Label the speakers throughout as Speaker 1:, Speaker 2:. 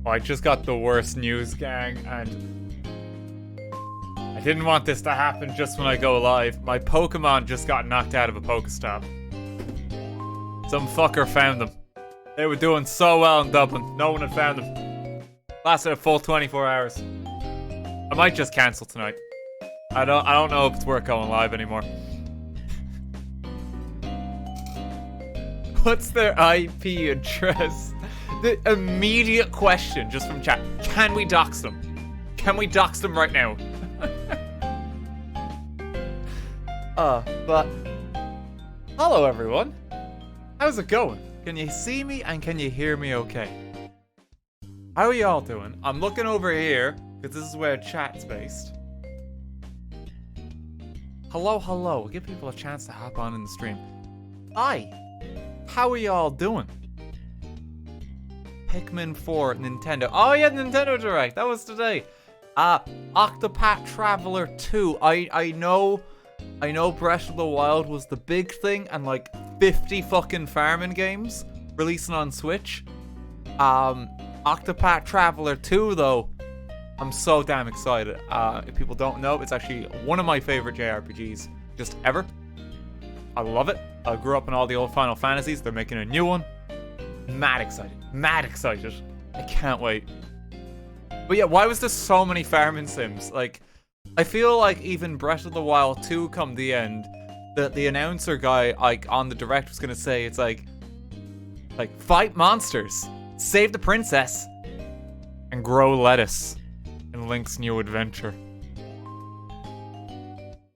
Speaker 1: I just got the worst news, gang, and I didn't want this to happen just when I go live. My Pokemon just got knocked out of a Pokestop. Some fucker found them. They were doing so well in Dublin. No one had found them. Lasted a full 24 hours. I might just cancel tonight. I don't know if it's worth going live anymore. What's their IP address? The immediate question just from chat. Can we dox them? Can we dox them right now? But hello everyone. How's it going? Can you see me and can you hear me okay? How are y'all doing? I'm looking over here because this is where chat's based. Hello, hello. Give people a chance to hop on in the stream. Hi. How are y'all doing? Pikmin 4 Nintendo. Oh yeah, Nintendo Direct. That was today. Octopath Traveler 2. I know Breath of the Wild was the big thing and like 50 fucking farming games releasing on Switch. Octopath Traveler 2 though, I'm so damn excited. If people don't know, it's actually one of my favorite JRPGs just ever. I love it. I grew up in all the old Final Fantasies. They're making a new one. Mad excited. Mad excited. I can't wait. But yeah, why was there so many farming sims? Like, I feel like even Breath of the Wild 2 come the end, the announcer guy like on the direct was gonna say it's like fight monsters, save the princess, and grow lettuce in Link's new adventure.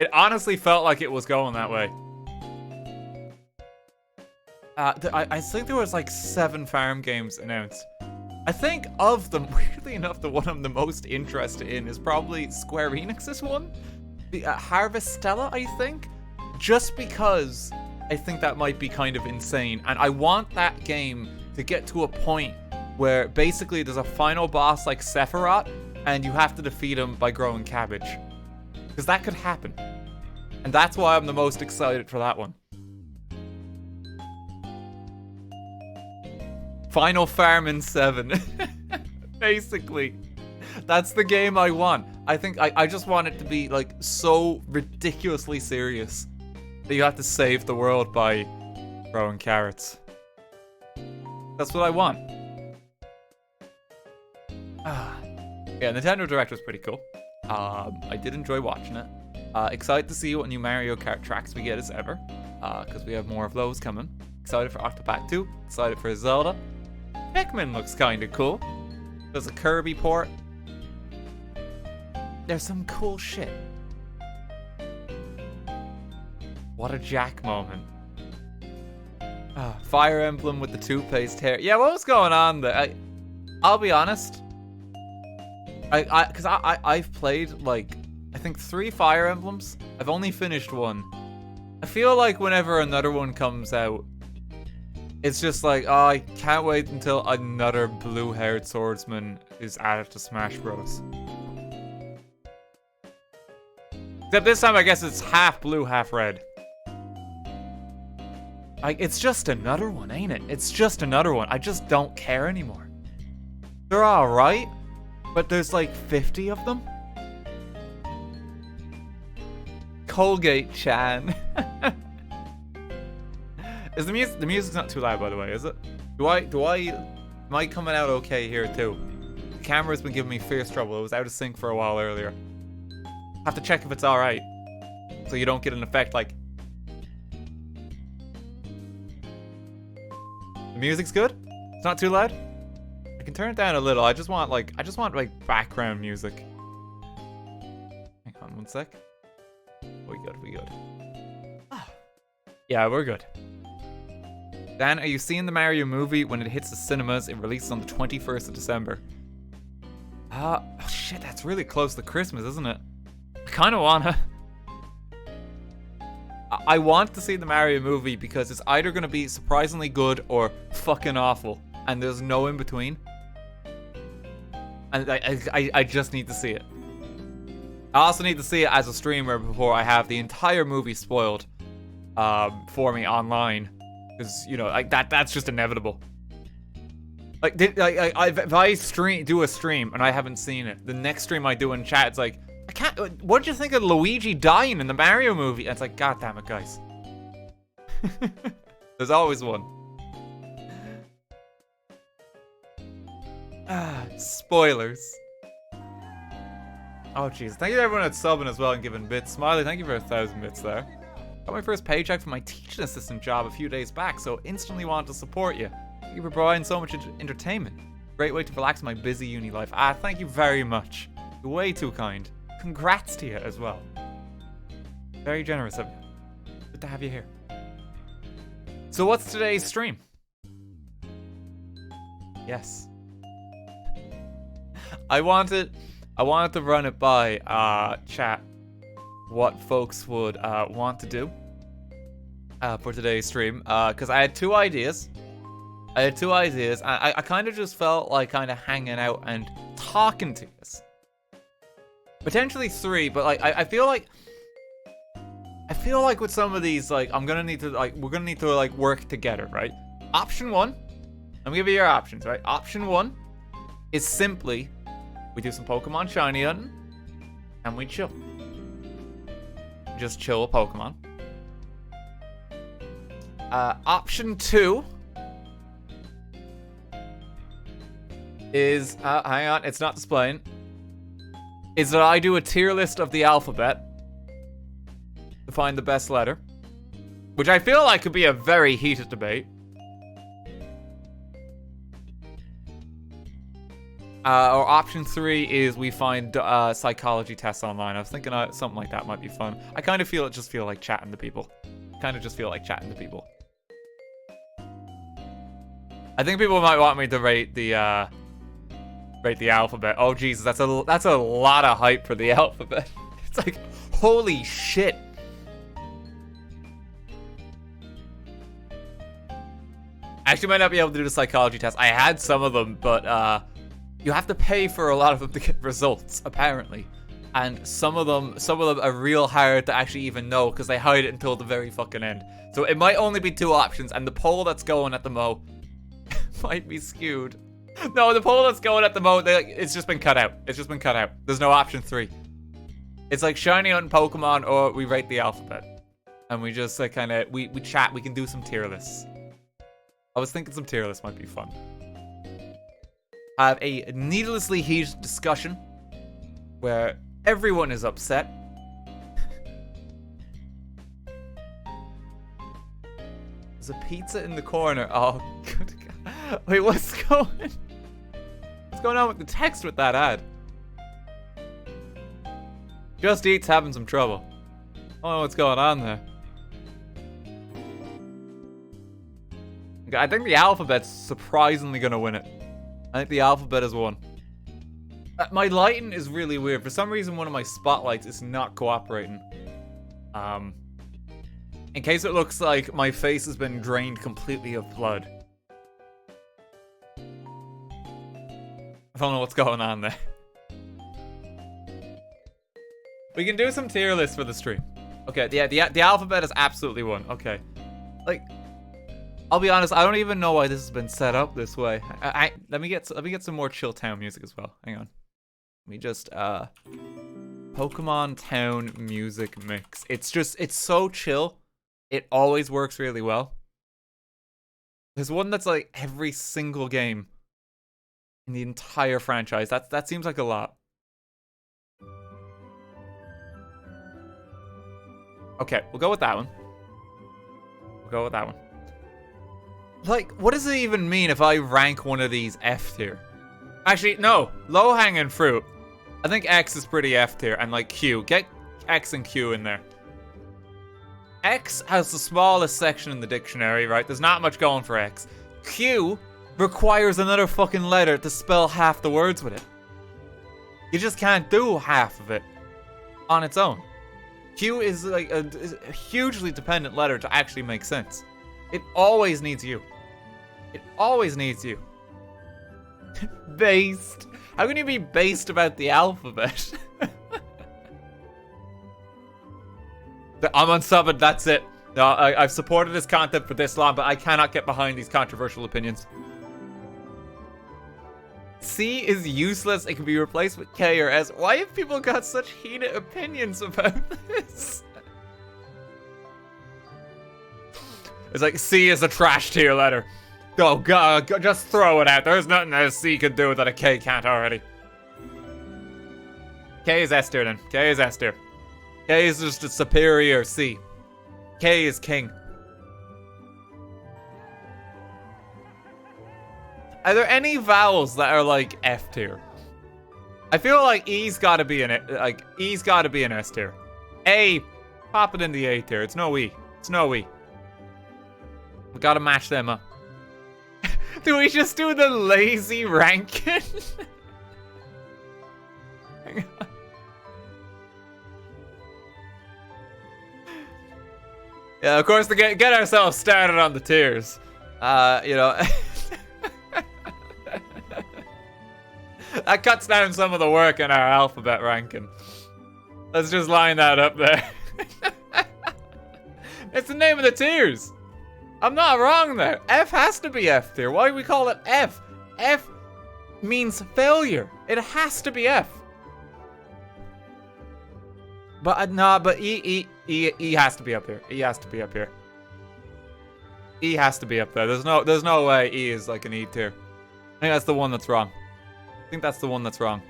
Speaker 1: It honestly felt like it was going that way. I think there was like 7 farm games announced. I think of them, weirdly enough, the one I'm the most interested in is probably Square Enix's one. The Harvestella, I think. Just because I think that might be kind of insane. And I want that game to get to a point where basically there's a final boss like Sephiroth and you have to defeat him by growing cabbage. Because that could happen. And that's why I'm the most excited for that one. Final Farming 7. Basically. That's the game I want. I think I just want it to be like so ridiculously serious that you have to save the world by growing carrots. That's what I want. Yeah, Nintendo Direct was pretty cool. I did enjoy watching it. Excited to see what new Mario Kart tracks we get as ever. Because we have more of those coming. Excited for Octopath 2. Excited for Zelda. Pikmin looks kinda cool. There's a Kirby port. There's some cool shit. What a Jack moment. Fire Emblem with the toothpaste hair. Yeah, what was going on there? I'll be honest. I've played like I think 3 Fire Emblems. I've only finished one. I feel like whenever another one comes out, it's just like, oh, I can't wait until another blue-haired swordsman is added to Smash Bros. Except this time, I guess it's half blue, half red. Like, it's just another one, ain't it? It's just another one. I just don't care anymore. They're alright, but there's like 50 of them. Colgate-chan. Is the music's not too loud, by the way, is it? Am I coming out okay here too? The camera's been giving me fierce trouble. It was out of sync for a while earlier. Have to check if it's alright. So you don't get an effect like... The music's good? It's not too loud? I can turn it down a little. I just want background music. Hang on one sec. We good. Yeah, we're good. Dan, are you seeing the Mario movie when it hits the cinemas? It releases on the 21st of December. Oh shit, that's really close to Christmas, isn't it? I kinda wanna. I want to see the Mario movie because it's either gonna be surprisingly good or fucking awful. And there's no in between. And I just need to see it. I also need to see it as a streamer before I have the entire movie spoiled for me online. Because, you know, like that's just inevitable. Like, if I do a stream and I haven't seen it, the next stream I do in chat, it's like, I can't. What did you think of Luigi dying in the Mario movie? And it's like, God damn it, guys. There's always one. Spoilers. Oh, jeez. Thank you to everyone that's subbing as well and giving bits. Smiley, thank you for 1,000 bits there. Got my first paycheck for my teaching assistant job a few days back, so instantly wanted to support you. Thank you for providing so much entertainment. Great way to relax my busy uni life. Thank you very much. You're way too kind. Congrats to you as well. Very generous of you. Good to have you here. So what's today's stream? Yes. I wanted to run it by chat what folks would want to do for today's stream, because I had two ideas. I kind of just felt like kind of hanging out and talking to us. Potentially three, but like I feel like with some of these, like we're gonna need to like work together, right? Option one, let me give you your options, right? Option one is simply we do some Pokemon shiny hunting and we chill. Just chill with Pokemon. Option two is hang on, it's not displaying. Is that I do a tier list of the alphabet to find the best letter, which I feel like could be a very heated debate. Or option three is we find psychology tests online. I was thinking something like that might be fun. I kind of feel like chatting to people. I think people might want me to rate the alphabet. Oh Jesus, that's a lot of hype for the alphabet. It's like, holy shit. Actually, might not be able to do the psychology test. I had some of them, but you have to pay for a lot of them to get results, apparently. And some of them are real hard to actually even know because they hide it until the very fucking end. So it might only be two options, and the poll that's going at the mo might be skewed. No, the poll that's going at the mo, it's just been cut out. There's no option three. It's like shiny hunting Pokemon, or we rate the alphabet, and we just like kind of we chat. We can do some tier lists. I was thinking some tier lists might be fun. Have a needlessly heated discussion where everyone is upset. There's a pizza in the corner. Oh, good God. Wait, what's going on with the text with that ad? Just Eat's having some trouble. I don't know what's going on there. I think the alphabet's surprisingly gonna win it. I think the alphabet has won. My lighting is really weird. For some reason, one of my spotlights is not cooperating. In case it looks like my face has been drained completely of blood. I don't know what's going on there. We can do some tier lists for the stream. Okay, yeah, the alphabet is absolutely won. Okay. Like, I'll be honest, I don't even know why this has been set up this way. Let me get some more chill town music as well. Hang on. Let me just Pokemon Town music mix. It's so chill. It always works really well. There's one that's like every single game in the entire franchise. That seems like a lot. Okay, we'll go with that one. Like, what does it even mean if I rank one of these F tier? Actually, no. Low-hanging fruit. I think X is pretty F tier, and like Q. Get X and Q in there. X has the smallest section in the dictionary, right? There's not much going for X. Q requires another fucking letter to spell half the words with it. You just can't do half of it on its own. Q is like a hugely dependent letter to actually make sense. It always needs you. Based. How can you be based about the alphabet? I'm unsubbed, that's it. No, I've supported this content for this long, but I cannot get behind these controversial opinions. C is useless. It can be replaced with K or S. Why have people got such heated opinions about this? It's like C is a trash tier letter. Oh God, just throw it out. There's nothing that a C can do that a K can't already. K is S tier then. K is S tier. K is just a superior C. K is king. Are there any vowels that are like F tier? I feel like E's gotta be E's gotta be an S tier. A, pop it in the A tier. It's no E. It's no E. We gotta match them up. Do we just do the lazy ranking? Hang on. Yeah, of course, to get ourselves started on the tiers. You know. That cuts down some of the work in our alphabet ranking. Let's just line that up there. It's the name of the tiers. I'm not wrong there. F has to be F tier. Why do we call it F? F means failure. It has to be F. But no, but E has to be up here. E has to be up here. E has to be up there. There's no way E is like an E tier. I think that's the one that's wrong. I think that's the one that's wrong.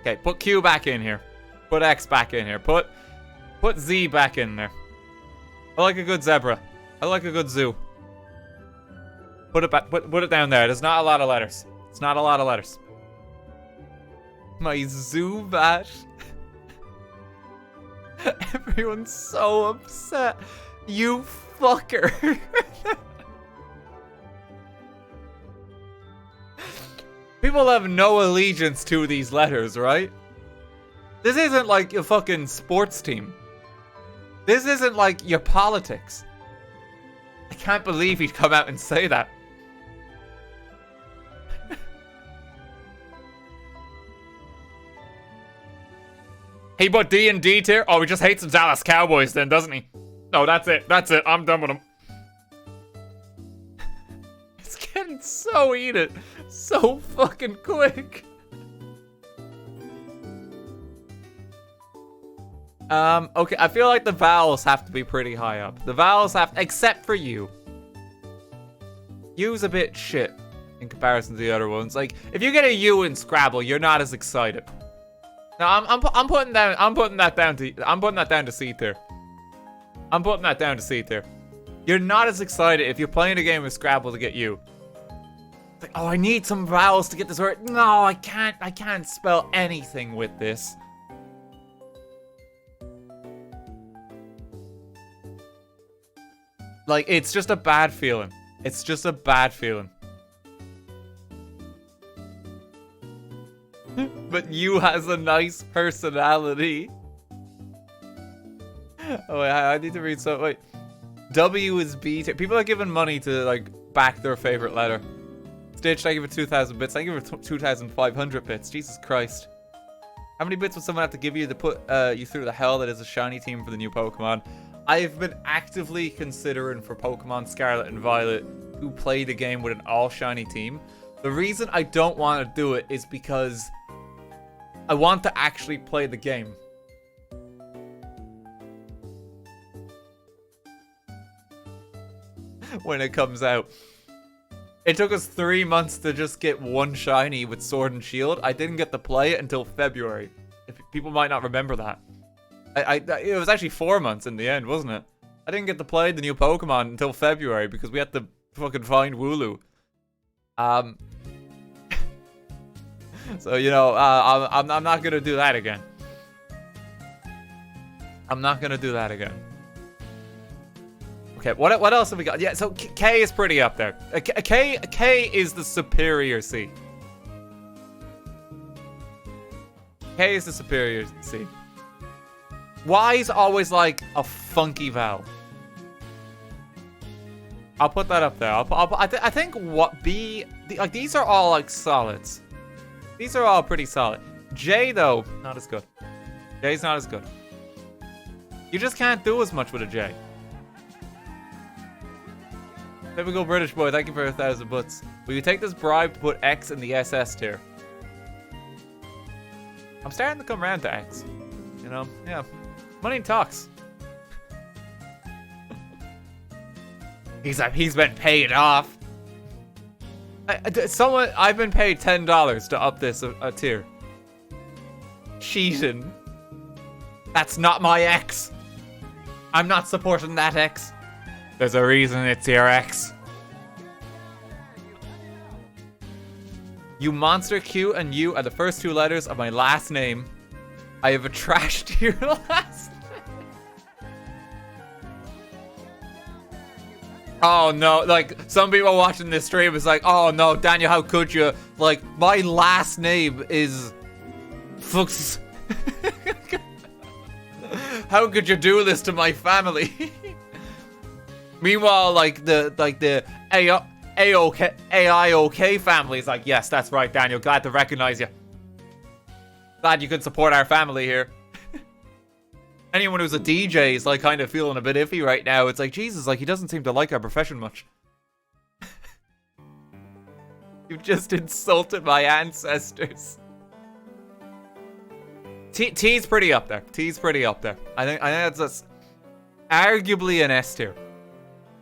Speaker 1: Okay, put Q back in here. Put X back in here. Put Z back in there. I like a good zebra. I like a good zoo. Put it back. Put it down there. There's not a lot of letters. It's not a lot of letters. My Zubat. Everyone's so upset. You fucker. People have no allegiance to these letters, right? This isn't like your fucking sports team. This isn't like your politics. I can't believe he'd come out and say that. He put D and D tier? Oh, he just hates the Dallas Cowboys then, doesn't he? No, that's it. That's it. I'm done with him. It's getting so heated. So fucking quick. Okay, I feel like the vowels have to be pretty high up. The vowels have, except for U. U's a bit shit in comparison to the other ones. Like, if you get a U in Scrabble, you're not as excited. Now, I'm putting that down to C tier. I'm putting that down to C tier. You're not as excited if you're playing a game of Scrabble to get U. It's like, oh, I need some vowels to get this word. No, I can't spell anything with this. Like, it's just a bad feeling. It's just a bad feeling. But U has a nice personality. Oh, wait, I need to read so. Wait. W is B. People are giving money to, like, back their favorite letter. Stitch, I give it 2,000 bits. I give it 2,500 bits. Jesus Christ. How many bits would someone have to give you to put you through the hell that is a shiny team for the new Pokemon? I've been actively considering for Pokemon Scarlet and Violet to play the game with an all-shiny team. The reason I don't want to do it is because I want to actually play the game. When it comes out. It took us 3 months to just get one shiny with Sword and Shield. I didn't get to play it until February. People might not remember that. It was actually 4 months in the end, wasn't it? I didn't get to play the new Pokemon until February because we had to fucking find Wooloo. So, you know, I'm not gonna do that again. I'm not gonna do that again. Okay, what else have we got? Yeah, so K is pretty up there. K is the superior C. K is the superior C. Y is always like a funky vowel. I'll put that up there. I think what B, like these are all like solids. These are all pretty solid. J though, not as good. J's not as good. You just can't do as much with a J. Typical British boy, thank you for 1,000 butts. Will you take this bribe to put X in the SS tier? I'm starting to come around to X. You know, yeah. Money talks. He's been paid off. I've been paid $10 to up this a tier. Cheating. That's not my X. I'm not supporting that X. There's a reason it's your X. You monster, Q and U are the first 2 letters of my last name. I have a trash tier last name. Oh no, like, some people watching this stream is like, oh no, Daniel, how could you? Like, my last name is... Fucks. How could you do this to my family? Meanwhile, like the AIOK family is like, yes, that's right, Daniel. Glad to recognize you. Glad you could support our family here. Anyone who's a DJ is like kind of feeling a bit iffy right now. It's like, Jesus, like he doesn't seem to like our profession much. You've just insulted my ancestors. T's pretty up there. T's pretty up there. I think that's arguably an S tier.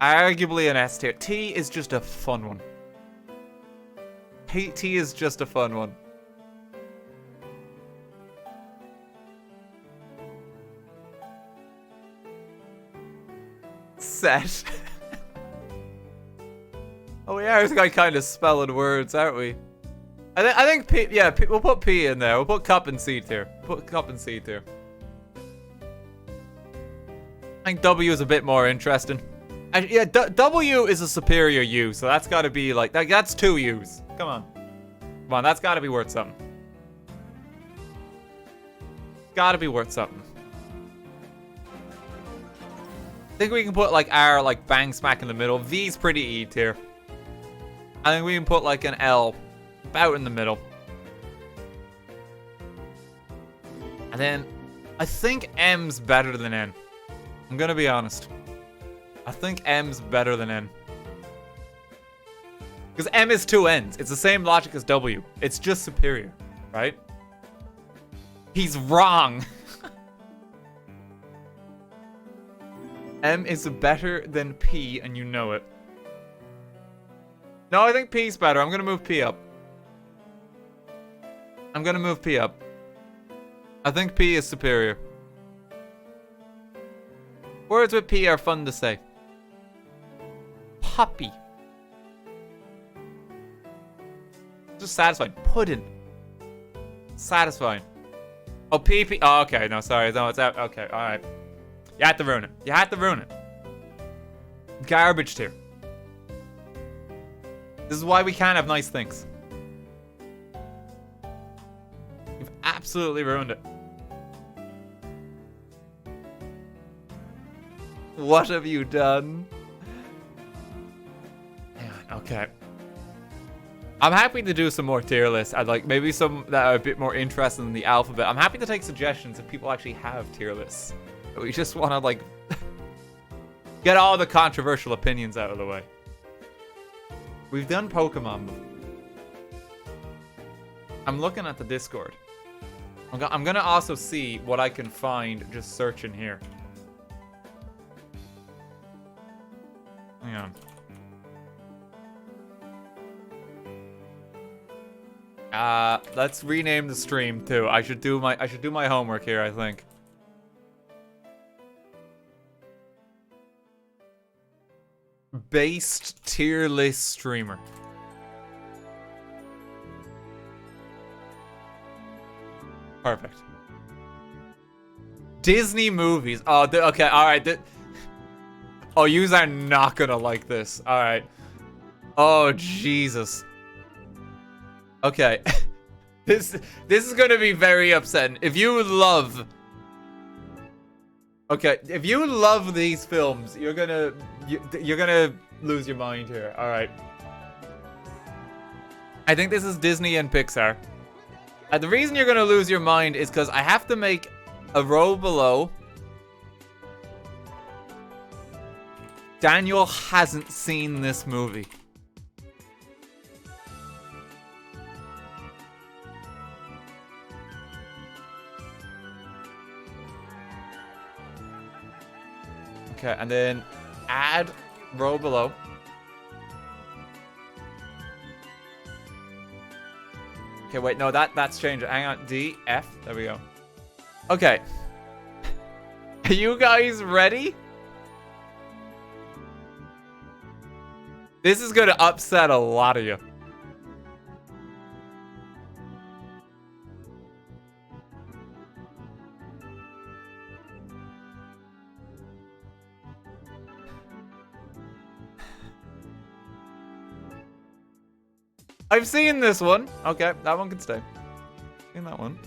Speaker 1: Arguably an S tier. T is just a fun one. T is just a fun one. Set. Oh, we are kind of spelling words, aren't we? I think P, yeah, P, we'll put P in there. We'll put cup and seed here. Put cup and seed here. I think W is a bit more interesting. And yeah, W is a superior U, so that's got to be like that's 2 U's. Come on, that's got to be worth something. Got to be worth something. I think we can put like R like bang smack in the middle. V's pretty E tier. I think we can put like an L about in the middle. And then I think M's better than N. I'm gonna be honest. I think M's better than N. Because M is 2 N's. It's the same logic as W. It's just superior, right? He's wrong. M is better than P, and you know it. No, I think P's better. I'm gonna move P up. I'm gonna move P up. I think P is superior. Words with P are fun to say. Puppy. Just satisfying. Pudding. Satisfying. Oh, P. Oh, okay. No, sorry. No, it's out. Okay, alright. You had to ruin it. You had to ruin it. Garbage tier. This is why we can't have nice things. You've absolutely ruined it. What have you done? Okay. I'm happy to do some more tier lists. I'd like maybe some that are a bit more interested in the alphabet. I'm happy to take suggestions if people actually have tier lists. We just want to like get all the controversial opinions out of the way. We've done Pokemon. I'm looking at the Discord. I'm gonna also see what I can find just searching here. Hang on. Let's rename the stream too. I should do my homework here, I think. Based tier list streamer. Perfect. Disney movies. Oh, okay, alright. Oh, yous are not gonna like this. Alright. Oh, Jesus. Okay. This is gonna be very upsetting. If you love... Okay, if you love these films, you're gonna lose your mind here. Alright. I think this is Disney and Pixar. The reason you're gonna lose your mind is because I have to make a row below. Daniel hasn't seen this movie. Okay, and then add row below. Okay, wait, no, that's changed. Hang on, D, F, there we go. Okay. Are you guys ready? This is gonna upset a lot of you. I've seen this one. Okay, that one can stay. Seen that one.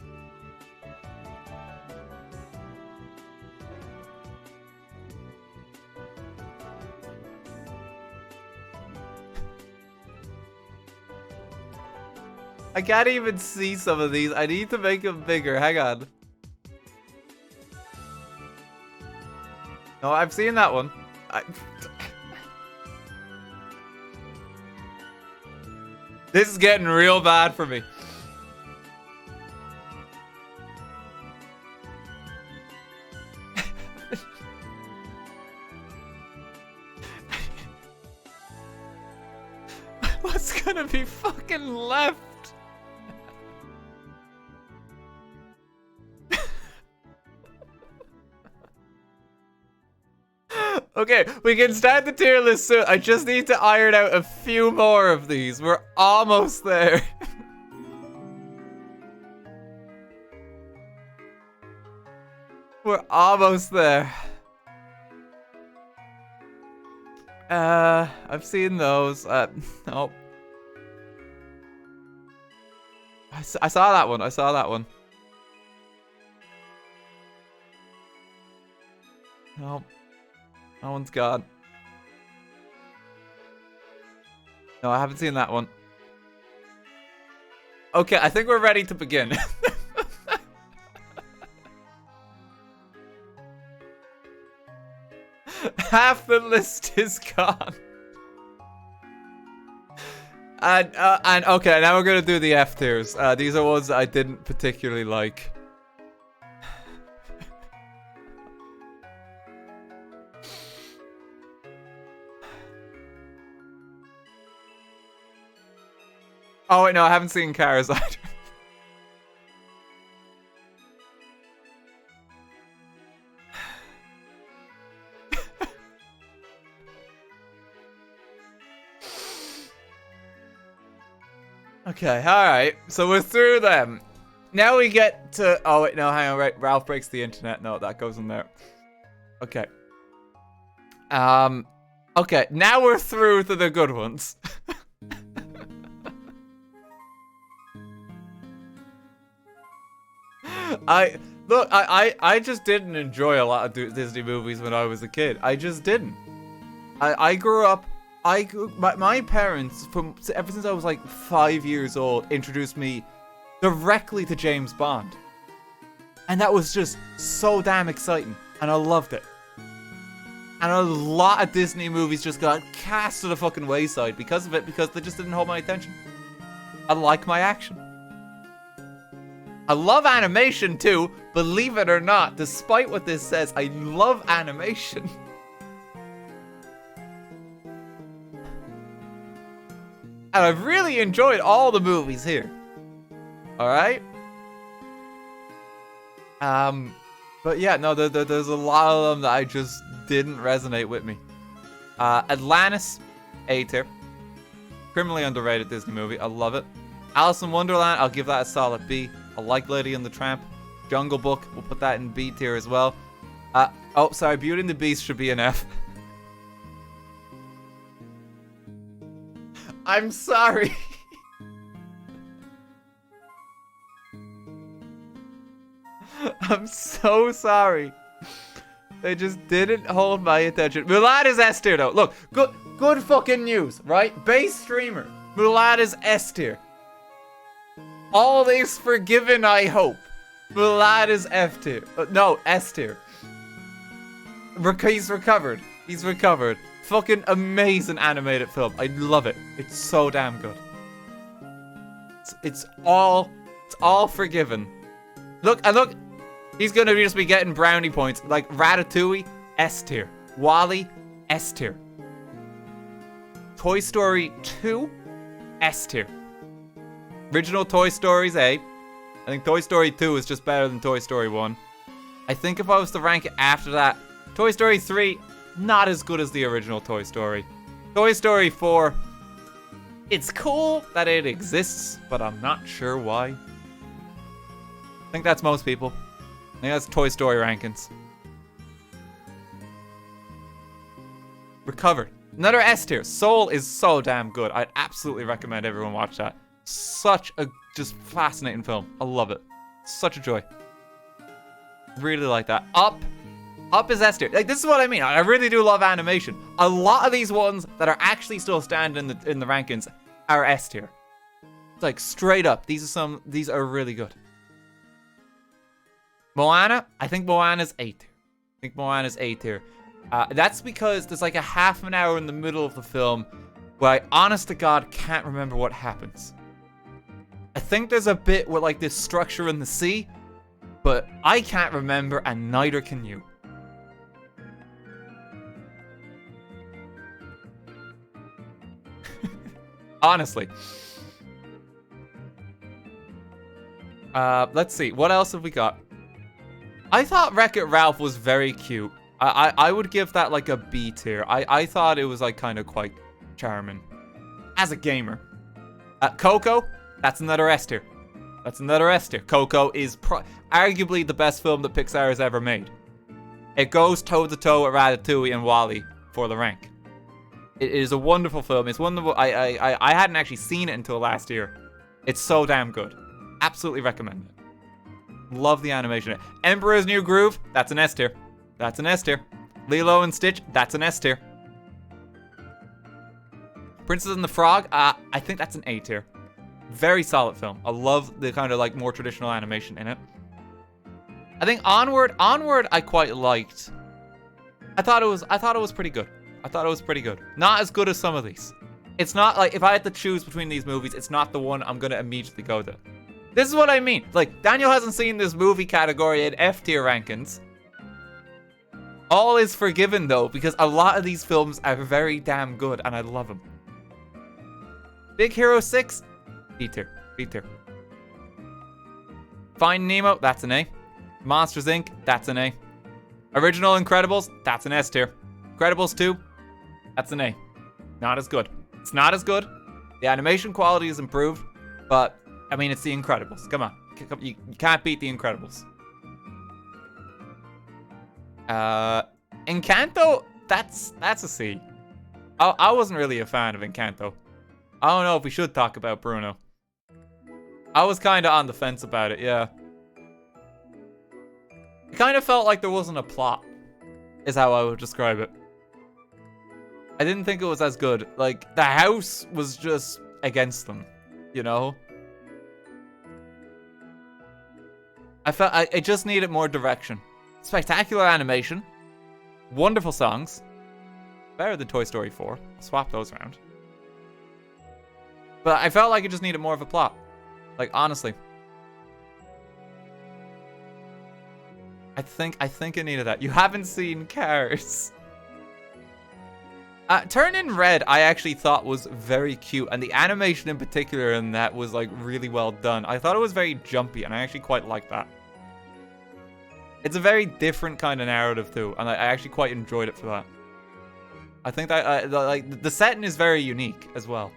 Speaker 1: I can't even see some of these. I need to make them bigger. Hang on. No, I've seen that one. This is getting real bad for me. What's gonna be fucking left? Okay, we can start the tier list soon. I just need to iron out a few more of these. We're almost there. We're almost there. I've seen those. Nope. I saw that one. I saw that one. Nope. That one's gone. No, I haven't seen that one. Okay, I think we're ready to begin. Half the list is gone. And okay, now we're gonna do the F tiers. These are ones that I didn't particularly like. Oh wait, no, I haven't seen Cars either. Okay, alright. So we're through them. Now we get to... Oh wait, no, hang on, right. Ralph breaks the internet. No, that goes in there. Okay. Okay, now we're through to the good ones. I just didn't enjoy a lot of Disney movies when I was a kid. I just didn't. I grew up. My parents, ever since I was like 5 years old, introduced me directly to James Bond, and that was just so damn exciting, and I loved it. And a lot of Disney movies just got cast to the fucking wayside because of it, because they just didn't hold my attention. I like my action. I love animation too, believe it or not. Despite what this says, I love animation. And I've really enjoyed all the movies here. Alright? But yeah, no, there's a lot of them that I just didn't resonate with me. Atlantis, A tier. Criminally underrated Disney movie, I love it. Alice in Wonderland, I'll give that a solid B. I like Lady and the Tramp. Jungle Book, we'll put that in B tier as well. Oh, sorry, Beauty and the Beast should be an F. I'm sorry. I'm so sorry. They just didn't hold my attention. Mulan is S tier though. Look, good fucking news, right? Base streamer. Mulan is S tier. All is forgiven, I hope. Mulan is F tier. No, S tier. He's recovered. He's recovered. Fucking amazing animated film. I love it. It's so damn good. It's all forgiven. Look, he's gonna just be getting brownie points. Like Ratatouille, S tier. WALL-E, S tier. Toy Story 2, S tier. Original Toy Story's A. I think Toy Story 2 is just better than Toy Story 1. I think if I was to rank it after that, Toy Story 3, not as good as the original Toy Story. Toy Story 4, it's cool that it exists, but I'm not sure why. I think that's most people. I think that's Toy Story rankings. Recovered. Another S tier. Soul is so damn good. I'd absolutely recommend everyone watch that. Such a just fascinating film. I love it. Such a joy. Really like that. Up is S tier. Like, this is what I mean. I really do love animation. A lot of these ones that are actually still standing in the rankings are S tier. It's like straight up. These are really good. Moana, I think Moana's A tier. That's because there's like a half an hour in the middle of the film where I, honest to God, can't remember what happens. I think there's a bit with like this structure in the sea, but I can't remember, and neither can you. Honestly. Let's see. What else have we got? I thought Wreck-It Ralph was very cute. I would give that like a B tier. I thought it was like kind of quite charming. As a gamer. Coco, that's another S tier. Coco is arguably the best film that Pixar has ever made. It goes toe-to-toe with Ratatouille and WALL-E for the rank. It is a wonderful film. It's wonderful. I hadn't actually seen it until last year. It's so damn good. Absolutely recommend it. Love the animation. Emperor's New Groove, that's an S tier. Lilo and Stitch, that's an S tier. Princess and the Frog, I think that's an A tier. Very solid film. I love the kind of like more traditional animation in it. I think Onward I quite liked. I thought it was pretty good. Not as good as some of these. It's not like, if I had to choose between these movies, it's not the one I'm gonna immediately go to. This is what I mean. Like, Daniel hasn't seen this movie category in F tier rankings. All is forgiven though, because a lot of these films are very damn good and I love them. Big Hero 6, B tier. Finding Nemo, that's an A. Monsters Inc., that's an A. Original Incredibles, that's an S tier. Incredibles 2, that's an A. Not as good. It's not as good. The animation quality is improved, but I mean, it's The Incredibles. Come on. You can't beat The Incredibles. Encanto, that's a C. I wasn't really a fan of Encanto. I don't know if we should talk about Bruno. I was kind of on the fence about it, yeah. It kind of felt like there wasn't a plot, is how I would describe it. I didn't think it was as good. Like, the house was just against them, you know? I felt I just needed more direction. Spectacular animation. Wonderful songs. Better than Toy Story 4. I'll swap those around. But I felt like it just needed more of a plot. Like, honestly. I think it needed that. You haven't seen Cars. Turning Red, I actually thought was very cute. And the animation in particular in that was, like, really well done. I thought it was very jumpy, and I actually quite liked that. It's a very different kind of narrative, too. And I actually quite enjoyed it for that. I think that, like, the setting is very unique as well.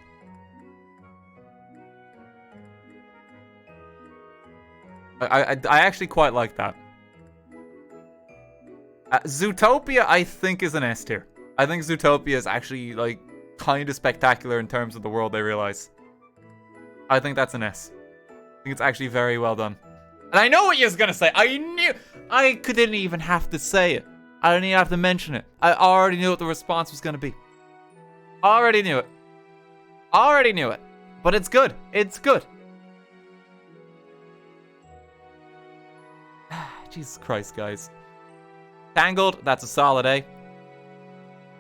Speaker 1: I actually quite like that. Zootopia, I think, is an S tier. I think Zootopia is actually, like, kind of spectacular in terms of the world they realize. I think that's an S. I think it's actually very well done. And I know what you're gonna say. I knew. I didn't even have to say it. I didn't even have to mention it. I already knew what the response was gonna be. Already knew it. But it's good. It's good. Jesus Christ, guys. Tangled, that's a solid A.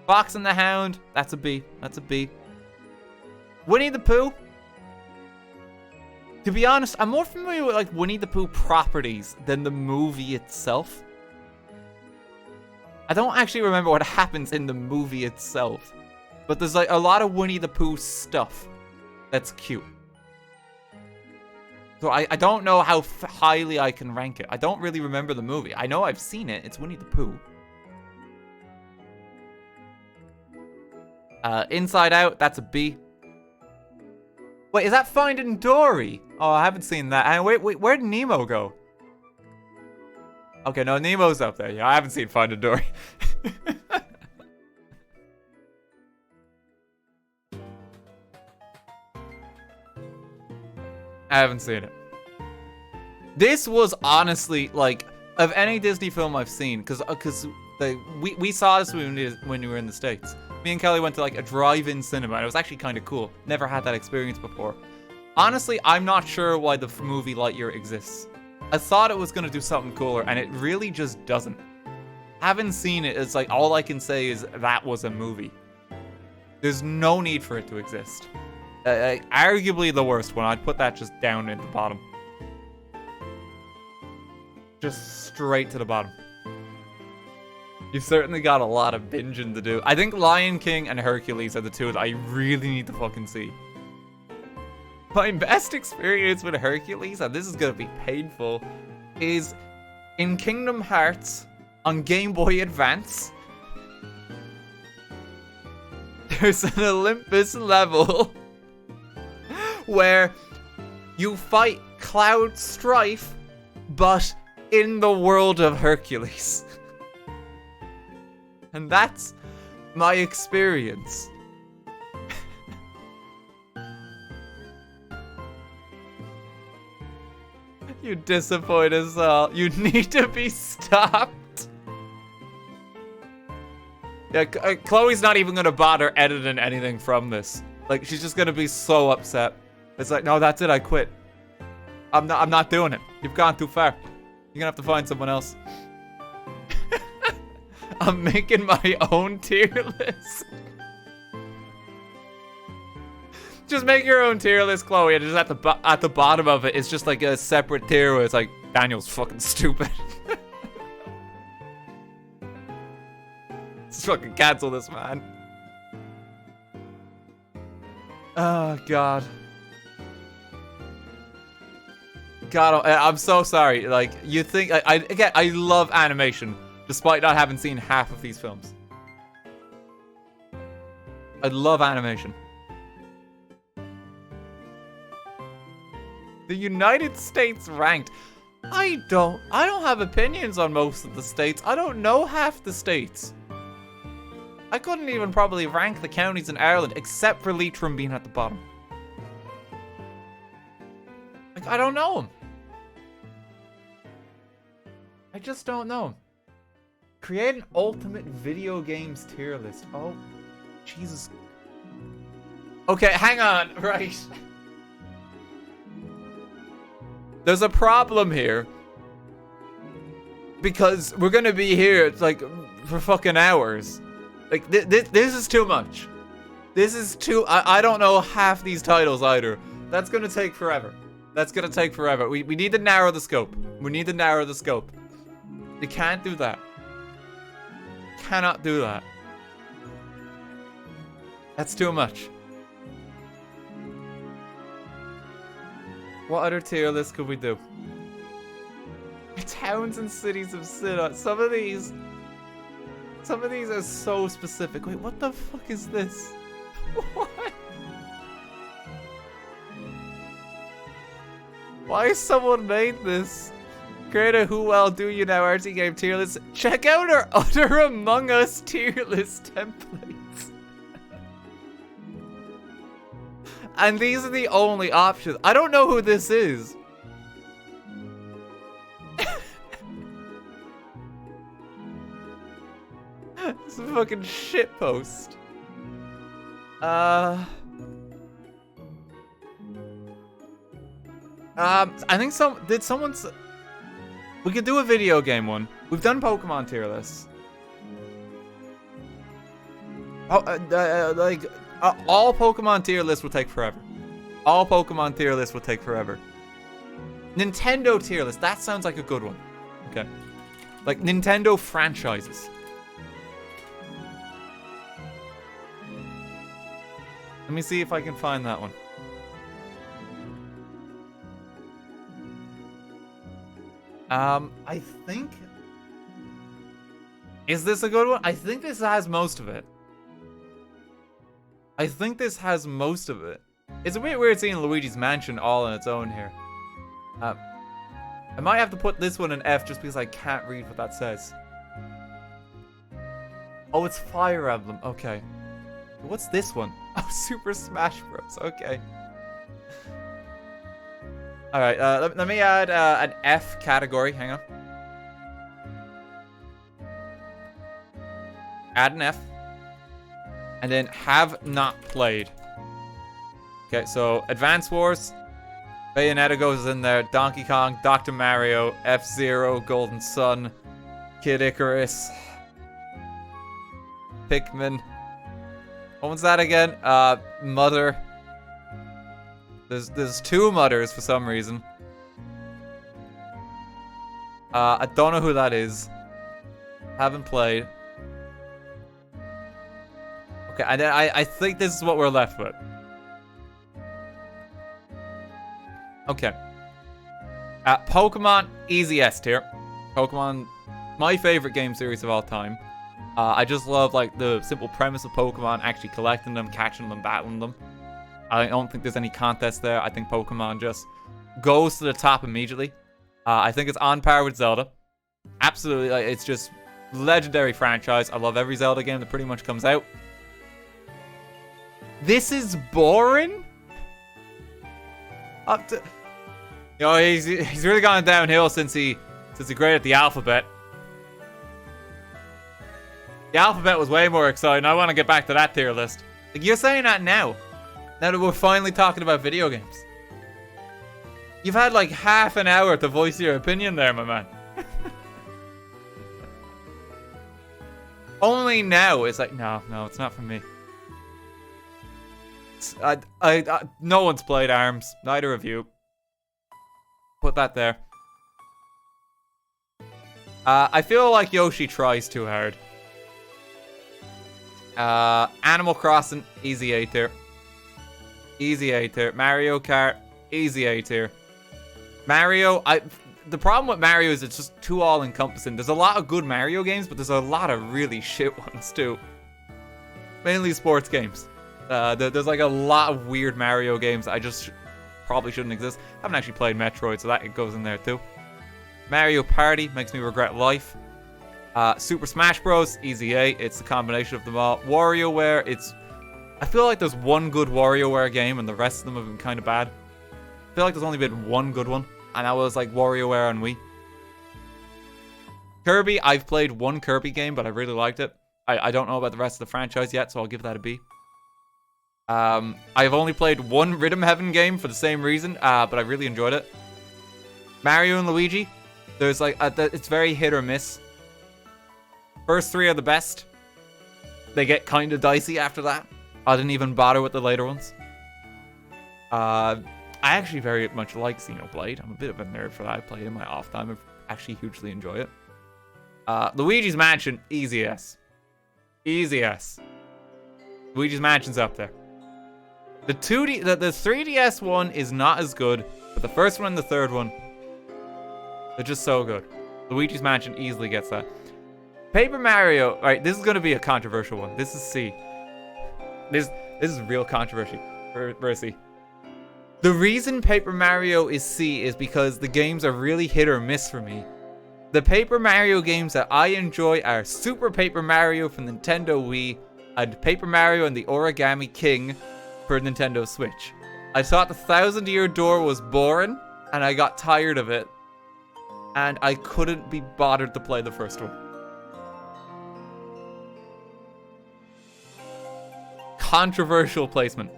Speaker 1: Fox and the Hound, that's a B. That's a B. Winnie the Pooh. To be honest, I'm more familiar with like Winnie the Pooh properties than the movie itself. I don't actually remember what happens in the movie itself, but there's like a lot of Winnie the Pooh stuff that's cute. So I don't know how highly I can rank it. I don't really remember the movie. I know I've seen it. It's Winnie the Pooh. Inside Out, that's a B. Wait, is that Finding Dory? Oh, I haven't seen that. And wait, where'd Nemo go? Okay, no, Nemo's up there. Yeah, I haven't seen Finding Dory. I haven't seen it. This was honestly, like, of any Disney film I've seen, because we saw this when we were in the States. Me and Kelly went to like a drive-in cinema, and it was actually kind of cool. Never had that experience before. Honestly, I'm not sure why the movie Lightyear exists. I thought it was going to do something cooler, and it really just doesn't. Haven't seen it, it's like all I can say is that was a movie. There's no need for it to exist. Arguably the worst one. I'd put that just down at the bottom. Just straight to the bottom. You've certainly got a lot of binging to do. I think Lion King and Hercules are the two that I really need to fucking see. My best experience with Hercules, and this is gonna be painful, is in Kingdom Hearts on Game Boy Advance. There's an Olympus level where you fight Cloud Strife, but in the world of Hercules. And that's my experience. You disappoint us all. You need to be stopped. Yeah, Chloe's not even gonna bother editing anything from this. Like, she's just gonna be so upset. It's like, no, that's it, I quit. I'm not doing it. You've gone too far. You're gonna have to find someone else. I'm making my own tier list. Just make your own tier list, Chloe, and just at the bottom of it, it's just like a separate tier where it's like, Daniel's fucking stupid. Let's fucking cancel this, man. Oh, God. God, I'm so sorry. Like, you think, again, I love animation. Despite not having seen half of these films. I love animation. The United States ranked. I don't have opinions on most of the states. I don't know half the states. I couldn't even probably rank the counties in Ireland, except for Leitrim being at the bottom. Like, I don't know them. I just don't know them. Create an ultimate video games tier list. Oh, Jesus. Okay, hang on. Right. There's a problem here. Because we're gonna be here, like, for fucking hours. Like, this is too much. This is too... I don't know half these titles either. That's gonna take forever. That's gonna take forever. We need to narrow the scope. We need to narrow the scope. You can't do that. Cannot do that. That's too much. What other tier list could we do? Towns and cities of Sinnoh. Some of these are so specific. Wait, what the fuck is this? What? Why someone made this? Create a Who Well Do You Now RTGame tier list. Check out our other Among Us tier list templates. And these are the only options. I don't know who this is. It's a fucking shitpost. I think someone's... We could do a video game one. We've done Pokemon tier lists. All Pokemon tier lists will take forever. All Pokemon tier lists will take forever. Nintendo tier list. That sounds like a good one. Okay. Like Nintendo franchises. Let me see if I can find that one. I think... Is this a good one? I think this has most of it. I think this has most of it. It's a bit weird seeing Luigi's Mansion all on its own here. I might have to put this one in F just because I can't read what that says. Oh, it's Fire Emblem. Okay. What's this one? Oh, Super Smash Bros. Okay. Alright, let me add an F category. Hang on. Add an F. And then have not played. Okay, so Advance Wars. Bayonetta goes in there. Donkey Kong, Dr. Mario, F-Zero, Golden Sun, Kid Icarus, Pikmin. What was that again? Mother. There's two Mothers for some reason. I don't know who that is. Haven't played. Okay, and then I think this is what we're left with. Okay. Pokemon, easy S tier. Pokemon, my favorite game series of all time. I just love like the simple premise of Pokemon, actually collecting them, catching them, battling them. I don't think there's any contest there. I think Pokemon just goes to the top immediately. I think it's on par with Zelda. Absolutely, like, it's just legendary franchise. I love every Zelda game that pretty much comes out. This is boring? Up to... You know, he's really gone downhill since he graded the alphabet. The alphabet was way more exciting. I want to get back to that tier list. Like, you're saying that now. Now that we're finally talking about video games. You've had like half an hour to voice your opinion there, my man. Only now it's like, no, it's not for me. No one's played ARMS. Neither of you. Put that there. I feel like Yoshi tries too hard. Animal Crossing, easy A tier. Easy A tier. Mario Kart, easy A tier. Mario, the problem with Mario is it's just too all-encompassing. There's a lot of good Mario games, but there's a lot of really shit ones too. Mainly sports games. There's like a lot of weird Mario games I just probably shouldn't exist. I haven't actually played Metroid, so that goes in there too. Mario Party makes me regret life. Super Smash Bros, easy A. It's the combination of them all. WarioWare, I feel like there's one good WarioWare game and the rest of them have been kind of bad. I feel like there's only been one good one, and that was like WarioWare on Wii. Kirby, I've played one Kirby game, but I really liked it. I don't know about the rest of the franchise yet, so I'll give that a B. I've only played one Rhythm Heaven game for the same reason, but I really enjoyed it. Mario and Luigi, there's like, it's very hit or miss. First three are the best. They get kind of dicey after that. I didn't even bother with the later ones. I actually very much like Xenoblade. I'm a bit of a nerd for that. I play it in my off time. I actually hugely enjoy it. Luigi's Mansion, easy S. Easy S. Luigi's Mansion's up there. The 3DS one is not as good, but the first one and the third one, they're just so good. Luigi's Mansion easily gets that. Paper Mario, alright, this is going to be a controversial one. This is C. This is real controversy. Mercy. The reason Paper Mario is C is because the games are really hit or miss for me. The Paper Mario games that I enjoy are Super Paper Mario for Nintendo Wii and Paper Mario and the Origami King for Nintendo Switch. I thought the Thousand Year Door was boring and I got tired of it. And I couldn't be bothered to play the first one. Controversial placement.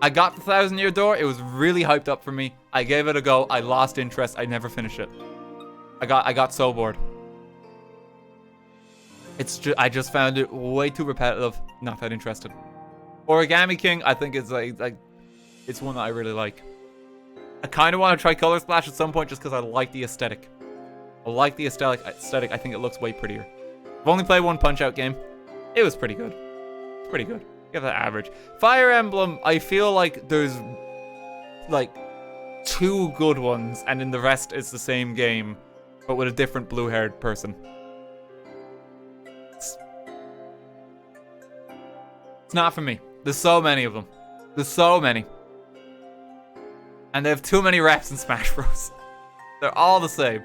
Speaker 1: I got the Thousand Year Door. It was really hyped up for me. I gave it a go. I lost interest. I never finished it. I got so bored. I just found it way too repetitive. Not that interested. Origami King, I think is like it's one that I really like. I kind of want to try Color Splash at some point just because I like the aesthetic. I like the aesthetic. I think it looks way prettier. I've only played one Punch-Out game. It was pretty good. It's pretty good. Give that average. Fire Emblem, I feel like there's like 2 good ones, and then the rest is the same game, but with a different blue-haired person. It's not for me. There's so many of them. There's so many. And they have too many reps in Smash Bros. They're all the same.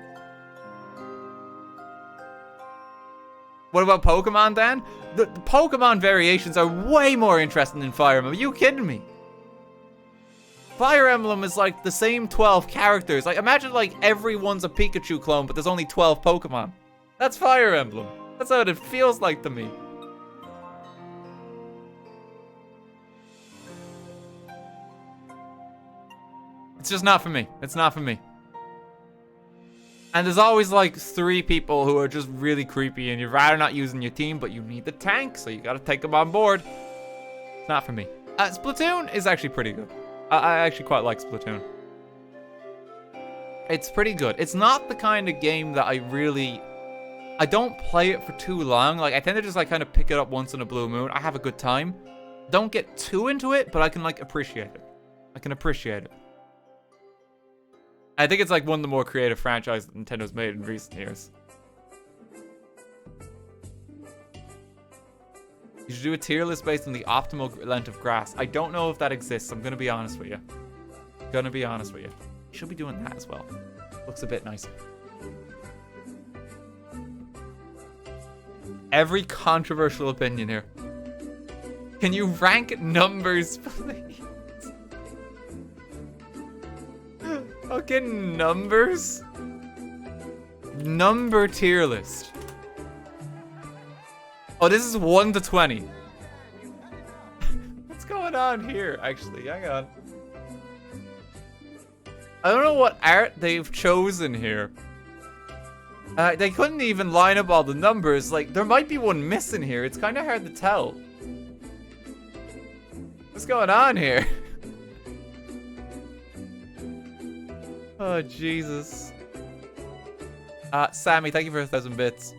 Speaker 1: What about Pokemon, Dan? The Pokemon variations are way more interesting than Fire Emblem. Are you kidding me? Fire Emblem is like the same 12 characters. Like, imagine like everyone's a Pikachu clone, but there's only 12 Pokemon. That's Fire Emblem. That's what it feels like to me. It's just not for me. It's not for me. And there's always like 3 people who are just really creepy and you'd rather not using your team, but you need the tank, so you gotta take them on board. It's not for me. Splatoon is actually pretty good. I actually quite like Splatoon. It's pretty good. It's not the kind of game that I don't play it for too long. Like, I tend to just like kind of pick it up once in a blue moon. I have a good time. Don't get too into it, but I can like appreciate it. I can appreciate it. I think it's like one of the more creative franchises that Nintendo's made in recent years. You should do a tier list based on the optimal length of grass. I don't know if that exists. I'm gonna be honest with you. You should be doing that as well. Looks a bit nicer. Every controversial opinion here. Can you rank numbers, please? Fucking numbers? Number tier list. Oh, this is 1 to 20. What's going on here, actually? Hang on. I don't know what art they've chosen here. They couldn't even line up all the numbers. Like, there might be one missing here. It's kind of hard to tell. What's going on here? Oh, Jesus. Sammy, thank you for 1,000 bits.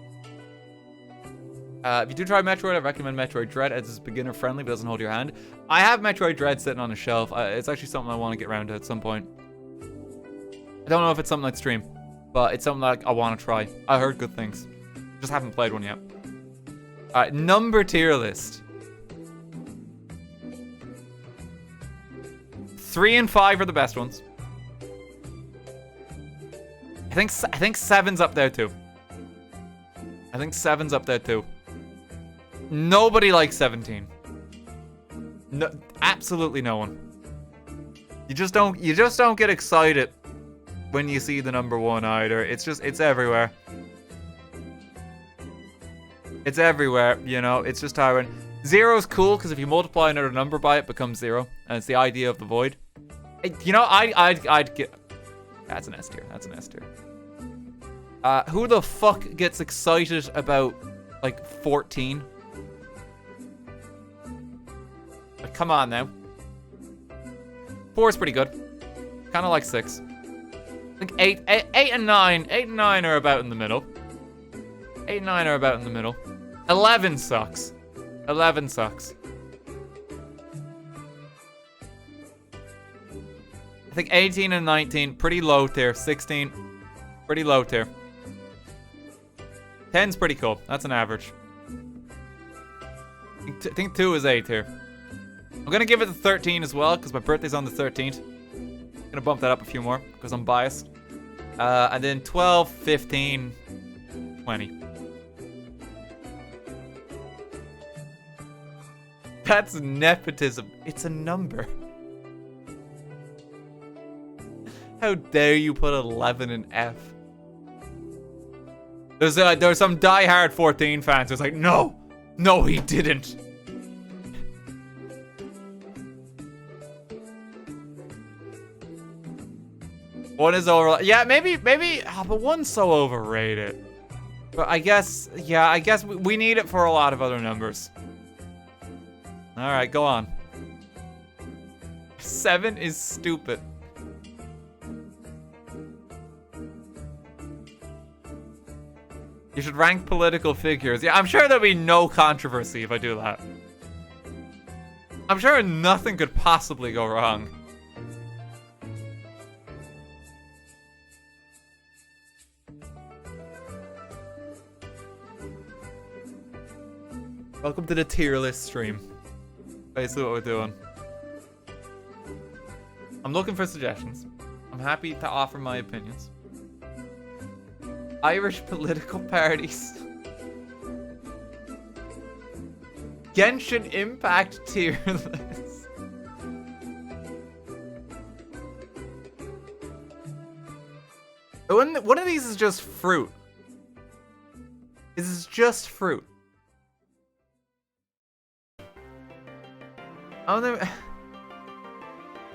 Speaker 1: If you do try Metroid, I recommend Metroid Dread as it's beginner friendly but doesn't hold your hand. I have Metroid Dread sitting on a shelf. It's actually something I want to get around to at some point. I don't know if it's something I'd stream, but it's something that I want to try. I heard good things. Just haven't played one yet. Alright, number tier list. 3 and 5 are the best ones. I think 7's up there too. Nobody likes 17. No, absolutely no one. You just don't get excited when you see the number 1 either. It's everywhere. It's everywhere, you know. It's just tiring. 0's cool because if you multiply another number by it, it becomes 0, and it's the idea of the void. You know, I'd get. That's an S tier. That's an S tier. Who the fuck gets excited about like 14? Like, come on now. 4 is pretty good. Kind of like 6. I think 8 and 9. 8 and 9 are about in the middle. 8 and 9 are about in the middle. 11 sucks. 11 sucks. I think 18 and 19, pretty low tier. 16, pretty low tier. 10's pretty cool. That's an average. I think 2 is A tier. I'm going to give it a 13 as well, because my birthday's on the 13th. I'm going to bump that up a few more, because I'm biased. And then 12, 15, 20. That's nepotism. It's a number. How dare you put 11 in F? There's some diehard 14 fans who's like, no, he didn't. One is over. Yeah, maybe. Oh, but 1's so overrated. But I guess, yeah, I guess we need it for a lot of other numbers. Alright, go on. 7 is stupid. You should rank political figures. Yeah, I'm sure there'll be no controversy if I do that. I'm sure nothing could possibly go wrong. Welcome to the tier list stream. Basically what we're doing. I'm looking for suggestions. I'm happy to offer my opinions. Irish political parties. Genshin Impact tier list. One of these is just fruit. This is just fruit. I don't think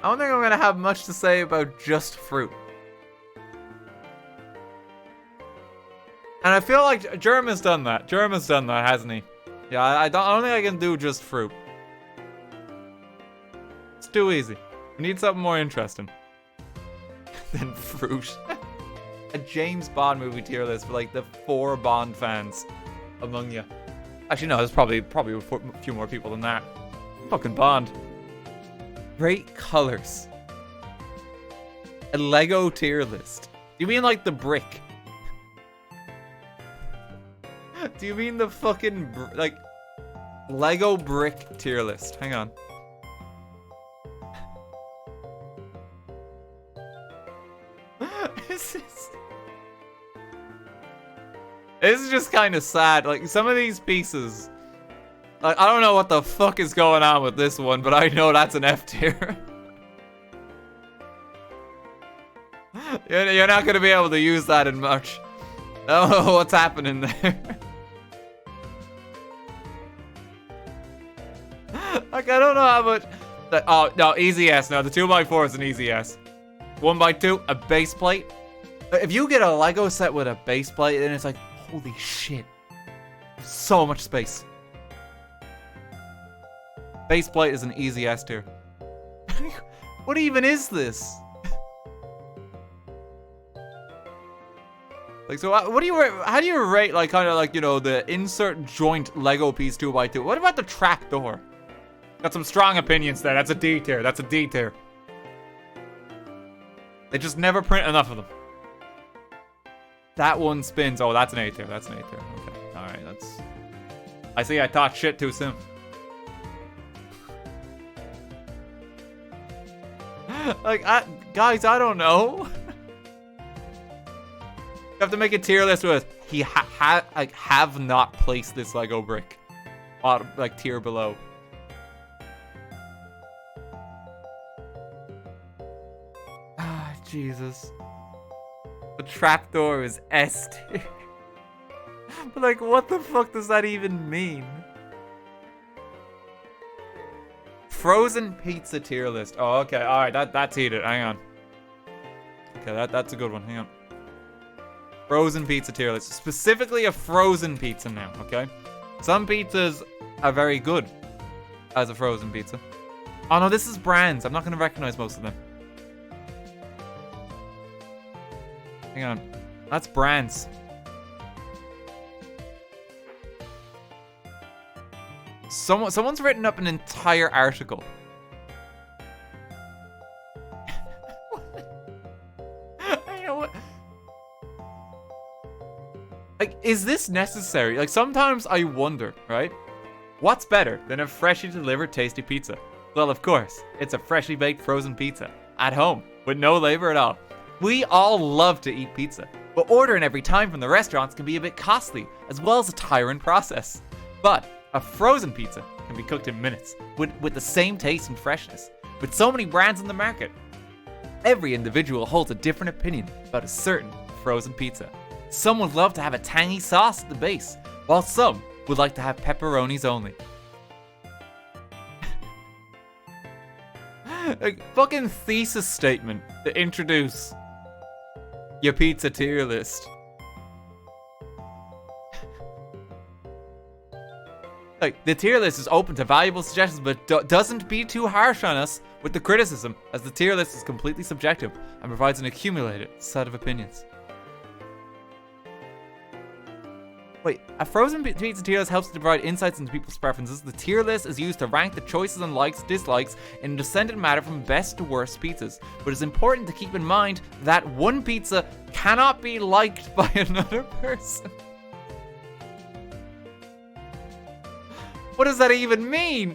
Speaker 1: I'm gonna have much to say about just fruit. And I feel like Jeremy's done that. Jeremy's done that, hasn't he? Yeah, I don't think I can do just fruit. It's too easy. We need something more interesting than fruit. A James Bond movie tier list for like the 4 Bond fans among you. Actually, no, there's probably a few more people than that. Fucking Bond. Great colors. A Lego tier list. You mean like the brick? Do you mean the fucking, like, Lego brick tier list? Hang on. This is just kind of sad. Like, some of these pieces, like, I don't know what the fuck is going on with this one, but I know that's an F tier. You're not going to be able to use that in much. I don't know what's happening there. Like, I don't know how much. Oh, no, easy S. No, the 2x4 is an easy S. 1x2, a base plate. If you get a Lego set with a base plate, then it's like, holy shit. So much space. Base plate is an easy S tier. What even is this? Like, so what do you, how do you rate, like, kind of like, you know, the insert joint Lego piece 2x2? What about the trap door? Got some strong opinions there. That's a D tier. That's a D tier. They just never print enough of them. That one spins. Oh, that's an A tier. That's an A tier. Okay. Alright, that's... I see I thought shit too soon. Like, guys, I don't know. You have to make a tier list with have not placed this Lego brick. Like, tier below. Jesus. The trapdoor is S tier. But like, what the fuck does that even mean? Frozen pizza tier list. Oh, okay. Alright, that's heated. Hang on. Okay, that's a good one. Hang on. Frozen pizza tier list. Specifically a frozen pizza now, okay? Some pizzas are very good as a frozen pizza. Oh no, this is brands. I'm not going to recognize most of them. Hang on. That's brands. Someone's written up an entire article. You know what? Like, is this necessary? Like, sometimes I wonder, right? What's better than a freshly delivered tasty pizza? Well, of course, it's a freshly baked frozen pizza. At home, with no labor at all. We all love to eat pizza, but ordering every time from the restaurants can be a bit costly, as well as a tiring process. But a frozen pizza can be cooked in minutes, with the same taste and freshness. With so many brands in the market, every individual holds a different opinion about a certain frozen pizza. Some would love to have a tangy sauce at the base, while some would like to have pepperonis only. A fucking thesis statement to introduce your pizza tier list. Like, the tier list is open to valuable suggestions, but doesn't be too harsh on us with the criticism, as the tier list is completely subjective and provides an accumulated set of opinions. Wait, a frozen pizza tier list helps to provide insights into people's preferences. The tier list is used to rank the choices and likes, dislikes in a descendant manner from best to worst pizzas. But it's important to keep in mind that one pizza cannot be liked by another person. What does that even mean?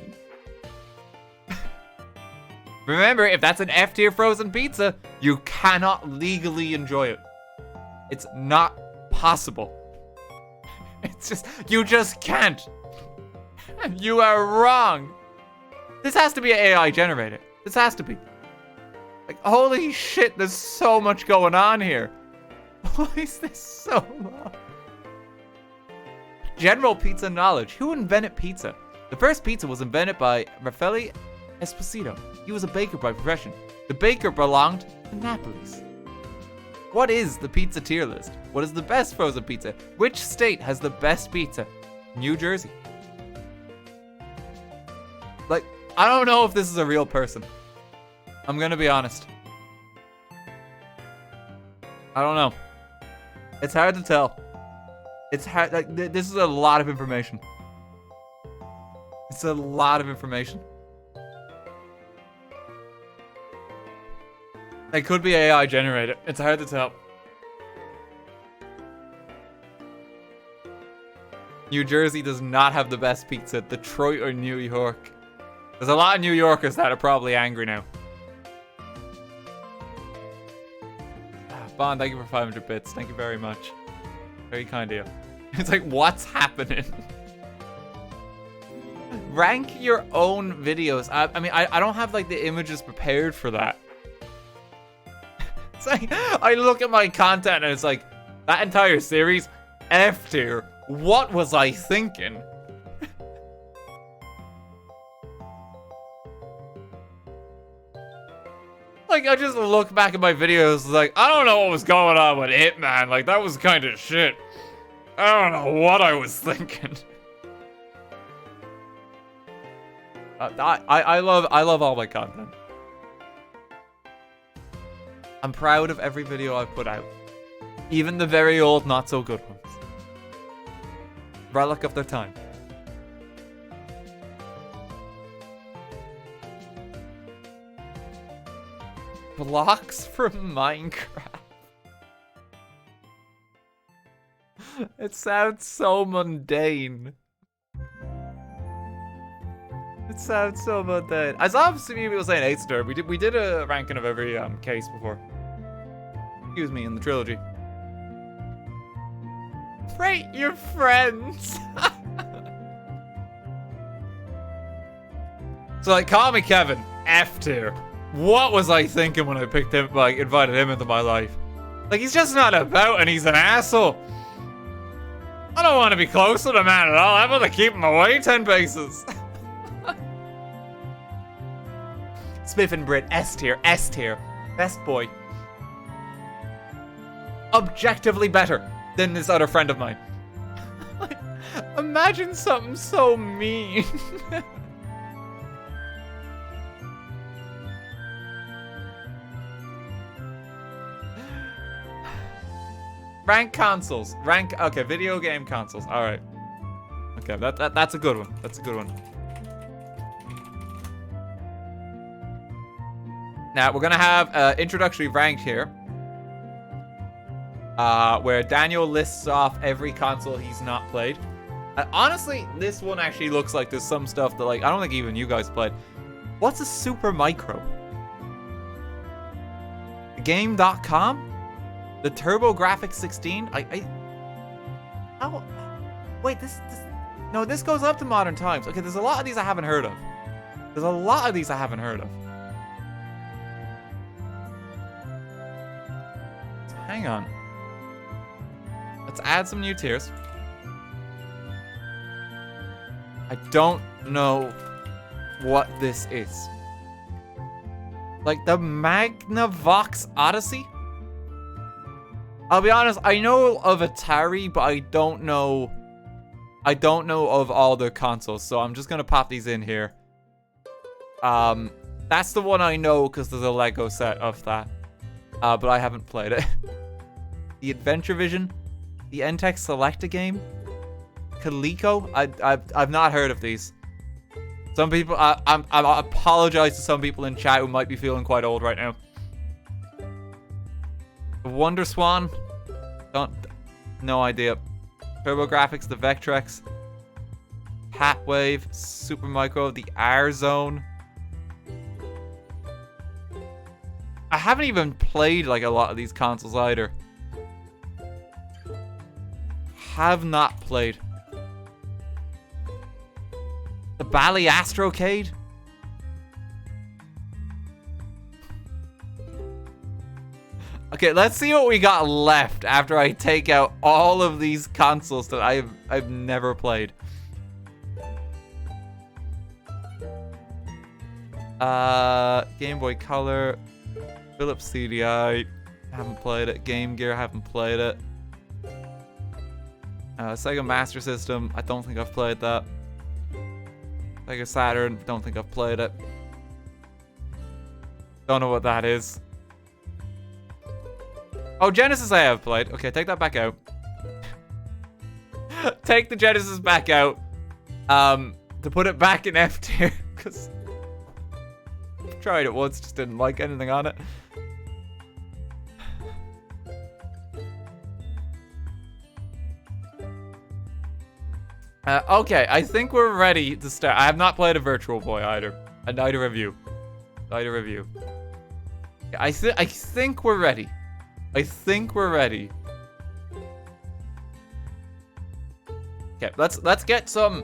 Speaker 1: Remember, if that's an F tier frozen pizza, you cannot legally enjoy it. It's not possible. It's just, you just can't. You are wrong. This has to be an AI generated. This has to be. Like, holy shit, there's so much going on here. Why is this so long? General pizza knowledge. Who invented pizza? The first pizza was invented by Raffaele Esposito. He was a baker by profession. The baker belonged to Napoli's. What is the pizza tier list? What is the best frozen pizza? Which state has the best pizza? New Jersey. Like, I don't know if this is a real person. I'm gonna be honest. I don't know. It's hard to tell. It's hard, like, this is a lot of information. It's a lot of information. It could be AI generated. It's hard to tell. New Jersey does not have the best pizza. Detroit or New York. There's a lot of New Yorkers that are probably angry now. Bond, thank you for 500 bits. Thank you very much. Very kind of you. It's like, what's happening? Rank your own videos. I mean, I don't have like the images prepared for that. It's like, I look at my content and it's like, that entire series, F tier. What was I thinking? Like, I just look back at my videos like, I don't know what was going on with it, man. Like, that was kind of shit. I don't know what I was thinking. I love all my content. I'm proud of every video I've put out. Even the very old, not so good ones. Relic of their time. Blocks from Minecraft. It sounds so mundane. It sounds so mundane. I saw some people saying 8 star. We did a ranking of every case before. Excuse me, in the trilogy. Rate your friends. So like, call me Kevin. F tier. What was I thinking when I picked him, like, invited him into my life? Like, he's just not about and he's an asshole. I don't want to be close to the man at all. I'm going to keep him away 10 paces. Smith and Brit, S tier, S tier. Best boy. Objectively better than this other friend of mine. Imagine something so mean. Rank consoles. Okay, video game consoles. All right. Okay, that's a good one. That's a good one. Now we're gonna have introductory ranked here, where Daniel lists off every console he's not played. Honestly, this one actually looks like there's some stuff that, like, I don't think even you guys played. What's a Super Micro? Game.com? The TurboGrafx 16? How? Wait, no, this goes up to modern times. Okay, there's a lot of these I haven't heard of. Hang on. Let's add some new tiers. I don't know what this is. Like the Magnavox Odyssey? I'll be honest, I know of Atari, but I don't know I don't know of all the consoles, so I'm just gonna pop these in here. That's the one I know because there's a Lego set of that. But I haven't played it. The Adventure Vision, the NTEC Selecta game, Coleco. I've not heard of these. Some people, I apologize to some people in chat who might be feeling quite old right now. The Wonder Swan, no idea. TurboGrafx, the Vectrex, Hatwave, Super Micro, the R Zone. I haven't even played like a lot of these consoles either. Have not played. The Bally Astrocade? Okay, let's see what we got left after I take out all of these consoles that I've never played. Game Boy Color, Philips CDI, haven't played it. Game Gear, haven't played it. Sega Master System, I don't think I've played that. Sega Saturn, don't think I've played it. Don't know what that is. Oh, Genesis I have played. Okay, take that back out. Take the Genesis back out. To put it back in F tier, because tried it once, just didn't like anything on it. Okay, I think we're ready to start. I have not played a Virtual Boy either. And neither have you. Neither have you. I think we're ready. I think we're ready. Okay, let's get some.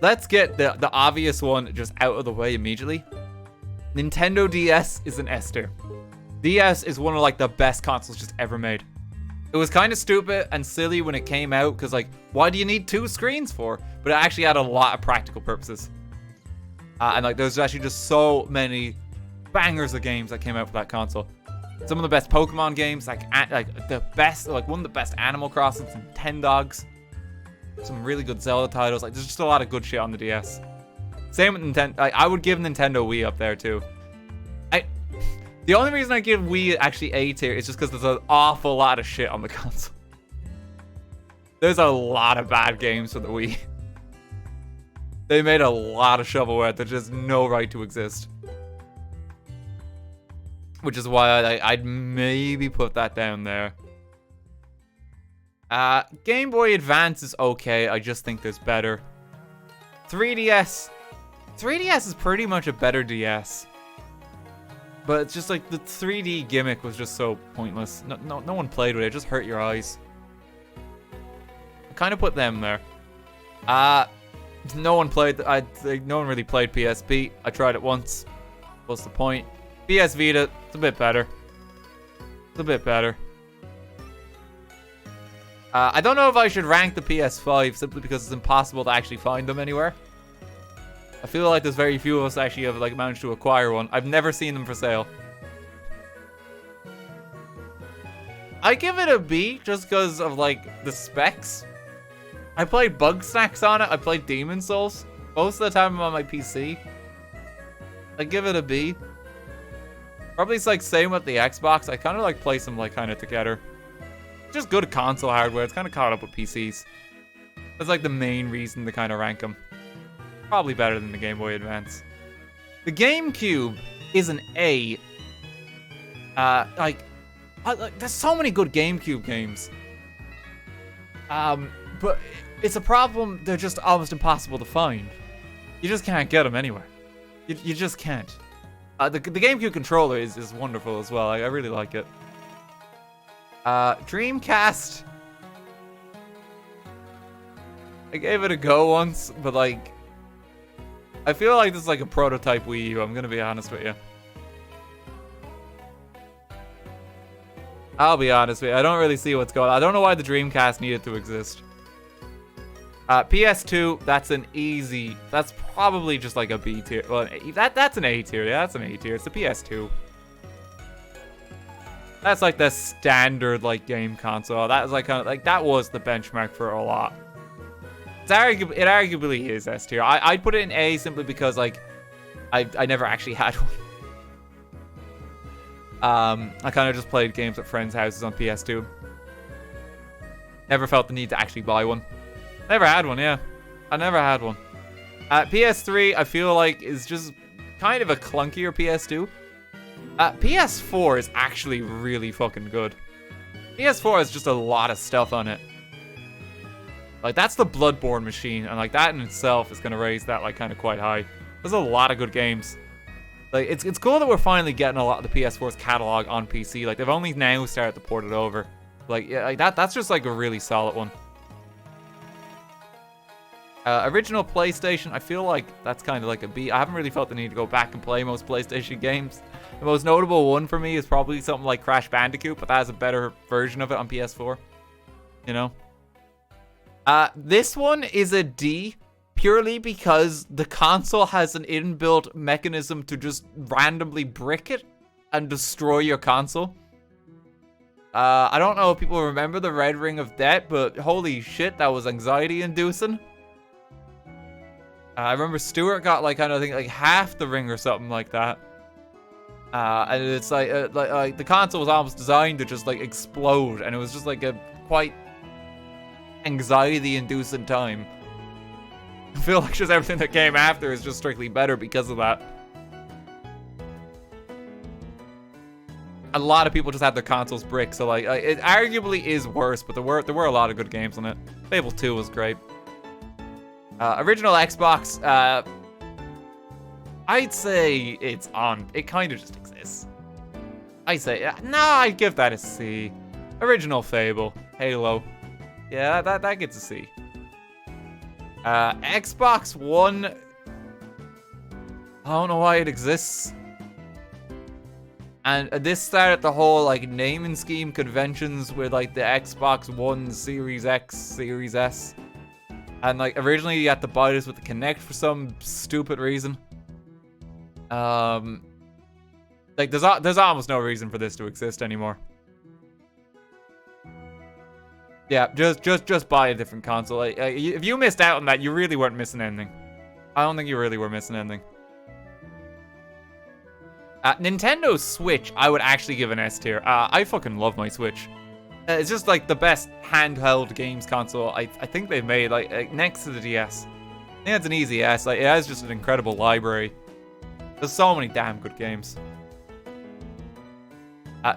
Speaker 1: Let's get the obvious one just out of the way immediately. Nintendo DS is an S tier. DS is one of like the best consoles just ever made. It was kind of stupid and silly when it came out because like, why do you need two screens for? But it actually had a lot of practical purposes. And like, there's actually just so many bangers of games that came out for that console. Some of the best Pokemon games, like the best, like one of the best Animal Crossings and Ten Dogs. Some really good Zelda titles. Like, there's just a lot of good shit on the DS. Same with Nintendo. Like, I would give Nintendo Wii up there too. The only reason I give Wii actually A tier is just because there's an awful lot of shit on the console. There's a lot of bad games for the Wii. They made a lot of shovelware that just no right to exist. Which is why I'd maybe put that down there. Game Boy Advance is okay. I just think there's better. 3DS. 3DS is pretty much a better DS. But it's just like the 3D gimmick was just so pointless. No one played with it. It just hurt your eyes. I kind of put them there. No one played. No one really played PSP. I tried it once. What's the point? PS Vita. It's a bit better. It's a bit better. I don't know if I should rank the PS5 simply because it's impossible to actually find them anywhere. I feel like there's very few of us actually have like managed to acquire one. I've never seen them for sale. I give it a B just because of like the specs. I played Bugsnax on it. I played Demon Souls. Most of the time I'm on my PC. I give it a B. Probably it's like same with the Xbox. I kind of like place them like kind of together. Just good console hardware. It's kind of caught up with PCs. That's like the main reason to kind of rank them. Probably better than the Game Boy Advance. The GameCube is an A. There's so many good GameCube games. But it's a problem. They're just almost impossible to find. You just can't get them anywhere. You just can't. The GameCube controller is wonderful as well. I really like it. Dreamcast. I gave it a go once, but like, I feel like this is like a prototype Wii U. I'm gonna be honest with you. I'll be honest with you. I don't really see what's going on. I don't know why the Dreamcast needed to exist. PS2, that's an easy. That's probably just like a B tier. Well, that's an A tier. Yeah, that's an A tier. It's the PS2. That's like the standard like game console. That was like kind of like that was the benchmark for a lot. It arguably is S tier. I'd put it in A simply because, like, I never actually had one. I kind of just played games at friends' houses on PS2. Never felt the need to actually buy one. Never had one, yeah. I never had one. PS3, I feel like, is just kind of a clunkier PS2. PS4 is actually really fucking good. PS4 has just a lot of stuff on it. Like, that's the Bloodborne machine, and, like, that in itself is going to raise that, like, kind of quite high. There's a lot of good games. Like, it's cool that we're finally getting a lot of the PS4's catalog on PC. Like, they've only now started to port it over. Like, yeah, like that's just, like, a really solid one. Original PlayStation, I feel like that's kind of like a B. I haven't really felt the need to go back and play most PlayStation games. The most notable one for me is probably something like Crash Bandicoot, but that has a better version of it on PS4. You know? This one is a D, purely because the console has an inbuilt mechanism to just randomly brick it and destroy your console. I don't know if people remember the Red Ring of Death, but holy shit, that was anxiety-inducing. I remember Stuart got, like, kind of, I think, like, half the ring or something like that. And it's like the console was almost designed to just, like, explode, and it was just, like, a quite anxiety-inducing time. I feel like just everything that came after is just strictly better because of that. A lot of people just had their consoles brick, so, like, it arguably is worse, but there were a lot of good games on it. Fable 2 was great. Original Xbox, I'd say it's on. It kind of just exists. I'd say, no, I'd give that a C. Original Fable, Halo. Yeah, that gets a C. Xbox One, I don't know why it exists. And this started the whole, like, naming scheme conventions with, like, the Xbox One, Series X, Series S. And, like, originally you had to buy this with the Kinect for some stupid reason. Like, there's almost no reason for this to exist anymore. Yeah, just buy a different console. Like, if you missed out on that, you really weren't missing anything. I don't think you really were missing anything. Nintendo Switch, I would actually give an S tier. I fucking love my Switch. It's just, like, the best handheld games console I think they've made, like, next to the DS. I think that's an easy S. Like, it has just an incredible library. There's so many damn good games.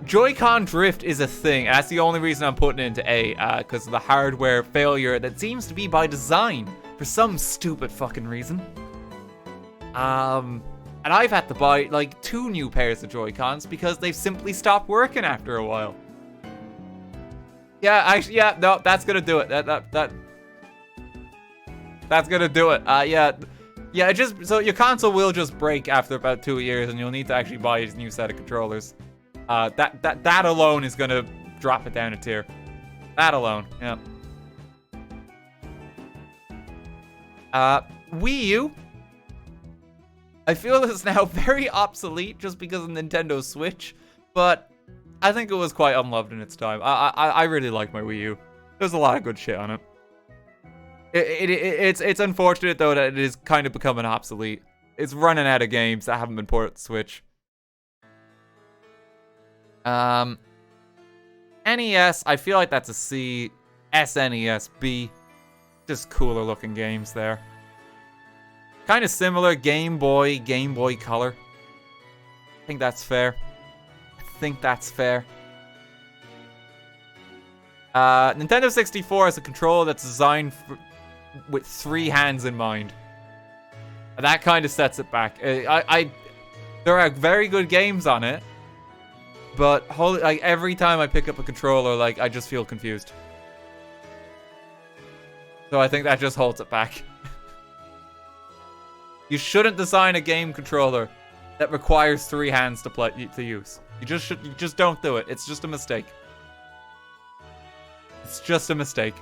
Speaker 1: Joy-Con drift is a thing. That's the only reason I'm putting it into A, because of the hardware failure that seems to be by design for some stupid fucking reason. And I've had to buy, like, 2 new pairs of Joy-Cons because they've simply stopped working after a while. Yeah, actually, yeah, no, that's gonna do it. That's gonna do it. Yeah, it just, so your console will just break after about 2 years, and you'll need to actually buy a new set of controllers. That alone is gonna drop it down a tier. That alone, yeah. Wii U. I feel it's now very obsolete just because of Nintendo Switch, but I think it was quite unloved in its time. I really like my Wii U. There's a lot of good shit on it. It's unfortunate though that it is kind of becoming obsolete. It's running out of games that haven't been ported to Switch. NES, I feel like that's a C. SNES, B. Just cooler looking games there. Kind of similar, Game Boy Color. I think that's fair. Nintendo 64 is a controller that's designed with 3 hands in mind. And that kind of sets it back. There are very good games on it, but like every time I pick up a controller, like I just feel confused. So I think that just holds it back. You shouldn't design a game controller that requires 3 hands to use. You just don't do it. It's just a mistake. It's just a mistake.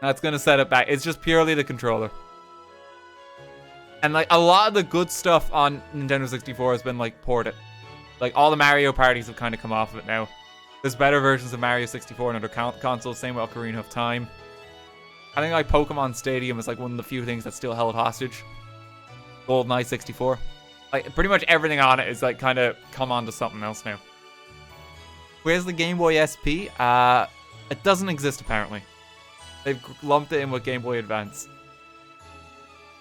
Speaker 1: That's gonna set it back. It's just purely the controller. And like a lot of the good stuff on Nintendo 64 has been like ported. Like all the Mario parties have kind of come off of it now. There's better versions of Mario 64 on other consoles. Same with Ocarina of Time. I think like Pokemon Stadium is like one of the few things that's still held hostage. GoldenEye 64. Like pretty much everything on it is like kind of come on to something else now. Where's the Game Boy SP? It doesn't exist apparently. They've lumped it in with Game Boy Advance.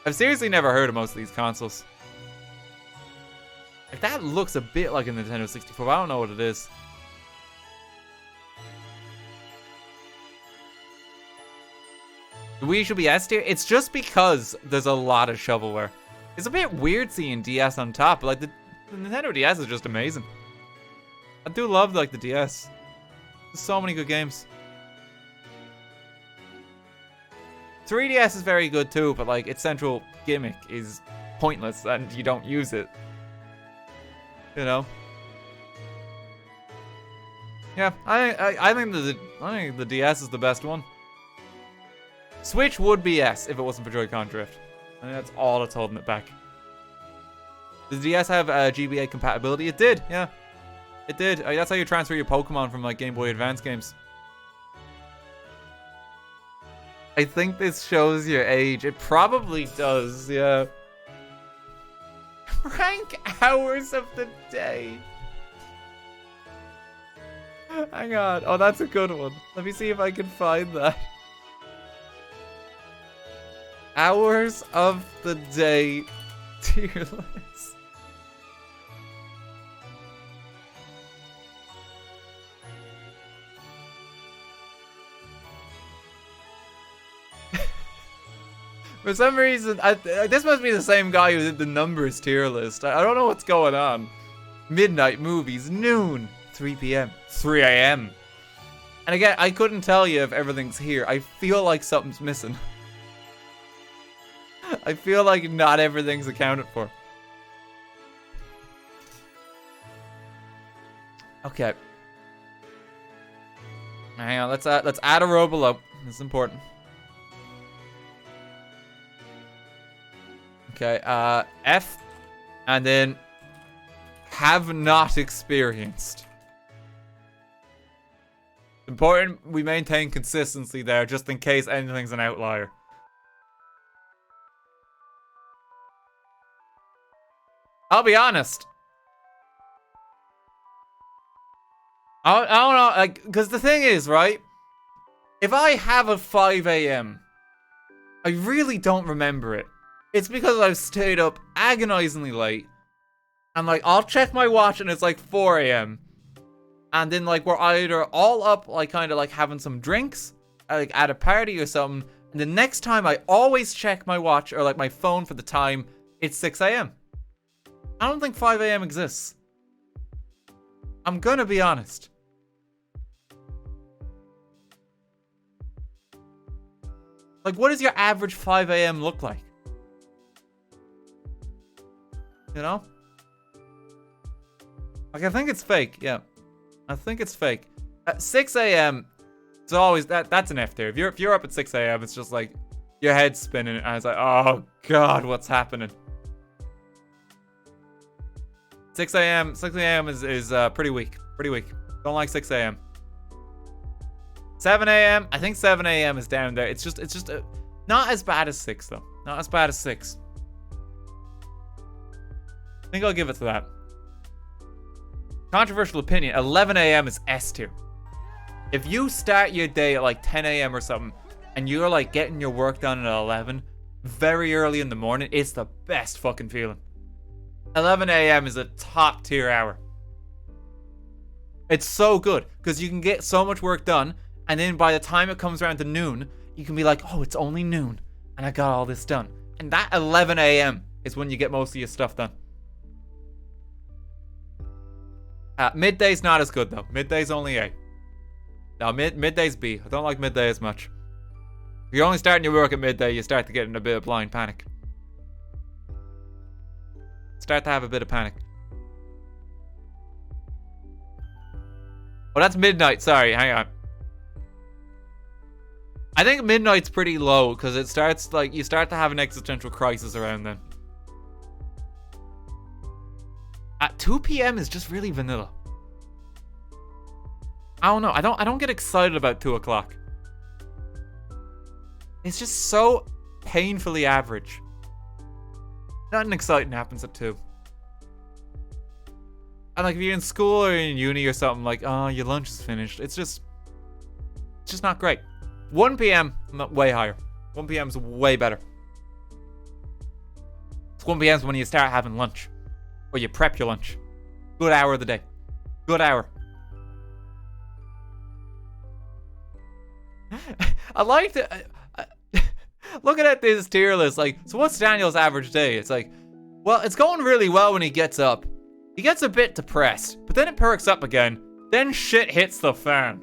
Speaker 1: I've seriously never heard of most of these consoles. Like that looks a bit like a Nintendo 64, but I don't know what it is. The Wii should be S tier. It's just because there's a lot of shovelware. It's a bit weird seeing DS on top, but like the Nintendo DS is just amazing. I do love like the DS. There's so many good games. 3DS is very good too, but like its central gimmick is pointless and you don't use it. You know? Yeah, I think the DS is the best one. Switch would be S if it wasn't for Joy-Con drift. I think that's all that's holding it back. Does the DS have GBA compatibility? It did, yeah. It did. That's how you transfer your Pokemon from like Game Boy Advance games. I think this shows your age. It probably does, yeah. Rank hours of the day. Hang on. Oh, that's a good one. Let me see if I can find that. Hours of the day tier list. For some reason, this must be the same guy who did the numbers tier list. I don't know what's going on. Midnight movies, noon, 3 p.m., 3 a.m. And again, I couldn't tell you if everything's here. I feel like something's missing. I feel like not everything's accounted for. Okay. Hang on, let's add a row below. This is important. Okay, F, and then have not experienced. Important we maintain consistency there, just in case anything's an outlier. I'll be honest. I don't know, like, because the thing is, right? If I have a 5 a.m., I really don't remember it. It's because I've stayed up agonizingly late. And, like, I'll check my watch and it's like 4 a.m. And then, like, we're either all up, like, kind of, like, having some drinks, like, at a party or something. And the next time I always check my watch or, like, my phone for the time, it's 6 a.m. I don't think 5 a.m. exists. I'm gonna be honest. Like, what does your average 5 a.m. look like? You know? Like, I think it's fake, yeah. I think it's fake. At 6 a.m., it's always, that's an F tier. If you're up at 6 a.m., it's just like, your head's spinning, and it's like, oh god, what's happening? 6 a.m. is pretty weak. Pretty weak. Don't like 6 a.m. 7 a.m. I think 7 a.m. is down there. It's just not as bad as 6 though. Not as bad as 6. I think I'll give it to that. Controversial opinion. 11 a.m. is S tier. If you start your day at like 10 a.m. or something, and you're like getting your work done at 11, very early in the morning, it's the best fucking feeling. 11 a.m. is a top tier hour. It's so good because you can get so much work done, and then by the time it comes around to noon, you can be like, oh, it's only noon and I got all this done. And that 11 a.m. is when you get most of your stuff done. Midday's not as good though. Midday's only A. No, midday's B. I don't like midday as much. If you're only starting your work at midday, you start to get in a bit of blind panic. Start to have a bit of panic. Oh, that's midnight. Sorry, hang on. I think midnight's pretty low because it starts, like, you start to have an existential crisis around then. At 2 p.m. is just really vanilla. I don't know. I don't get excited about 2 o'clock. It's just so painfully average. Nothing exciting happens at 2. And like if you're in school or in uni or something, like, oh, your lunch is finished. It's just not great. 1 p.m. way higher. 1 p.m. is way better. 1 p.m. is when you start having lunch. Or you prep your lunch. Good hour of the day. Good hour. I like to... looking at this tier list, like, so what's Daniel's average day? It's like, well, it's going really well when he gets up. He gets a bit depressed, but then it perks up again. Then shit hits the fan.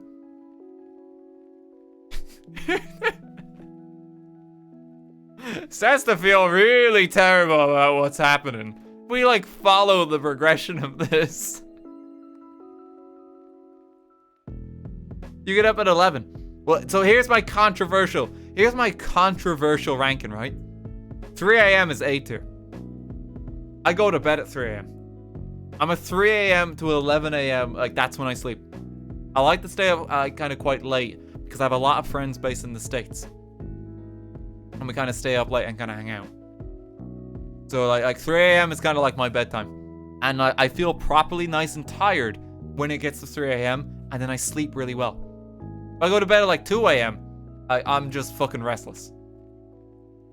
Speaker 1: Starts to feel really terrible about what's happening. We like follow the progression of this. You get up at 11. Well, so here's my controversial ranking, right? 3 a.m. is A tier. I go to bed at 3 a.m. I'm a 3 a.m. to 11 a.m. Like, that's when I sleep. I like to stay up kind of quite late because I have a lot of friends based in the States. And we kind of stay up late and kind of hang out. So like 3 a.m. is kind of like my bedtime. And I feel properly nice and tired when it gets to 3 a.m. and then I sleep really well. If I go to bed at like 2 a.m., I'm just fucking restless.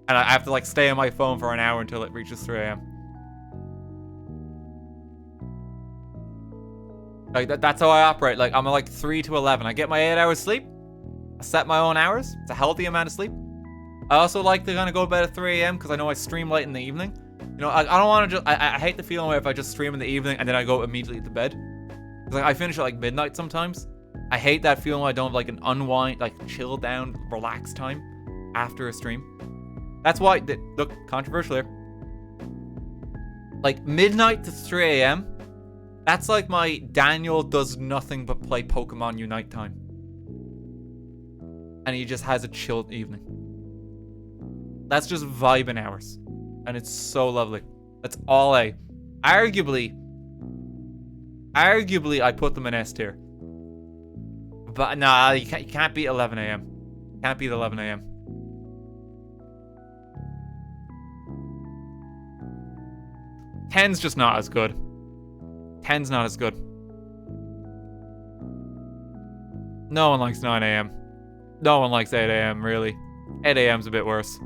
Speaker 1: And I have to like stay on my phone for an hour until it reaches 3 a.m. Like that's how I operate. Like I'm like 3 to 11. I get my 8 hours sleep. I set my own hours. It's a healthy amount of sleep. I also like to kind of go to bed at 3 a.m. because I know I stream late in the evening. You know, I don't want to just... I hate the feeling where if I just stream in the evening and then I go immediately to bed. Like I finish at like midnight sometimes. I hate that feeling when I don't have like an unwind, like chill down, relax time after a stream. That's why... Look, controversial here. Like midnight to 3 a.m. That's like my Daniel does nothing but play Pokemon Unite time. And he just has a chilled evening. That's just vibing hours. And it's so lovely. That's all A. Arguably, I put them in S tier. But nah, you can't beat 11 a.m. Can't beat 11 a.m. Ten's just not as good. 10's not as good. No one likes 9 a.m. No one likes 8 a.m. really. 8 a.m.'s a bit worse.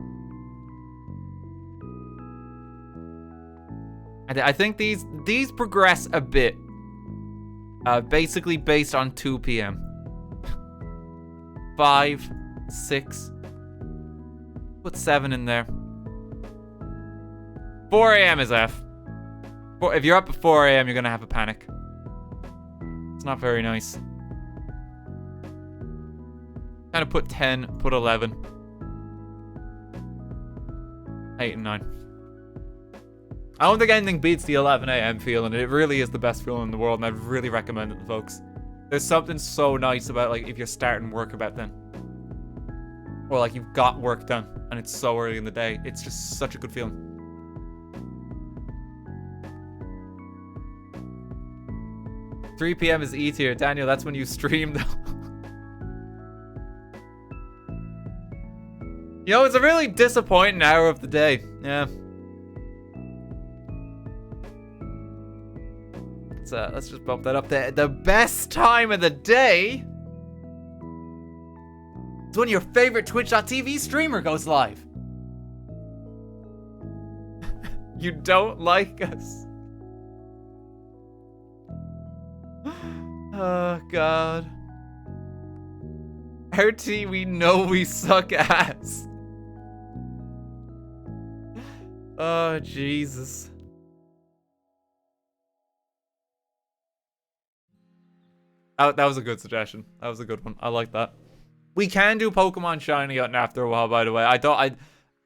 Speaker 1: And I think these progress a bit. Basically based on 2 p.m. 5, 6. Put 7 in there. 4 a.m. is F. If you're up at 4 a.m., you're gonna have a panic. It's not very nice. Kind of put 10, put 11. 8 and 9. I don't think anything beats the 11 a.m. feeling. It really is the best feeling in the world, and I'd really recommend it to folks. There's something so nice about like if you're starting work about then. Or like you've got work done, and it's so early in the day. It's just such a good feeling. $3 p.m. is E tier. Daniel, that's when you stream though. You know, it's a really disappointing hour of the day. Yeah. Let's just bump that up there. The best time of the day is when your favorite Twitch.tv streamer goes live. You don't like us. Oh, God. RT, we know we suck ass. Oh, Jesus. That was a good suggestion. That was a good one. I like that. We can do Pokemon Shiny Hunt after a while, by the way. I thought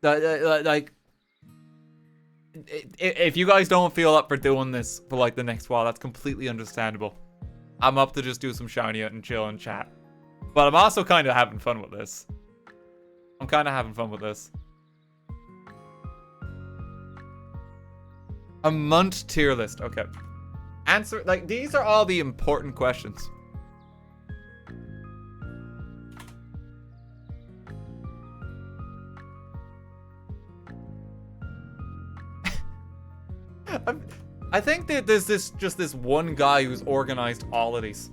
Speaker 1: like... If you guys don't feel up for doing this for like the next while, that's completely understandable. I'm up to just do some Shiny Hunt and chill and chat. But I'm also kind of having fun with this. A month tier list. Okay. Answer, like, these are all the important questions. I think that there's just this one guy who's organized all of these.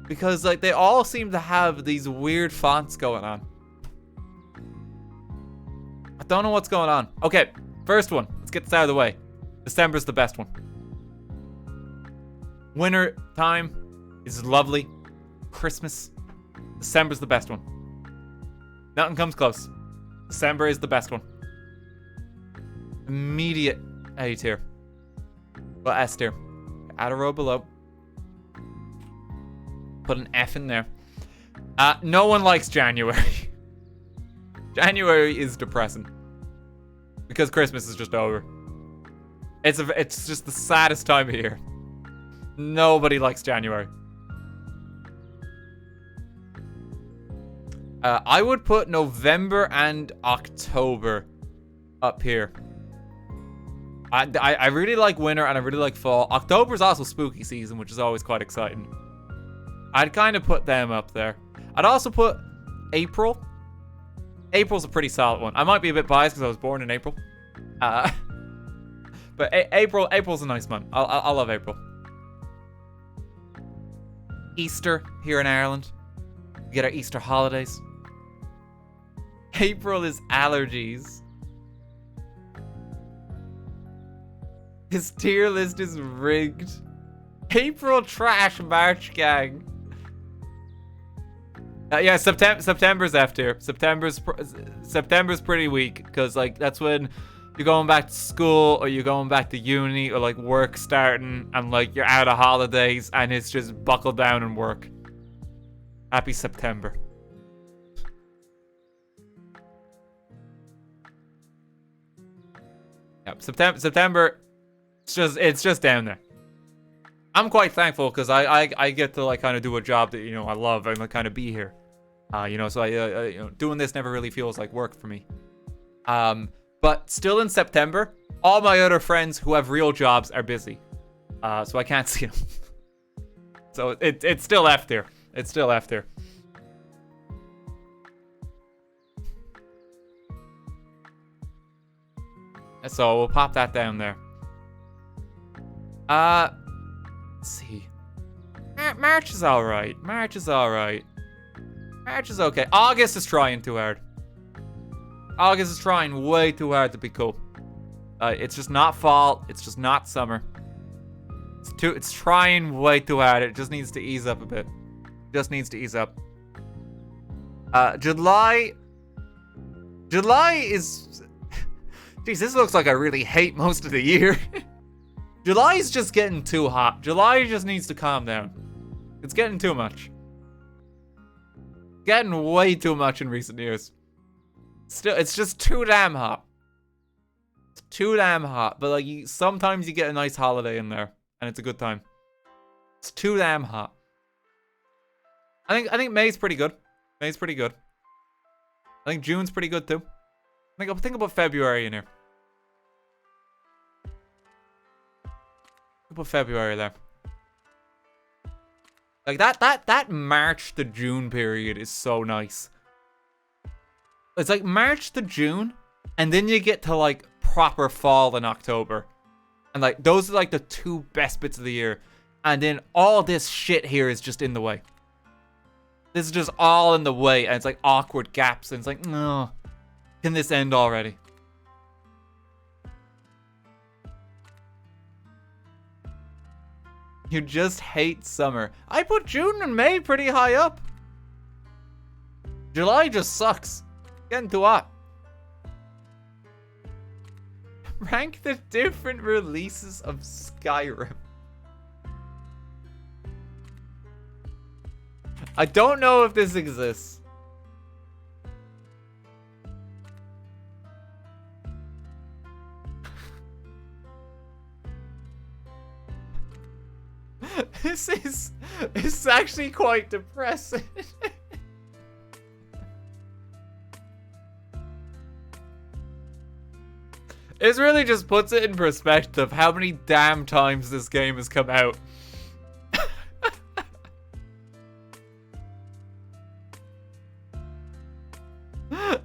Speaker 1: Because, like, they all seem to have these weird fonts going on. I don't know what's going on. Okay, first one. Let's get this out of the way. December's the best one. Winter time is lovely. Christmas. December's the best one. Nothing comes close. December is the best one. Immediate A tier. Well, S tier. Add a row below. Put an F in there. No one likes January. January is depressing. Because Christmas is just over. It's just the saddest time of year. Nobody likes January. I would put November and October up here. I really like winter and I really like fall. October's also spooky season, which is always quite exciting. I'd kind of put them up there. I'd also put April. April's a pretty solid one. I might be a bit biased because I was born in April. But April's a nice month. I love April. Easter here in Ireland. We get our Easter holidays. April is allergies. His tier list is rigged. April trash March gang. Yeah, September's F tier. September's pretty weak because like that's when you're going back to school or you're going back to uni or like work starting and like you're out of holidays and it's just buckle down and work. Happy September. Yep, September. It's just down there. I'm quite thankful because I get to like kind of do a job that I love and like kind of be here, So I doing this never really feels like work for me. But still in September, all my other friends who have real jobs are busy, so I can't see them. So it's still F tier. It's still F tier. So we'll pop that down there. Let's see. March is alright. March is okay. August is trying too hard. August is trying way too hard to be cool. It's just not fall. It's just not summer. It's trying way too hard. It just needs to ease up a bit. Just needs to ease up. July is... Jeez, this looks like I really hate most of the year. July's just getting too hot. July just needs to calm down. It's getting too much. Getting way too much in recent years. Still, it's just too damn hot. It's too damn hot. But like, sometimes you get a nice holiday in there, and it's a good time. It's too damn hot. I think May's pretty good. May's pretty good. I think June's pretty good too. Think about February in here. Put February there. Like that March to June period is so nice. It's like March to June, and then you get to like proper fall in October. And like those are like the two best bits of the year. And then all this shit here is just in the way. This is just all in the way, and it's like awkward gaps, and it's like, no, can this end already? You just hate summer. I put June and May pretty high up. July just sucks. Getting too hot. Rank the different releases of Skyrim. I don't know if this exists. This is actually quite depressing. It really just puts it in perspective how many damn times this game has come out.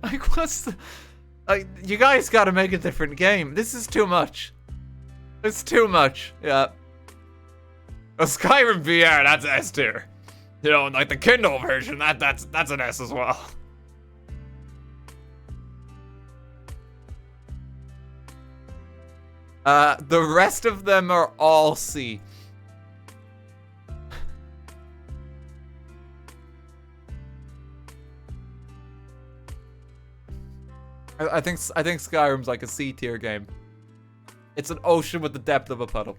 Speaker 1: Like, what's the... You guys gotta make a different game. This is too much. It's too much. Yeah. A Skyrim VR, that's S tier. You know, like the Kindle version, that's an S as well. The rest of them are all C. I think Skyrim's like a C tier game. It's an ocean with the depth of a puddle.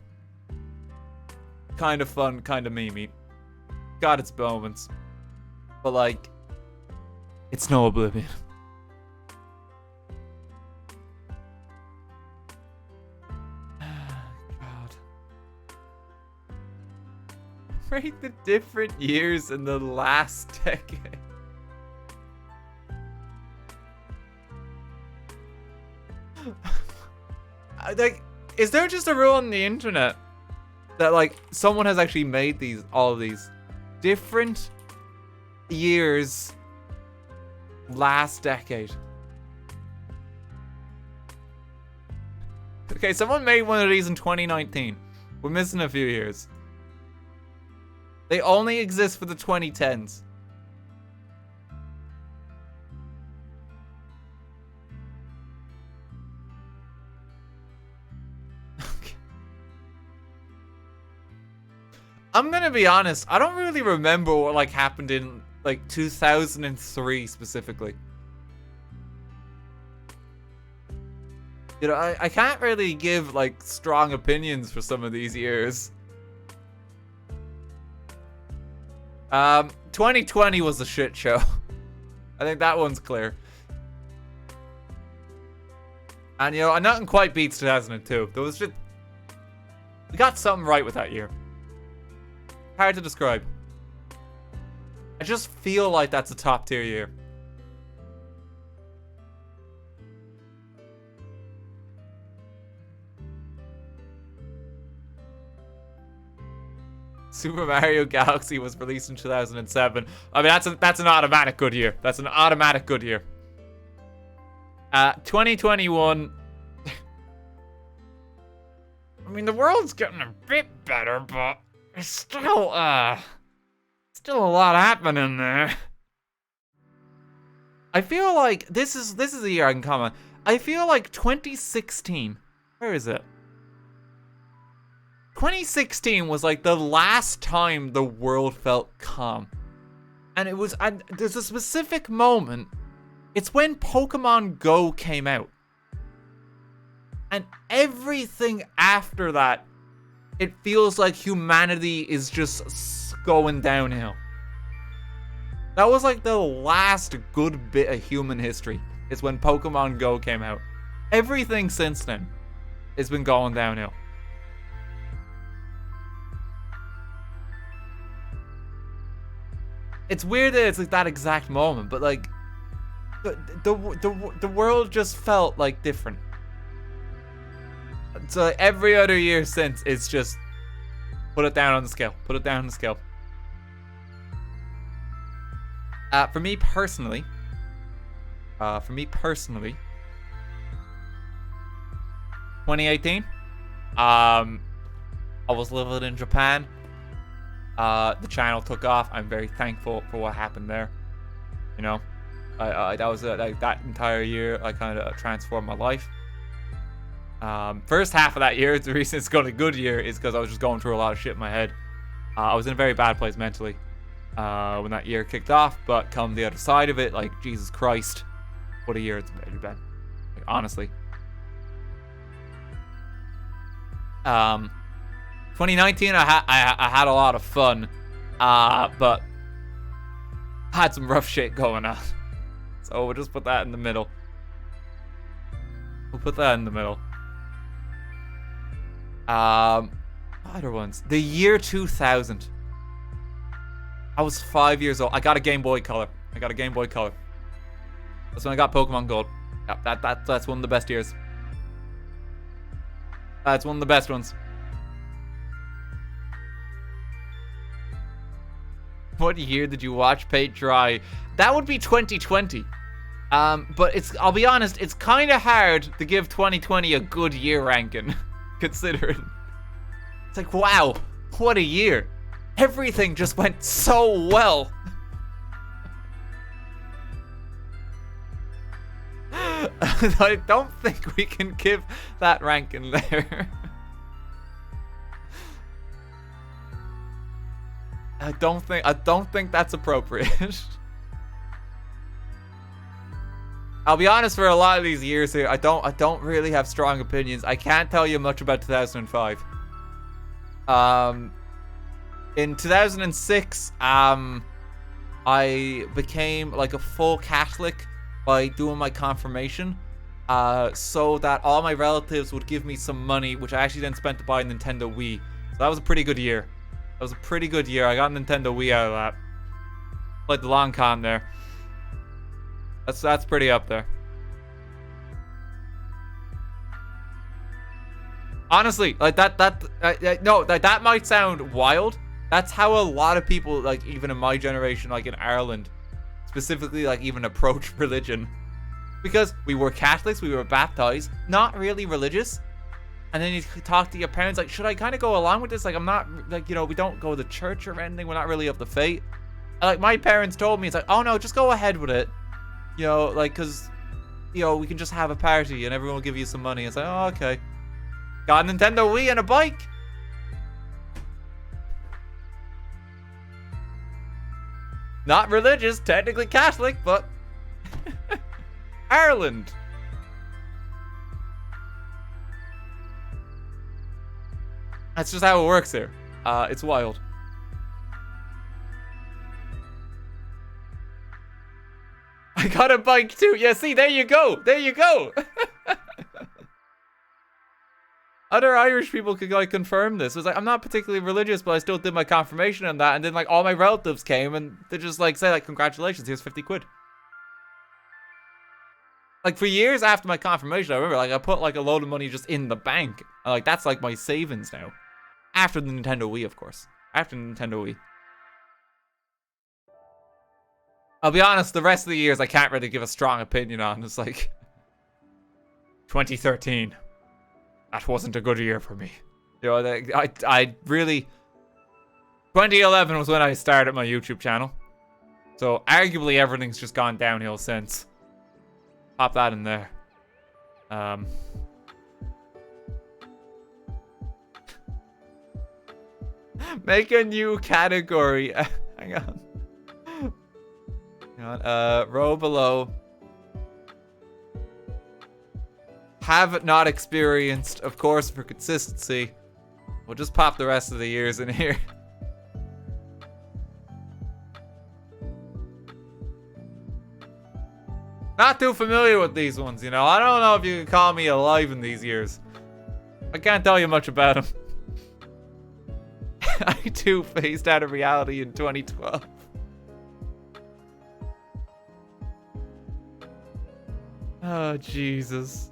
Speaker 1: Kind of fun, kind of memey. Got its moments. But like, it's no Oblivion. God. Rate the different years in the last decade. Like, is there just a rule on the internet that like someone has actually made all of these different years last decade? Okay, someone made one of these in 2019. We're missing a few years. They only exist for the 2010s. I'm gonna be honest, I don't really remember what like happened in like 2003 specifically. You know, I can't really give like strong opinions for some of these years. 2020 was a shit show. I think that one's clear. And you know, nothing quite beats 2002. There was just, we got something right with that year. Hard to describe. I just feel like that's a top tier year. Super Mario Galaxy was released in 2007. I mean, that's an automatic good year. That's an automatic good year. 2021. I mean, the world's getting a bit better, but there's still a lot happening there. I feel like this is a year I can comment. I feel like 2016. Where is it? 2016 was like the last time the world felt calm. And it was, and there's a specific moment. It's when Pokemon Go came out. And everything after that, it feels like humanity is just going downhill. That was like the last good bit of human history, is when Pokemon Go came out. Everything since then has been going downhill. It's weird that it's like that exact moment, but like the world just felt like different. So every other year since, it's just put it down on the scale. Put it down on the scale. For me personally, 2018. I was living in Japan. The channel took off. I'm very thankful for what happened there. You know, that was like that entire year. I kind of transformed my life. First half of that year, the reason it's got a good year is because I was just going through a lot of shit in my head. I was in a very bad place mentally when that year kicked off, but come the other side of it, like, Jesus Christ, what a year it's been. Like, honestly. 2019, I had a lot of fun, but had some rough shit going on. So we'll just put that in the middle. We'll put that in the middle. Other ones. The year 2000. I was 5 years old. I got a Game Boy Color. That's when I got Pokemon Gold. Yep, that's one of the best years. That's one of the best ones. What year did you watch paint dry? That would be 2020. But I'll be honest, it's kind of hard to give 2020 a good year ranking, considering. It's like, wow, what a year. Everything just went so well. I don't think we can give that ranking there. I don't think that's appropriate. I'll be honest, for a lot of these years here, I don't really have strong opinions. I can't tell you much about 2005. In 2006, I became like a full Catholic by doing my confirmation, so that all my relatives would give me some money, which I actually then spent to buy a Nintendo Wii. So that was a pretty good year. That was a pretty good year. I got a Nintendo Wii out of that. Played the long con there. That's pretty up there. Honestly, like that might sound wild. That's how a lot of people, like even in my generation, like in Ireland, specifically, like even approach religion. Because we were Catholics, we were baptized, not really religious. And then you talk to your parents, like, should I kind of go along with this? Like, I'm not, like, you know, we don't go to church or anything. We're not really of the faith. And, like, my parents told me, it's like, oh no, just go ahead with it. You know, like, because, you know, we can just have a party and everyone will give you some money. It's like, oh, okay. Got a Nintendo Wii and a bike. Not religious, technically Catholic, but Ireland. That's just how it works here. It's wild. I got a bike too. Yeah, see, there you go. There you go. Other Irish people could like confirm this. It was like, I'm not particularly religious, but I still did my confirmation and that. And then like all my relatives came and they just like say like, congratulations, here's 50 quid. Like for years after my confirmation, I remember like I put like a load of money just in the bank. Like that's like my savings now. After the Nintendo Wii, of course. After the Nintendo Wii. I'll be honest, the rest of the years I can't really give a strong opinion on. It's like 2013. That wasn't a good year for me. You know, I really... 2011 was when I started my YouTube channel. So arguably everything's just gone downhill since. Pop that in there. Make a new category. Hang on. Hang on. Row below. Have not experienced, of course, for consistency. We'll just pop the rest of the years in here. Not too familiar with these ones, you know. I don't know if you can call me alive in these years. I can't tell you much about them. I too phased out of reality in 2012. Oh, Jesus.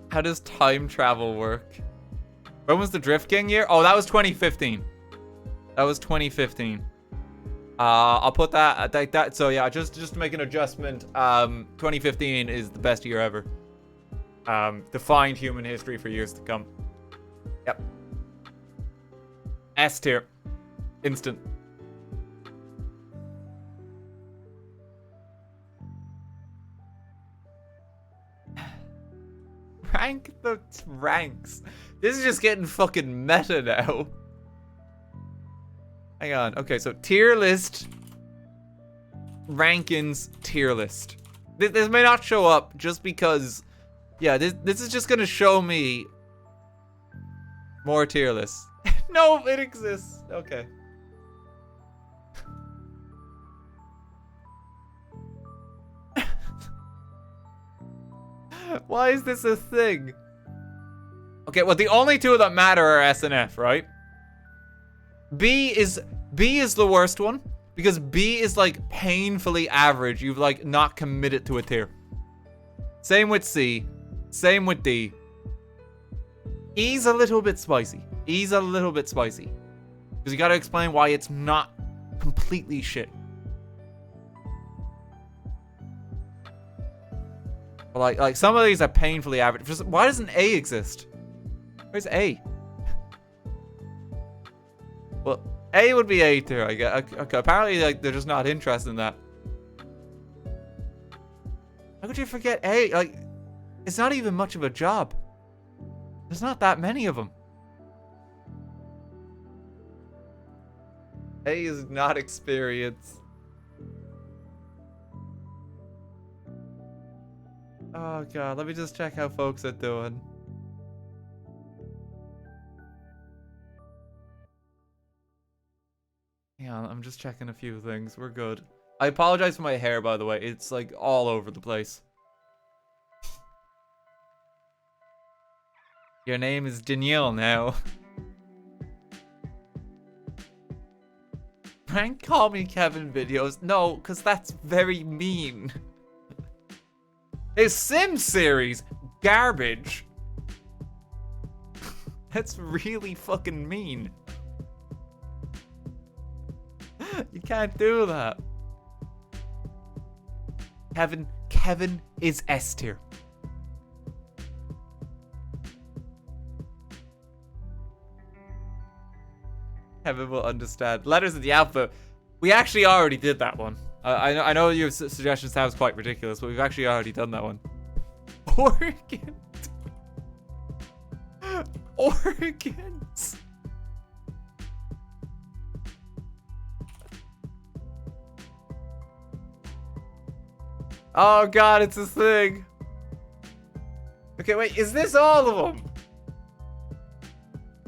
Speaker 1: How does time travel work? When was the Drift King year? Oh, that was 2015. That was 2015. I'll put that like that. So yeah, just to make an adjustment. 2015 is the best year ever. Defined human history for years to come. Yep. S tier. Instant. Rank the ranks. This is just getting fucking meta now. Hang on. Okay, so tier list. Rankings tier list. This may not show up just because... Yeah, this is just gonna show me more tier lists. No, it exists. Okay. Why is this a thing? Okay, well, the only two that matter are S and F, right? B is the worst one because B is like painfully average. You've like not committed to a tier. Same with C. Same with D. E's a little bit spicy. E's a little bit spicy. Because you gotta explain why it's not completely shit. But like some of these are painfully average. Just, why doesn't A exist? Where's A? Well, A would be A tier, I guess. Okay, apparently, like, they're just not interested in that. How could you forget A? Like, it's not even much of a job. There's not that many of them. A is not experience. Oh god, let me just check how folks are doing. Hang on, I'm just checking a few things. We're good. I apologize for my hair, by the way. It's like all over the place. Your name is Danielle now. Prank call me Kevin videos. No, because that's very mean. His Sim series, garbage. That's really fucking mean. You can't do that. Kevin is S tier. Kevin will understand. Letters of the alphabet. We actually already did that one. I know your suggestion sounds quite ridiculous, but we've actually already done that one. Organs. Oh god, it's a thing. Okay, wait, is this all of them?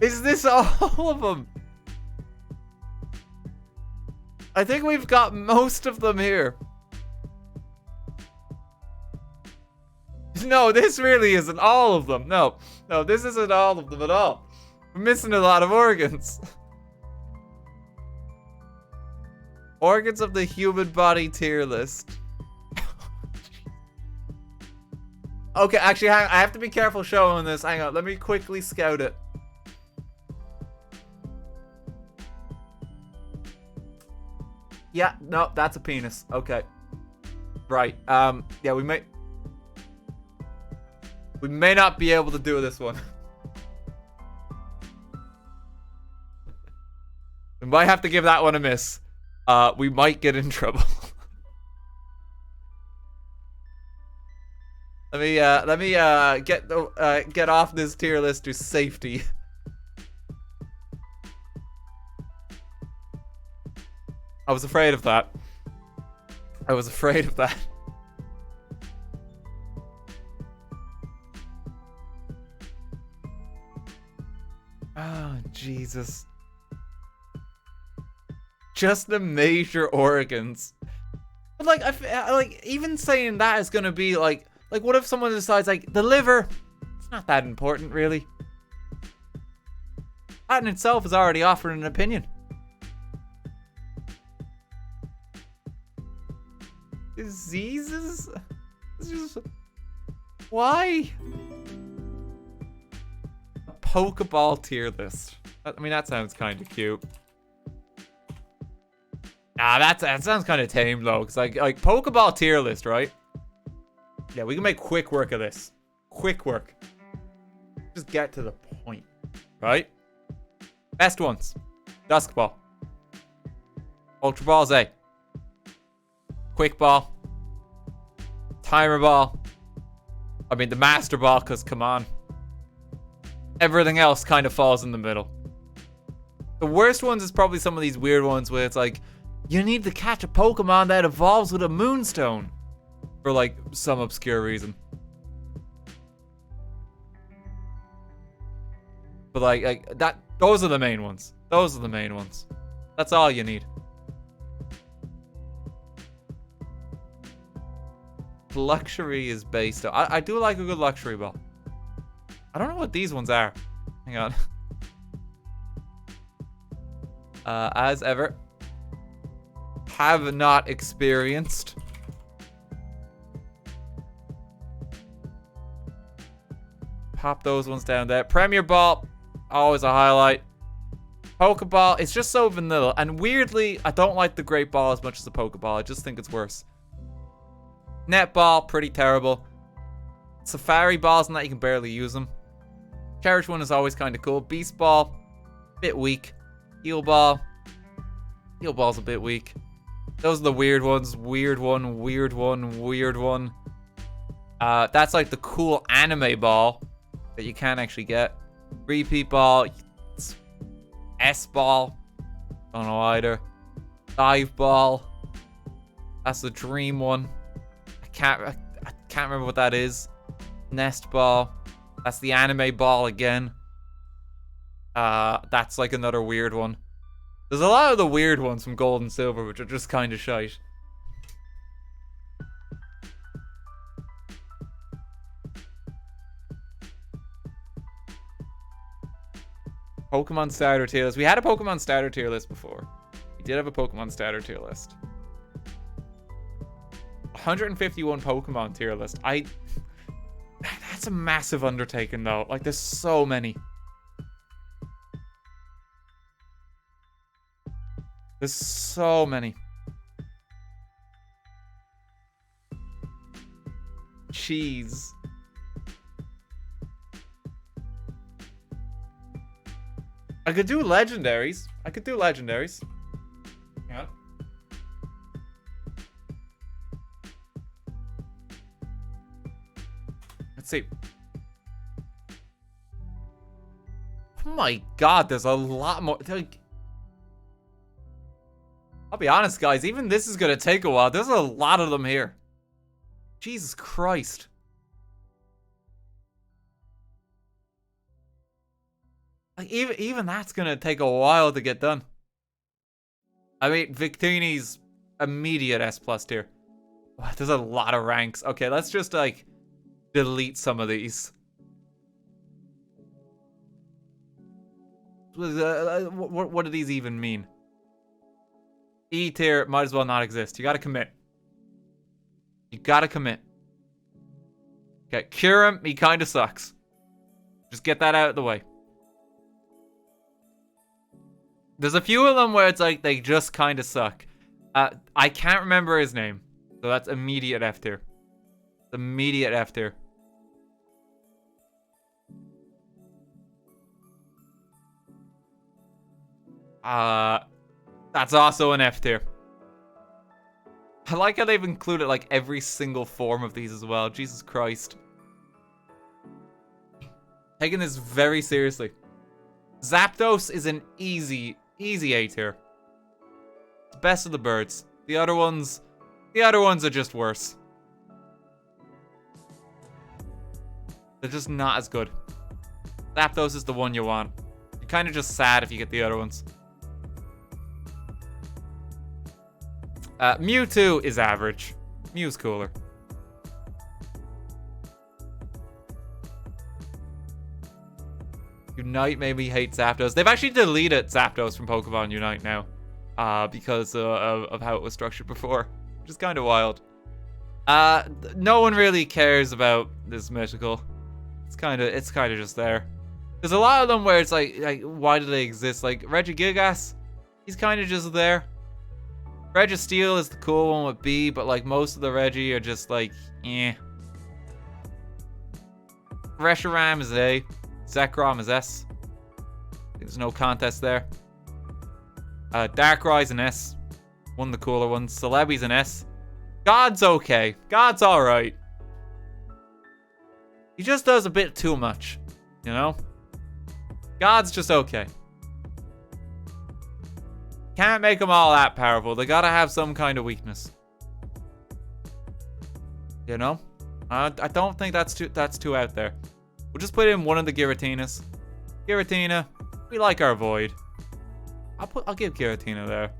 Speaker 1: Is this all of them? I think we've got most of them here. No, this really isn't all of them. No, this isn't all of them at all. We're missing a lot of organs. Organs of the human body tier list. Okay, actually, hang on. I have to be careful showing this. Hang on, let me quickly scout it. Yeah, no, that's a penis. Okay. Right. Yeah, we may not be able to do this one. We might have to give that one a miss. We might get in trouble. Let me get off this tier list to safety. I was afraid of that. I was afraid of that. Oh, Jesus. Just the major organs. But like, like even saying that is gonna be like what if someone decides like the liver? It's not that important, really. That in itself is already offering an opinion. Diseases? It's just... Why? A Pokeball tier list. I mean, that sounds kind of cute. Ah, that sounds kind of tame though, because like Pokeball tier list, right? Yeah, we can make quick work of this. Quick work. Just get to the point, right? Best ones: Dusk Ball, Ultra Ball Z, Quick Ball, Timer Ball. I mean the Master Ball, because come on. Everything else kind of falls in the middle. The worst ones is probably some of these weird ones where it's like, you need to catch a Pokemon that evolves with a Moonstone. For like some obscure reason. But like that, those are the main ones. Those are the main ones. That's all you need. Luxury is based on... I do like a good luxury ball. I don't know what these ones are. Hang on. As ever. Have not experienced. Pop those ones down there. Premier Ball. Always a highlight. Pokeball, it's just so vanilla. And weirdly, I don't like the Great Ball as much as the Pokeball. I just think it's worse. Netball, pretty terrible. Safari Balls and that, you can barely use them. Cherish One is always kind of cool. Beast Ball, bit weak. Heal Ball. Heal Ball's a bit weak. Those are the weird ones. Weird one, weird one, weird one. That's like the cool anime ball that you can't actually get. Repeat Ball. S-Ball. Don't know either. Dive Ball. That's the dream one. I can't remember what that is. Nest Ball. That's the anime ball again. That's like another weird one. There's a lot of the weird ones from Gold and Silver, which are just kind of shite. Pokemon starter tier list. We had a Pokemon starter tier list before. We did have a Pokemon starter tier list. 151 Pokemon tier list. That's a massive undertaking though. Like, there's so many. There's so many. Jeez. I could do legendaries. Yeah. Let's see. Oh my god, there's a lot more. Like, I'll be honest, guys. Even this is gonna take a while. There's a lot of them here. Jesus Christ. Like, even that's gonna take a while to get done. I mean, Victini's immediate S+ tier. Wow, there's a lot of ranks. Okay, let's just, like, delete some of these. What do these even mean? E tier might as well not exist. You gotta commit. You gotta commit. Okay, Kyurem, he kinda sucks. Just get that out of the way. There's a few of them where it's like they just kind of suck. I can't remember his name, so that's immediate F tier. Immediate F tier. That's also an F tier. I like how they've included like every single form of these as well. Jesus Christ. Taking this very seriously. Zapdos is an easy A tier. It's best of the birds. The other ones are just worse. They're just not as good. Zapdos is the one you want. You're kind of just sad if you get the other ones. Mewtwo is average. Mew's cooler. Unite made me hate Zapdos. They've actually deleted Zapdos from Pokemon Unite now. Because of how it was structured before. Which is kind of wild. No one really cares about this mythical. It's kind of just there. There's a lot of them where it's like why do they exist? Like Regigigas, he's kind of just there. Registeel is the cool one with B, but like most of the Regi are just like, eh. Reshiram is A. Zekrom is S. There's no contest there. Darkrai's an S. One of the cooler ones. Celebi's an S. God's okay. God's alright. He just does a bit too much. You know? God's just okay. Can't make them all that powerful. They gotta have some kind of weakness. You know? I don't think that's too out there. We'll just put in one of the Giratinas. Giratina. We like our Void. I'll give Giratina there.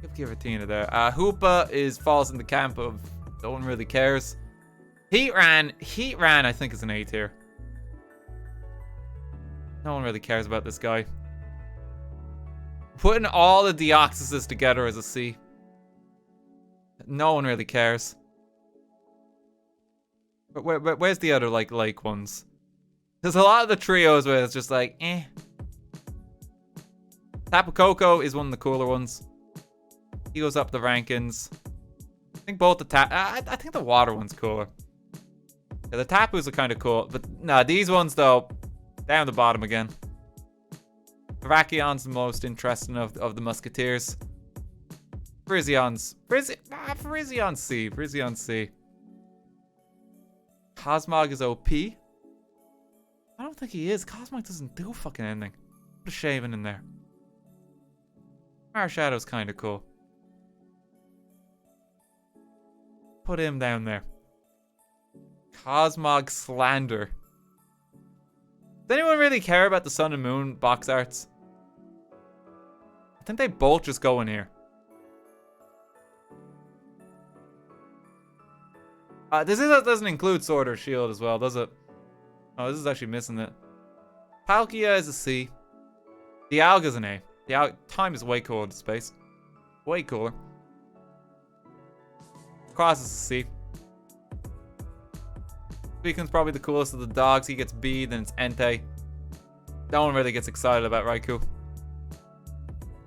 Speaker 1: Give Giratina there. Hoopa falls in the camp of no one really cares. Heatran I think is an A tier. No one really cares about this guy. Putting all the Deoxyses together as a C. No one really cares. But where's the other like lake ones? There's a lot of the trios where it's just like, eh. Tapu Koko is one of the cooler ones. He goes up the rankings. I think both the I think the water one's cooler. Yeah, the Tapus are kind of cool, but nah, these ones though, down the bottom again. Terrakion's the most interesting of the Musketeers. Frisionn's C. Frisionn's C. Cosmog is OP. I don't think he is. Cosmog doesn't do fucking anything. Put a Shaven in there. Marshadow's kind of cool. Put him down there. Cosmog Slander. Does anyone really care about the Sun and Moon box arts? I think they both just go in here. This doesn't include Sword or Shield as well, does it? Oh, this is actually missing it. Palkia is a C. Dialga's an A. Time is way cooler to space. Way cooler. Cross is a C. Suicune's probably the coolest of the dogs. He gets B, then it's Entei. No one really gets excited about Raikou.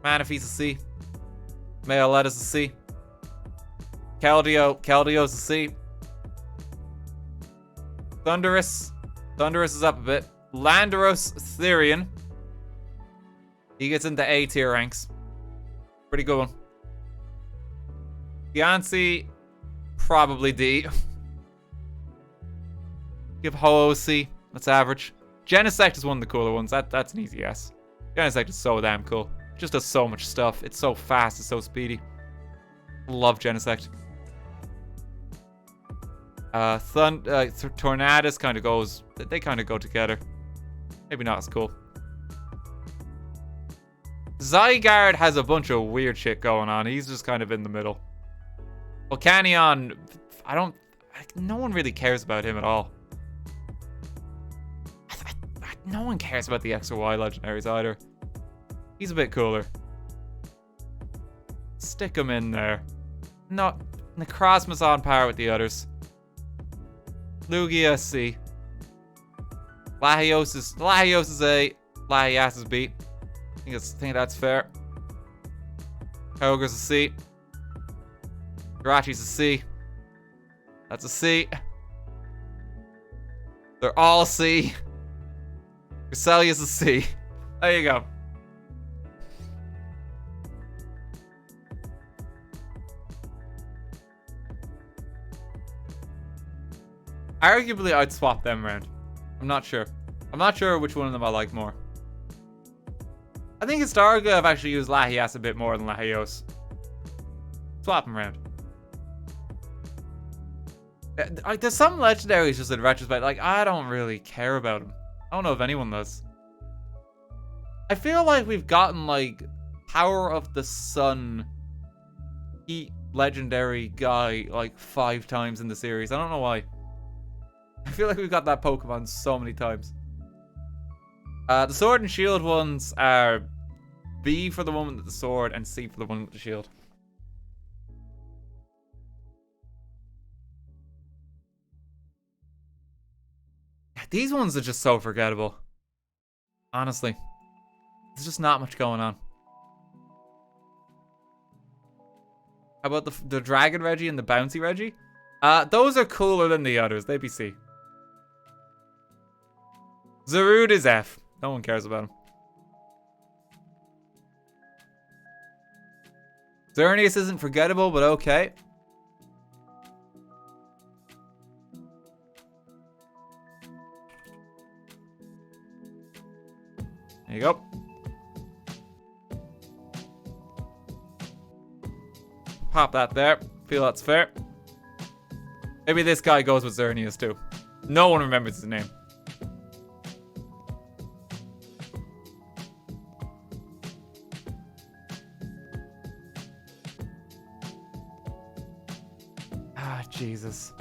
Speaker 1: Manaphy's a C. Mayaletta's a C. Keldeo. Is a C. Thundurus is up a bit. Landorus Therian. He gets into A tier ranks. Pretty good one. Diancie, probably D. Give Ho-Oh a C. That's average. Genesect is one of the cooler ones. That's an easy S. Genesect is so damn cool. It just does so much stuff. It's so fast. It's so speedy. Love Genesect. Tornadus kind of goes... They kind of go together. Maybe not as cool. Zygarde has a bunch of weird shit going on. He's just kind of in the middle. Volcanion... no one really cares about him at all. No one cares about the X or Y legendaries either. He's a bit cooler. Stick him in there. Not Necrozma's on par with the others. Lugia C. Latios is A. Latias is B. I think that's fair. Kyogre's a C. Jirachi's a C. That's a C. They're all C. Creselia's a C. There you go. Arguably, I'd swap them around. I'm not sure. I'm not sure which one of them I like more. I think historically I've actually used Latias a bit more than Latios. Swap them around. There's some legendaries just in retrospect, like, I don't really care about them. I don't know if anyone does. I feel like we've gotten, like, Power of the Sun Heat legendary guy, like, 5 times in the series. I don't know why. I feel like we've got that Pokemon so many times. The Sword and Shield ones are B for the one with the sword and C for the one with the shield. These ones are just so forgettable. Honestly. There's just not much going on. How about the Dragon Reggie and the Bouncy Reggie? Those are cooler than the others. They'd be C. Zarude is F. No one cares about him. Xerneas isn't forgettable, but okay. There you go. Pop that there. Feel that's fair. Maybe this guy goes with Xerneas too. No one remembers his name. Jesus.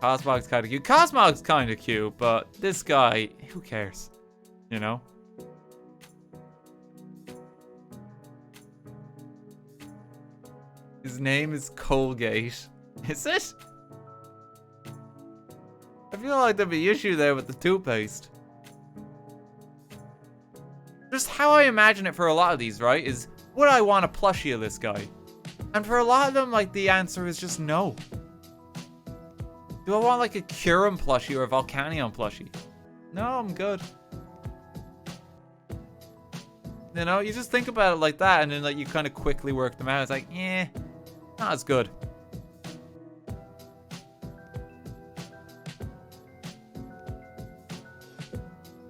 Speaker 1: Cosmog's kind of cute. Cosmog's kind of cute, but this guy, who cares? You know? His name is Colgate. Is it? I feel like there'd be issue there with the toothpaste. Just how I imagine it for a lot of these, right, is would I want a plushie of this guy? And for a lot of them, like, the answer is just no. Do I want, like, a Kyurem plushie or a Volcanion plushie? No, I'm good. You know, you just think about it like that, and then, like, you kind of quickly work them out. It's like, eh, not as good.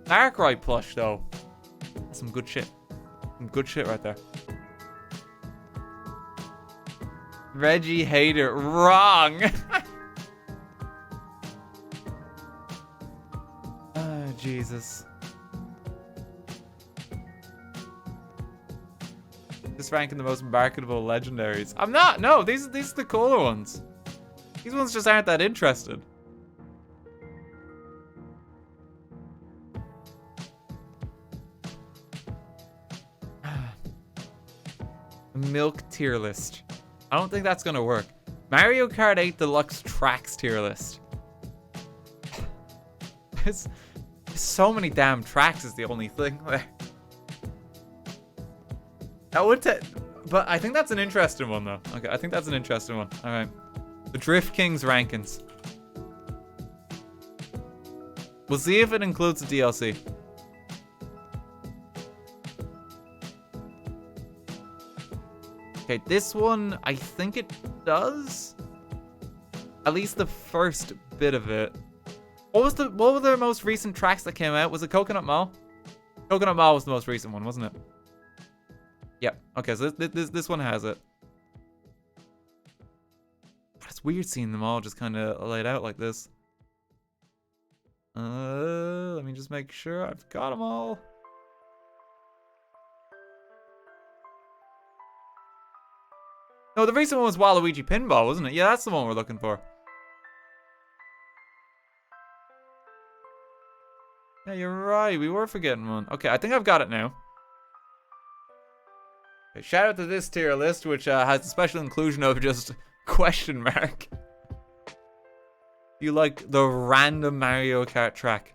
Speaker 1: Darkrai plush, though. That's some good shit. Some good shit right there. Reggie Hater. Wrong. Oh, Jesus. Just ranking the most marketable legendaries. I'm not. No, these are the cooler ones. These ones just aren't that interested. Milk tier list. I don't think that's gonna work. Mario Kart 8 Deluxe Tracks tier list. There's so many damn tracks is the only thing there. That would but I think that's an interesting one though. Okay, I think that's an interesting one. Alright. The Drift Kings rankings. We'll see if it includes the DLC. Okay, this one, I think it does. At least the first bit of it. What were the most recent tracks that came out? Was it Coconut Mall? Coconut Mall was the most recent one, wasn't it? Yep. Okay, so this one has it. But it's weird seeing them all just kind of laid out like this. Let me just make sure I've got them all. No, the recent one was Waluigi Pinball, wasn't it? Yeah, that's the one we're looking for. Yeah, you're right. We were forgetting one. Okay, I think I've got it now. Okay, shout out to this tier list, which has a special inclusion of just question mark. You like the random Mario Kart track.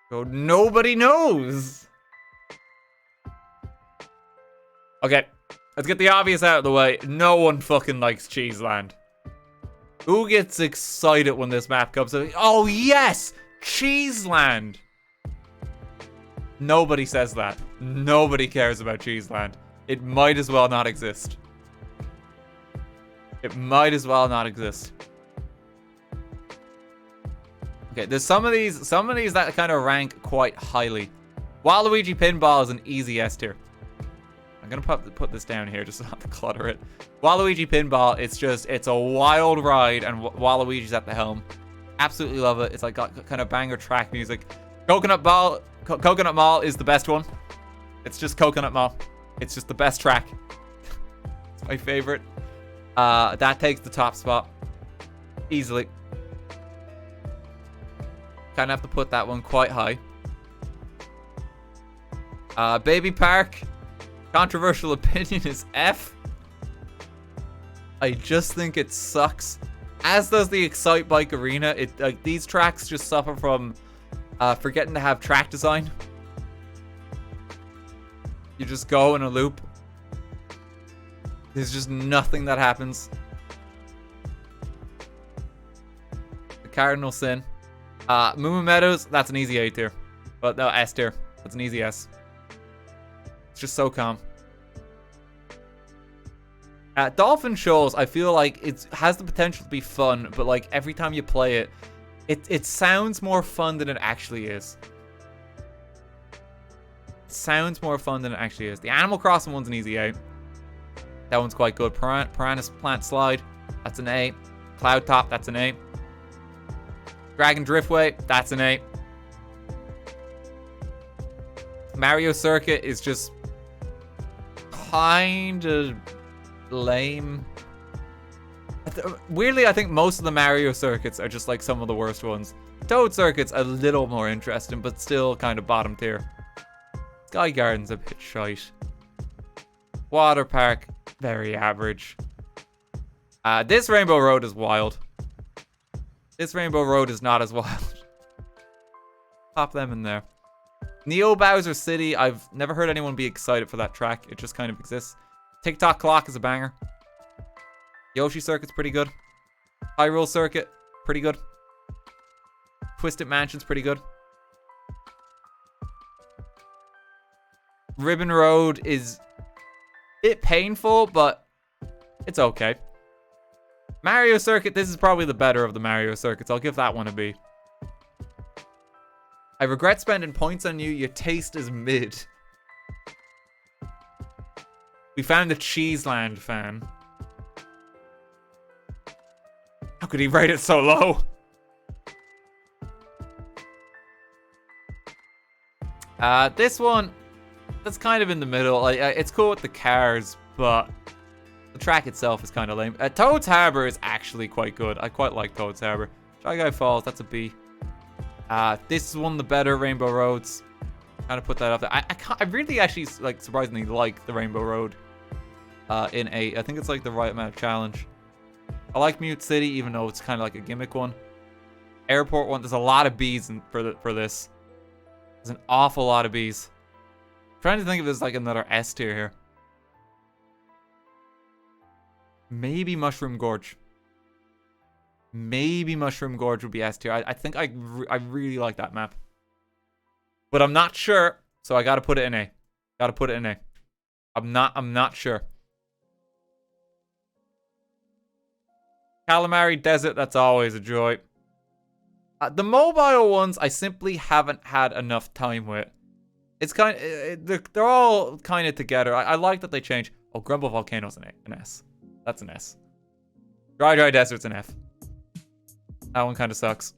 Speaker 1: So nobody knows. Okay, let's get the obvious out of the way. No one fucking likes Cheeseland. Who gets excited when this map comes up? Oh, yes! Cheeseland! Nobody says that. Nobody cares about Cheeseland. It might as well not exist. It might as well not exist. Okay, there's some of these that kind of rank quite highly. Waluigi Pinball is an easy S tier. I'm gonna put this down here just not to clutter it. Waluigi Pinball, it's a wild ride, and Waluigi's at the helm. Absolutely love it. It's like got kind of banger track music. Coconut Mall is the best one. It's just Coconut Mall. It's just the best track. It's my favorite. That takes the top spot easily. Kind of have to put that one quite high. Baby Park. Controversial opinion is F. I just think it sucks. As does the Excite Bike Arena. These tracks just suffer from forgetting to have track design. You just go in a loop. There's just nothing that happens. The Cardinal Sin. Moo Meadows, that's an easy A tier. But no, S tier. That's an easy S. It's just so calm. Dolphin Shoals, I feel like it has the potential to be fun, but like every time you play it, it sounds more fun than it actually is. It sounds more fun than it actually is. The Animal Crossing one's an easy A. That one's quite good. Piranha Plant Slide, that's an A. Cloud Top, that's an A. Dragon Driftway, that's an A. Mario Circuit is just kind of lame. Weirdly, I think most of the Mario circuits are just like some of the worst ones. Toad Circuit's a little more interesting, but still kind of bottom tier. Sky Garden's a bit shite. Water Park, very average. This Rainbow Road is wild. This Rainbow Road is not as wild. Pop them in there. Neo Bowser City. I've never heard anyone be excited for that track. It just kind of exists. TikTok Clock is a banger. Yoshi Circuit's pretty good. Hyrule Circuit, pretty good. Twisted Mansion's pretty good. Ribbon Road is a bit painful, but it's okay. Mario Circuit, this is probably the better of the Mario Circuits. I'll give that one a B. I regret spending points on you. Your taste is mid. We found the Cheeseland fan. How could he rate it so low? This one, that's kind of in the middle. Like, it's cool with the cars, but the track itself is kind of lame. Toad's Harbor is actually quite good. I quite like Toad's Harbor. Shy Guy Falls, that's a B. This is one of the better Rainbow Roads. Kind of put that up there. I really actually, like, surprisingly like the Rainbow Road in A. I think it's like the right amount of challenge. I like Mute City, even though it's kind of like a gimmick one. Airport one, there's a lot of B's for this. There's an awful lot of B's. I'm trying to think if there's like another S tier here. Maybe Mushroom Gorge. Maybe Mushroom Gorge would be S tier. I think I really like that map. But I'm not sure, so I gotta put it in A. Gotta put it in A. I'm not sure. Calamari Desert, that's always a joy. The mobile ones, I simply haven't had enough time with. It's kind of, they're all kind of together. I like that they change. Oh, Grumble Volcano's an S. That's an S. Dry Desert's an F. That one kind of sucks.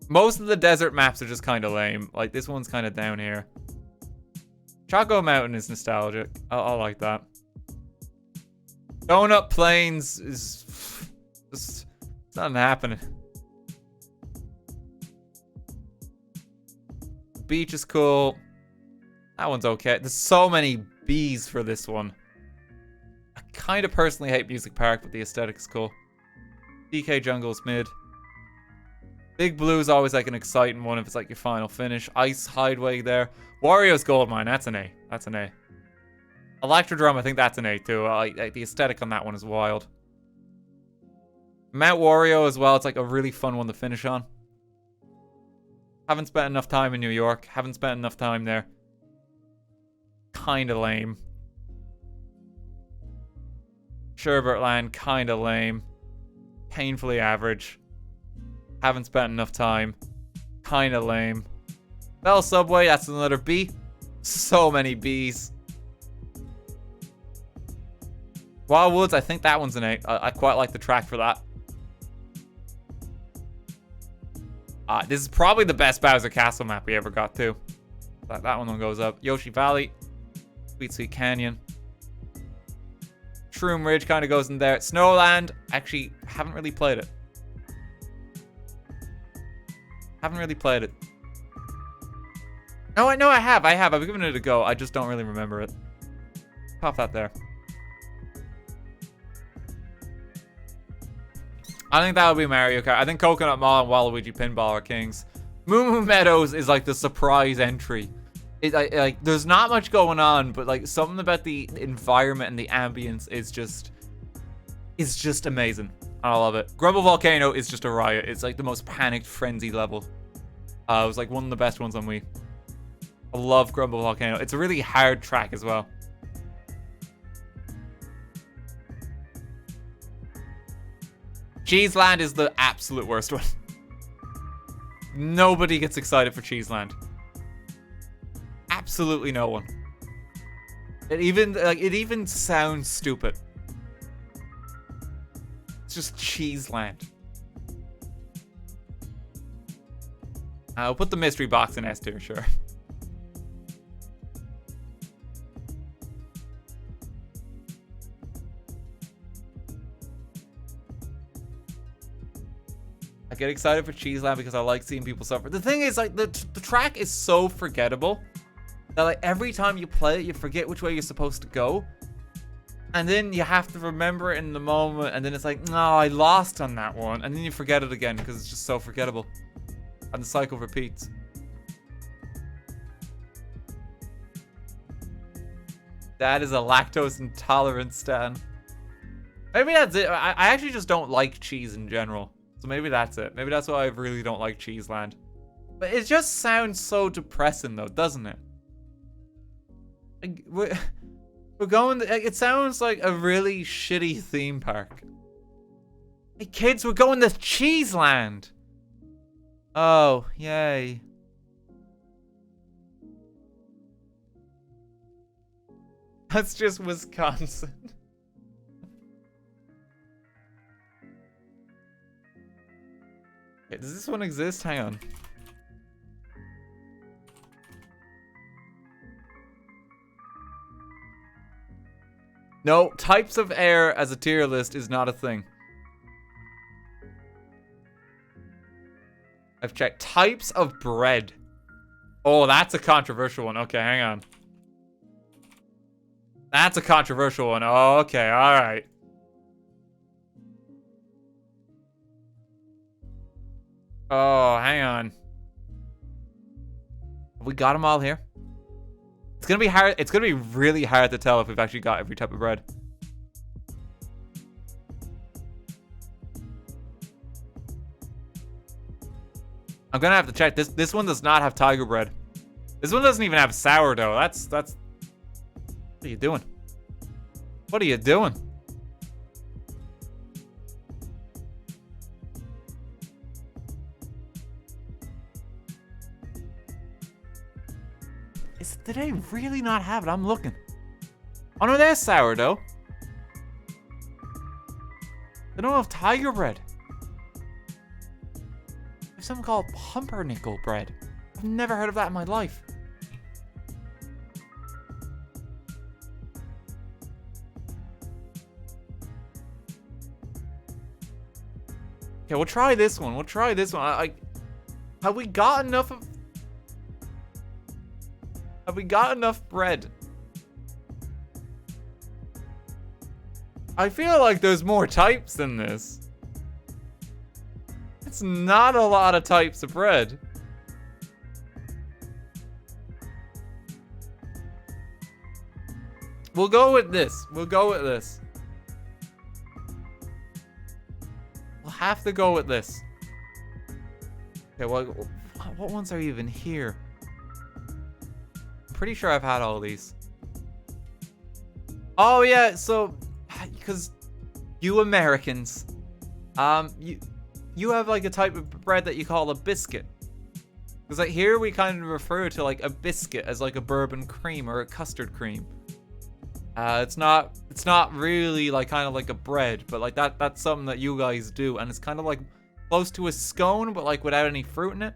Speaker 1: Most of the desert maps are just kind of lame. Like, this one's kind of down here. Choco Mountain is nostalgic. I like that. Donut Plains is just, it's not happening. Beach is cool. That one's okay. There's so many B's for this one. I kind of personally hate Music Park, but the aesthetic is cool. DK Jungle's mid. Big Blue is always like an exciting one if it's like your final finish. Ice Hideaway there. Wario's Goldmine, that's an A. That's an A. Electrodrome, I think that's an A too. The aesthetic on that one is wild. Mount Wario as well, it's like a really fun one to finish on. Haven't spent enough time in New York. Haven't spent enough time there. Kinda lame. Sherbert Land, kinda lame. Painfully average. Haven't spent enough time. Kinda lame. Bell Subway, that's another B. So many B's. Wildwoods, I think that one's an A. I quite like the track for that. This is probably the best Bowser Castle map we ever got too. That one goes up. Yoshi Valley. Sweet Sweet Canyon. Shroom Ridge kind of goes in there. Snowland, actually, haven't really played it. Haven't really played it. No, I have. I've given it a go. I just don't really remember it. Pop that there. I think that would be Mario Kart. I think Coconut Mall and Waluigi Pinball are kings. Moo Moo Meadows is like the surprise entry. Like there's not much going on, but like something about the environment and the ambience is just amazing. I love it. Grumble Volcano is just a riot. It's like the most panicked frenzy level. It was like one of the best ones on Wii. I love Grumble Volcano. It's a really hard track as well. Cheeseland is the absolute worst one. Nobody gets excited for Cheeseland. Absolutely no one. It even sounds stupid. It's just Cheeseland. I'll put the mystery box in S tier, sure. I get excited for Cheeseland because I like seeing people suffer. The thing is, like, the track is so forgettable that, like, every time you play it, you forget which way you're supposed to go. And then you have to remember it in the moment, and then it's like, no, I lost on that one. And then you forget it again because it's just so forgettable. And the cycle repeats. That is a lactose intolerant stan. Maybe that's it. I actually just don't like cheese in general. So maybe that's it. Maybe that's why I really don't like Cheeseland. But it just sounds so depressing though, doesn't it? Like, we're going... It sounds like a really shitty theme park. Hey kids, we're going to Cheeseland! Oh, yay. That's just Wisconsin. Okay, does this one exist? Hang on. No, types of air as a tier list is not a thing. I've checked. Types of bread. Oh, that's a controversial one. Okay, hang on. That's a controversial one. Oh, okay, alright. Oh, hang on. Have we got them all here? It's gonna be hard. It's gonna be really hard to tell if we've actually got every type of bread. I'm gonna have to check. This one does not have tiger bread. This one doesn't even have sourdough. That's... What are you doing? What are you doing? Did they really not have it? I'm looking. Oh no, there's sourdough. They don't have tiger bread. There's something called pumpernickel bread. I've never heard of that in my life. Okay, we'll try this one. We'll try this one. Have we got enough of... Have we got enough bread? I feel like there's more types than this. It's not a lot of types of bread. We'll go with this. We'll go with this. We'll have to go with this. Okay, well, what ones are even here? Pretty sure I've had all of these. Oh yeah, so because you Americans, you have like a type of bread that you call a biscuit. Because like here we kind of refer to like a biscuit as like a bourbon cream or a custard cream. It's not really like kind of like a bread, but like that's something that you guys do, and it's kind of like close to a scone, but like without any fruit in it.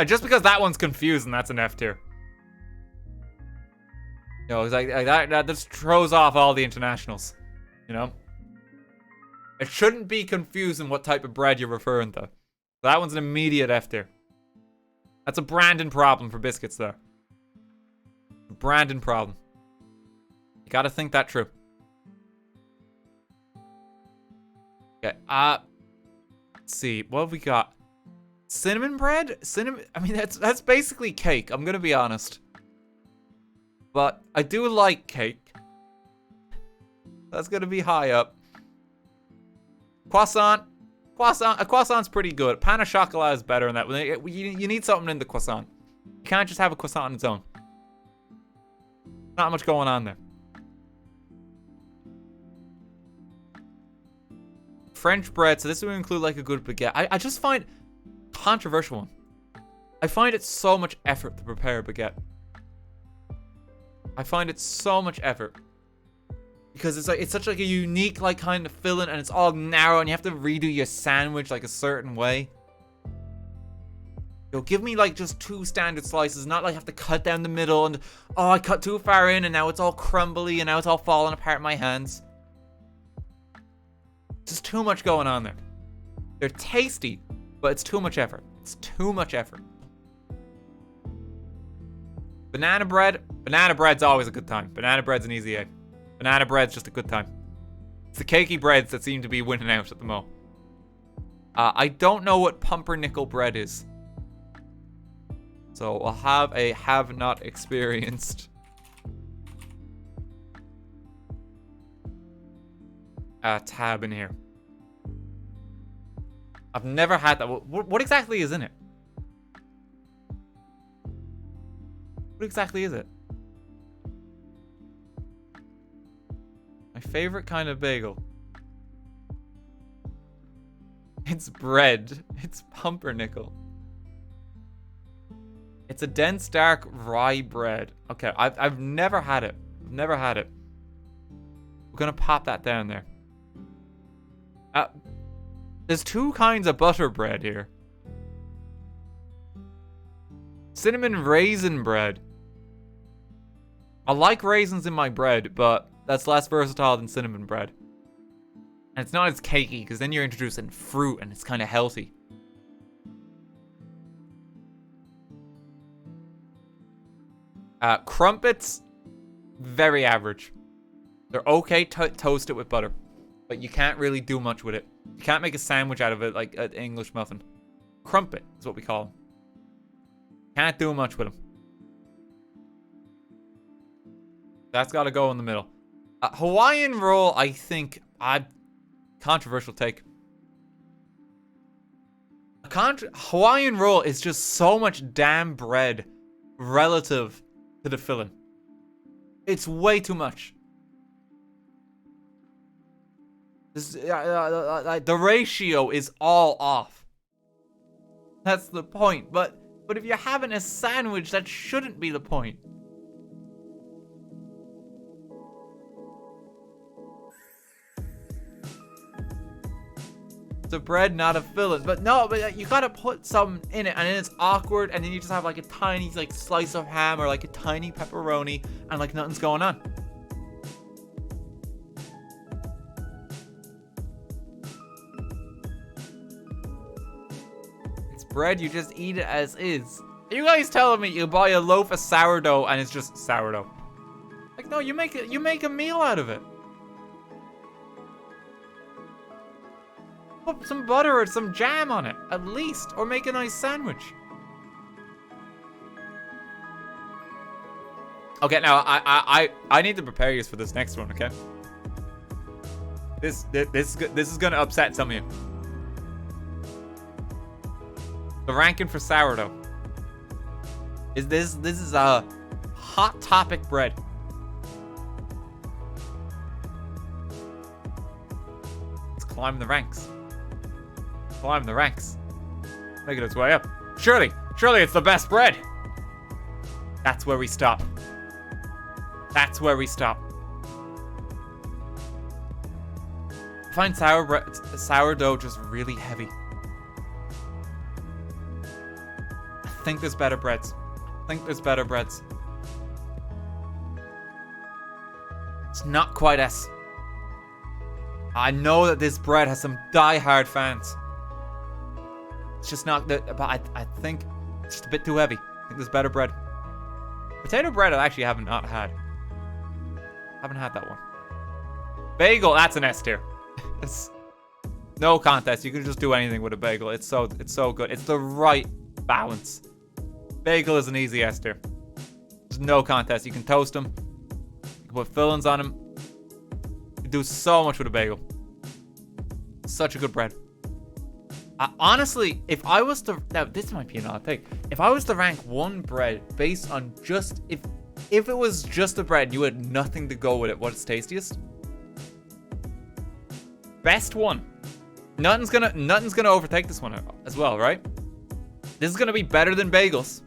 Speaker 1: Just because that one's confusing, that's an F tier. You know, it's like that just throws off all the internationals. You know? It shouldn't be confusing what type of bread you're referring to. That one's an immediate F tier. That's a branding problem for biscuits, though. A branding problem. You gotta think that through. Okay, let's see. What have we got? Cinnamon bread? Cinnamon... I mean, that's basically cake, I'm gonna be honest. But I do like cake. That's gonna be high up. Croissant. A croissant's pretty good. Pain au chocolat is better than that. You need something in the croissant. You can't just have a croissant on its own. Not much going on there. French bread, so this would include like a good baguette. I just find... Controversial one. I find it so much effort to prepare a baguette. I find it so much effort. Because it's such like a unique like kind of filling, and it's all narrow, and you have to redo your sandwich like a certain way. Yo, give me like just 2 standard slices, not like have to cut down the middle and oh, I cut too far in and now it's all crumbly and now it's all falling apart in my hands. Just too much going on there. They're tasty, but it's too much effort. It's too much effort. Banana bread. Banana bread's always a good time. Banana bread's an easy A. Banana bread's just a good time. It's the cakey breads that seem to be winning out at the moment. I don't know what pumpernickel bread is. So I'll have a have not experienced. Tab in here. I've never had that. What exactly is in it? What exactly is it? My favorite kind of bagel. It's bread. It's pumpernickel. It's a dense, dark rye bread. Okay, I've never had it. I've never had it. We're gonna pop that down there. There's two kinds of butter bread here. Cinnamon raisin bread. I like raisins in my bread, but that's less versatile than cinnamon bread. And it's not as cakey, because then you're introducing fruit and it's kind of healthy. Crumpets, very average. They're okay to toast it with butter, but you can't really do much with it. You can't make a sandwich out of it like an English muffin. Crumpet is what we call them. Can't do much with them. That's got to go in the middle. Hawaiian roll, I think, controversial take. Hawaiian roll is just so much damn bread relative to the filling. It's way too much. The ratio is all off. That's the point. But if you're having a sandwich, that shouldn't be the point. The bread, not a filling. But no, but you gotta put some in it, and then it's awkward, and then you just have like a tiny like slice of ham or like a tiny pepperoni, and like nothing's going on. It's bread, you just eat it as is. Are you guys telling me you buy a loaf of sourdough and it's just sourdough? Like, no, you make a meal out of it. Put some butter or some jam on it, at least. Or make a nice sandwich. Okay, now, I need to prepare you for this next one, okay? This is gonna upset some of you. The ranking for sourdough. This is a hot topic bread. It's climbing the ranks. Climb the ranks. Making its way up. Surely it's the best bread. That's where we stop. That's where we stop. I find sourdough just really heavy. I think there's better breads. It's not quite S. I know that this bread has some die-hard fans. It's just not that, but I think it's just a bit too heavy. I think there's better bread. Potato bread I actually haven't had. Haven't had that one. Bagel, that's an S tier. It's no contest. You can just do anything with a bagel. It's so good. It's the right balance. Bagel is an easy S tier. There's no contest. You can toast them. You can put fillings on them. You can do so much with a bagel. Such a good bread. Honestly, if I was to... Now, this might be an odd take. If I was to rank one bread based on just... If it was just a bread and you had nothing to go with it, what's tastiest? Best one. Nothing's gonna overtake this one as well, right? This is gonna be better than bagels.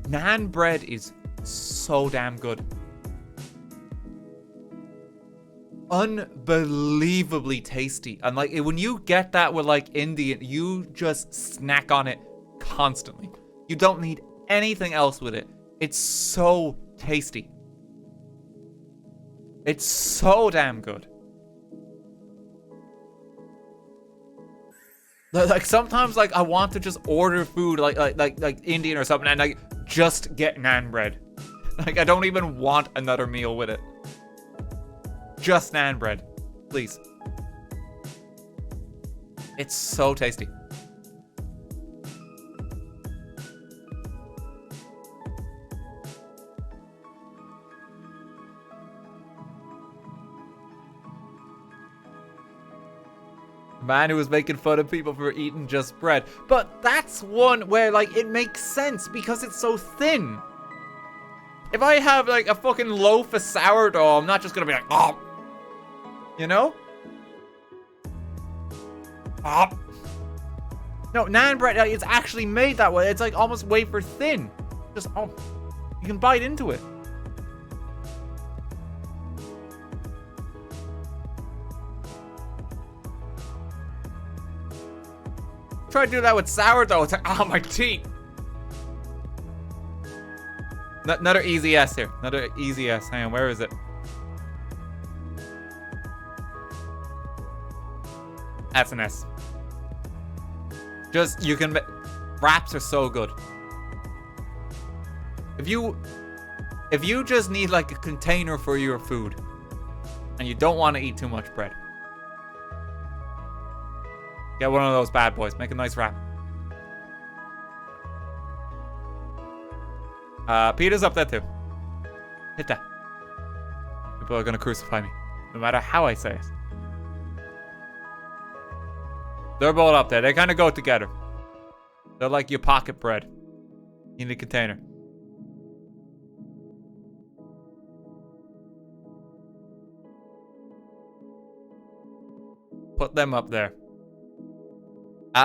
Speaker 1: Naan bread is so damn good. Unbelievably tasty, and like when you get that with like Indian, you just snack on it constantly. You don't need anything else with it. It's so tasty. It's so damn good. Like sometimes like I want to just order food like Indian or something and like just get naan bread. Like I don't even want another meal with it. just naan bread. Please. It's so tasty. Man who was making fun of people for eating just bread. But that's one where, like, it makes sense because it's so thin. If I have, like, a fucking loaf of sourdough, I'm not just gonna be like, oh. You know? Oh. No, naan bread, like, it's actually made that way. It's, like, almost wafer thin. Just, oh. You can bite into it. Try to do that with sourdough. It's like, oh, my teeth. Another easy S here. Another easy S. Hang on, where is it? That's an S. Just, you can... Wraps are so good. If you just need, like, a container for your food, and you don't want to eat too much bread, get one of those bad boys. Make a nice wrap. Peter's up there too. Hit that. People are gonna crucify me, no matter how I say it. They're both up there. They kind of go together. They're like your pocket bread in the container. Put them up there.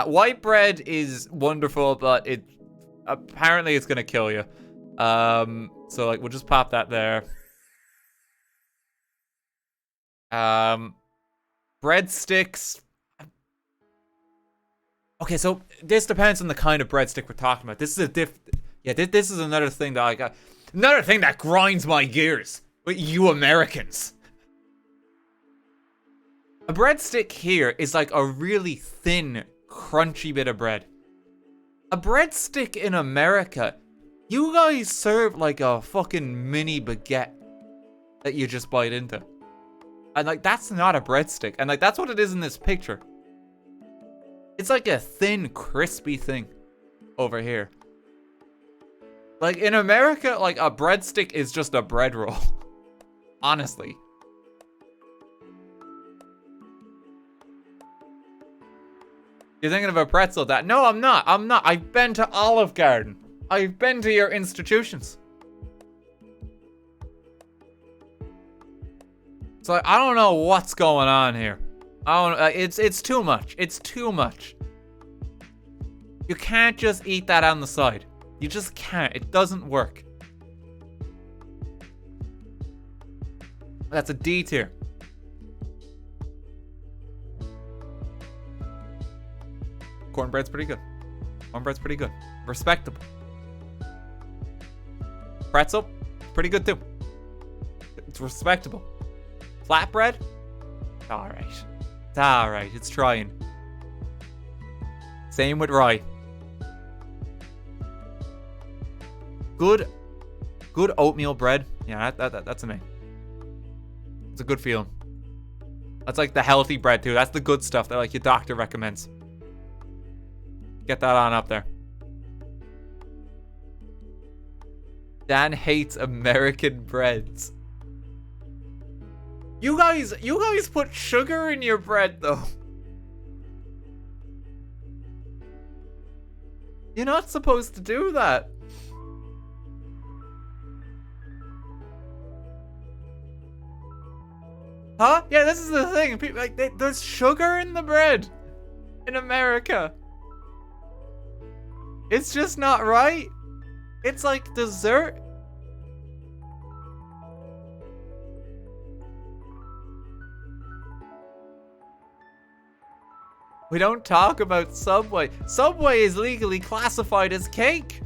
Speaker 1: White bread is wonderful, but it apparently it's gonna kill you. So like we'll just pop that there. Breadsticks. Okay, so this depends on the kind of breadstick we're talking about. This is this is another thing that I got. Another thing that grinds my gears. You Americans. A breadstick here is like a really thin, crunchy bit of bread. A breadstick in America, you guys serve like a fucking mini baguette that you just bite into. And like, that's not a breadstick. And like, that's what it is in this picture. It's like a thin, crispy thing over here. Like in America, like a breadstick is just a bread roll. Honestly. You're thinking of a pretzel that? No, I'm not. I'm not. I've been to Olive Garden. I've been to your institutions. So I don't know what's going on here. I don't. It's too much. It's too much. You can't just eat that on the side. You just can't. It doesn't work. That's a D tier. Cornbread's pretty good. Cornbread's pretty good. Respectable. Pretzel, pretty good too. It's respectable. Flatbread, alright. It's alright. It's trying. Same with rye. Good oatmeal bread. Yeah, that's amazing. It's a good feeling. That's like the healthy bread too. That's the good stuff that like your doctor recommends. Get that on up there. Dan hates American breads. You guys put sugar in your bread though. You're not supposed to do that. Huh? Yeah, this is the thing. People, like, there's sugar in the bread in America. It's just not right. It's like dessert. We don't talk about Subway. Subway is legally classified as cake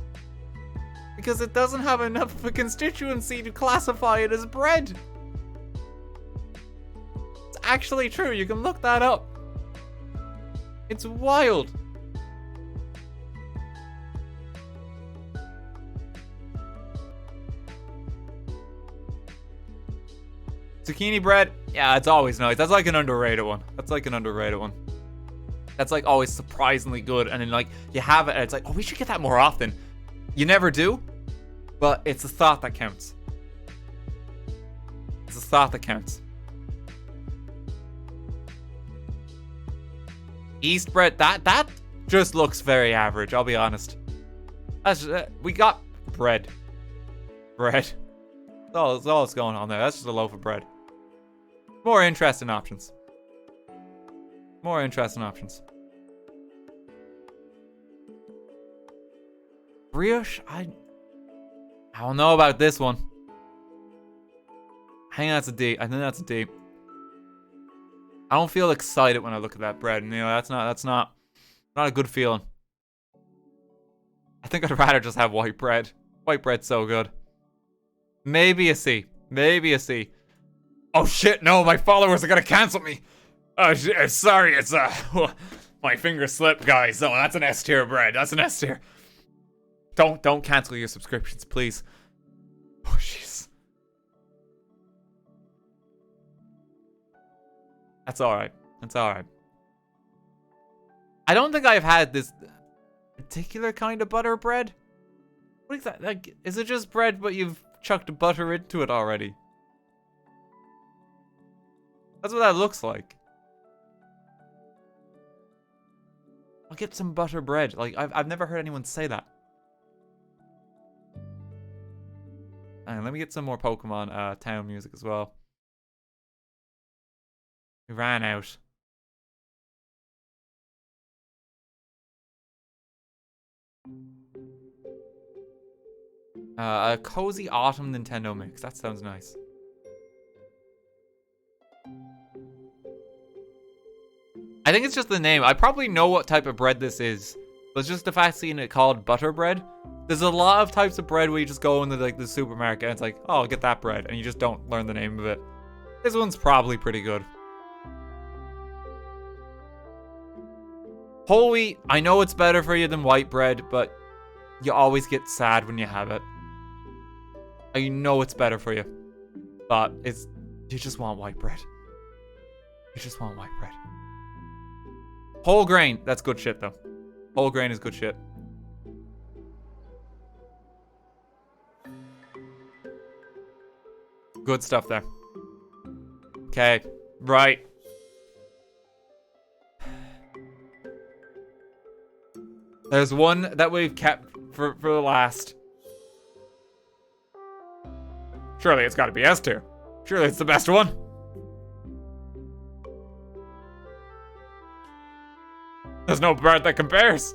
Speaker 1: because it doesn't have enough of a constituency to classify it as bread. It's actually true. You can look that up. It's wild. Zucchini bread, Yeah, it's always nice. That's like an underrated one. That's like an underrated one. That's like always surprisingly good. And then like you have it and it's like, oh, we should get that more often. You never do, but it's a thought that counts. It's a thought that counts. East bread, that just looks very average, I'll be honest. That's we got bread. Bread. That's all that's going on there. That's just a loaf of bread. More interesting options. More interesting options. Brioche, I don't know about this one. I think that's a D. I think that's a D. I don't feel excited when I look at that bread. And, you know, that's not a good feeling. I think I'd rather just have white bread. White bread's so good. Maybe a C. Maybe a C. Oh shit, no, my followers are gonna cancel me. Sorry, it's my finger slipped, guys. Oh, that's an S tier bread. That's an S tier. Don't cancel your subscriptions, please. Oh jeez. That's alright. That's alright. I don't think I've had this particular kind of butter bread. What is that? Like, is it just bread but you've chucked butter into it already? That's what that looks like. I'll get some butter bread. Like, I've never heard anyone say that. And let me get some more Pokemon town music as well. We ran out. A cozy autumn Nintendo mix. That sounds nice. I think it's just the name. I probably know what type of bread this is. But it's just the fact seeing it called butter bread. There's a lot of types of bread where you just go into like the supermarket and it's like, oh, I'll get that bread. And you just don't learn the name of it. This one's probably pretty good. Whole wheat, I know it's better for you than white bread, but you always get sad when you have it. I know it's better for you, but you just want white bread. You just want white bread. Whole grain, that's good shit though. Whole grain is good shit. Good stuff there. Okay, right. There's one that we've kept for the last. Surely it's got to be S tier. Surely it's the best one. There's no bread that compares.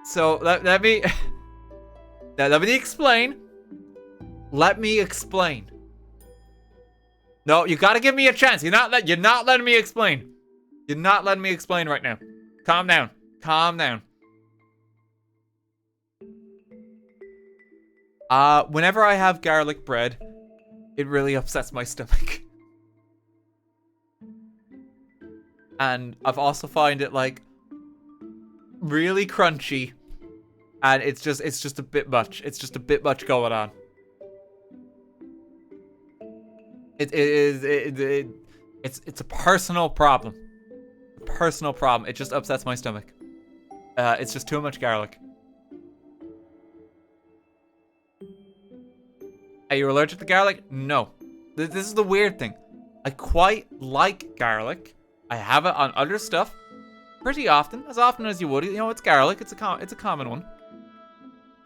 Speaker 1: So let me explain. Let me explain. No, you gotta give me a chance. You're not letting me explain. You're not letting me explain right now. Calm down. Calm down. Whenever I have garlic bread, it really upsets my stomach. And I've also find it like really crunchy. And it's just a bit much. It's just a bit much going on. It's a personal problem. A personal problem. It just upsets my stomach. It's just too much garlic. Are you allergic to garlic? No. This is the weird thing. I quite like garlic. I have it on other stuff pretty often as you would. You know, it's garlic. It's a common one.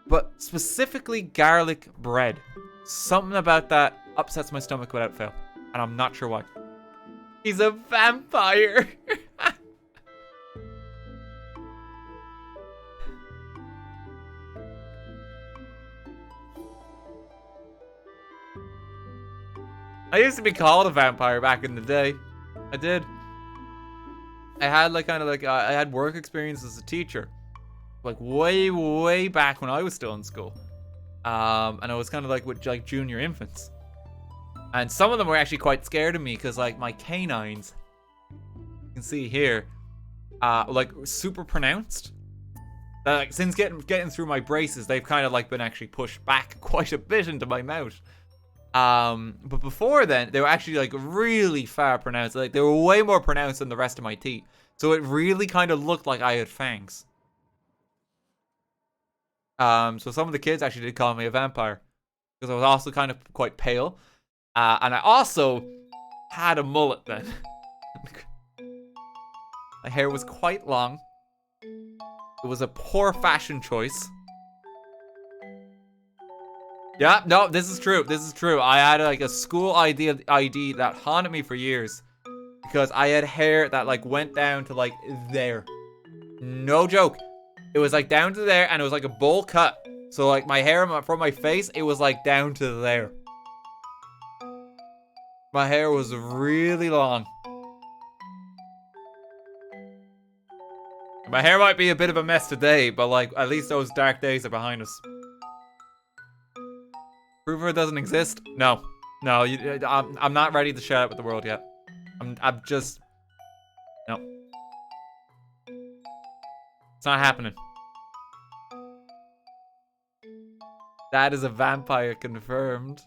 Speaker 1: But specifically garlic bread. Something about that upsets my stomach without fail. And I'm not sure why. He's a vampire. I used to be called a vampire back in the day. I did. I had I had work experience as a teacher. Like way back when I was still in school. And I was kind of like with like junior infants. And some of them were actually quite scared of me because like my canines can see here, like super pronounced. Like since getting through my braces, they've kind of like been actually pushed back quite a bit into my mouth. But before then, they were actually like really far pronounced. Like they were way more pronounced than the rest of my teeth. So it really kind of looked like I had fangs. So some of the kids actually did call me a vampire because I was also kind of quite pale. And I also had a mullet then. My hair was quite long. It was a poor fashion choice. Yeah, no, this is true. This is true. I had like a school ID that haunted me for years because I had hair that like went down to like there. No joke. It was like down to there and it was like a bowl cut. So like my hair from my face, it was like down to there. My hair was really long. My hair might be a bit of a mess today, but like at least those dark days are behind us. Proof it doesn't exist? No. No, I'm not ready to share it with the world yet. I'm just... No. It's not happening. That is a vampire confirmed.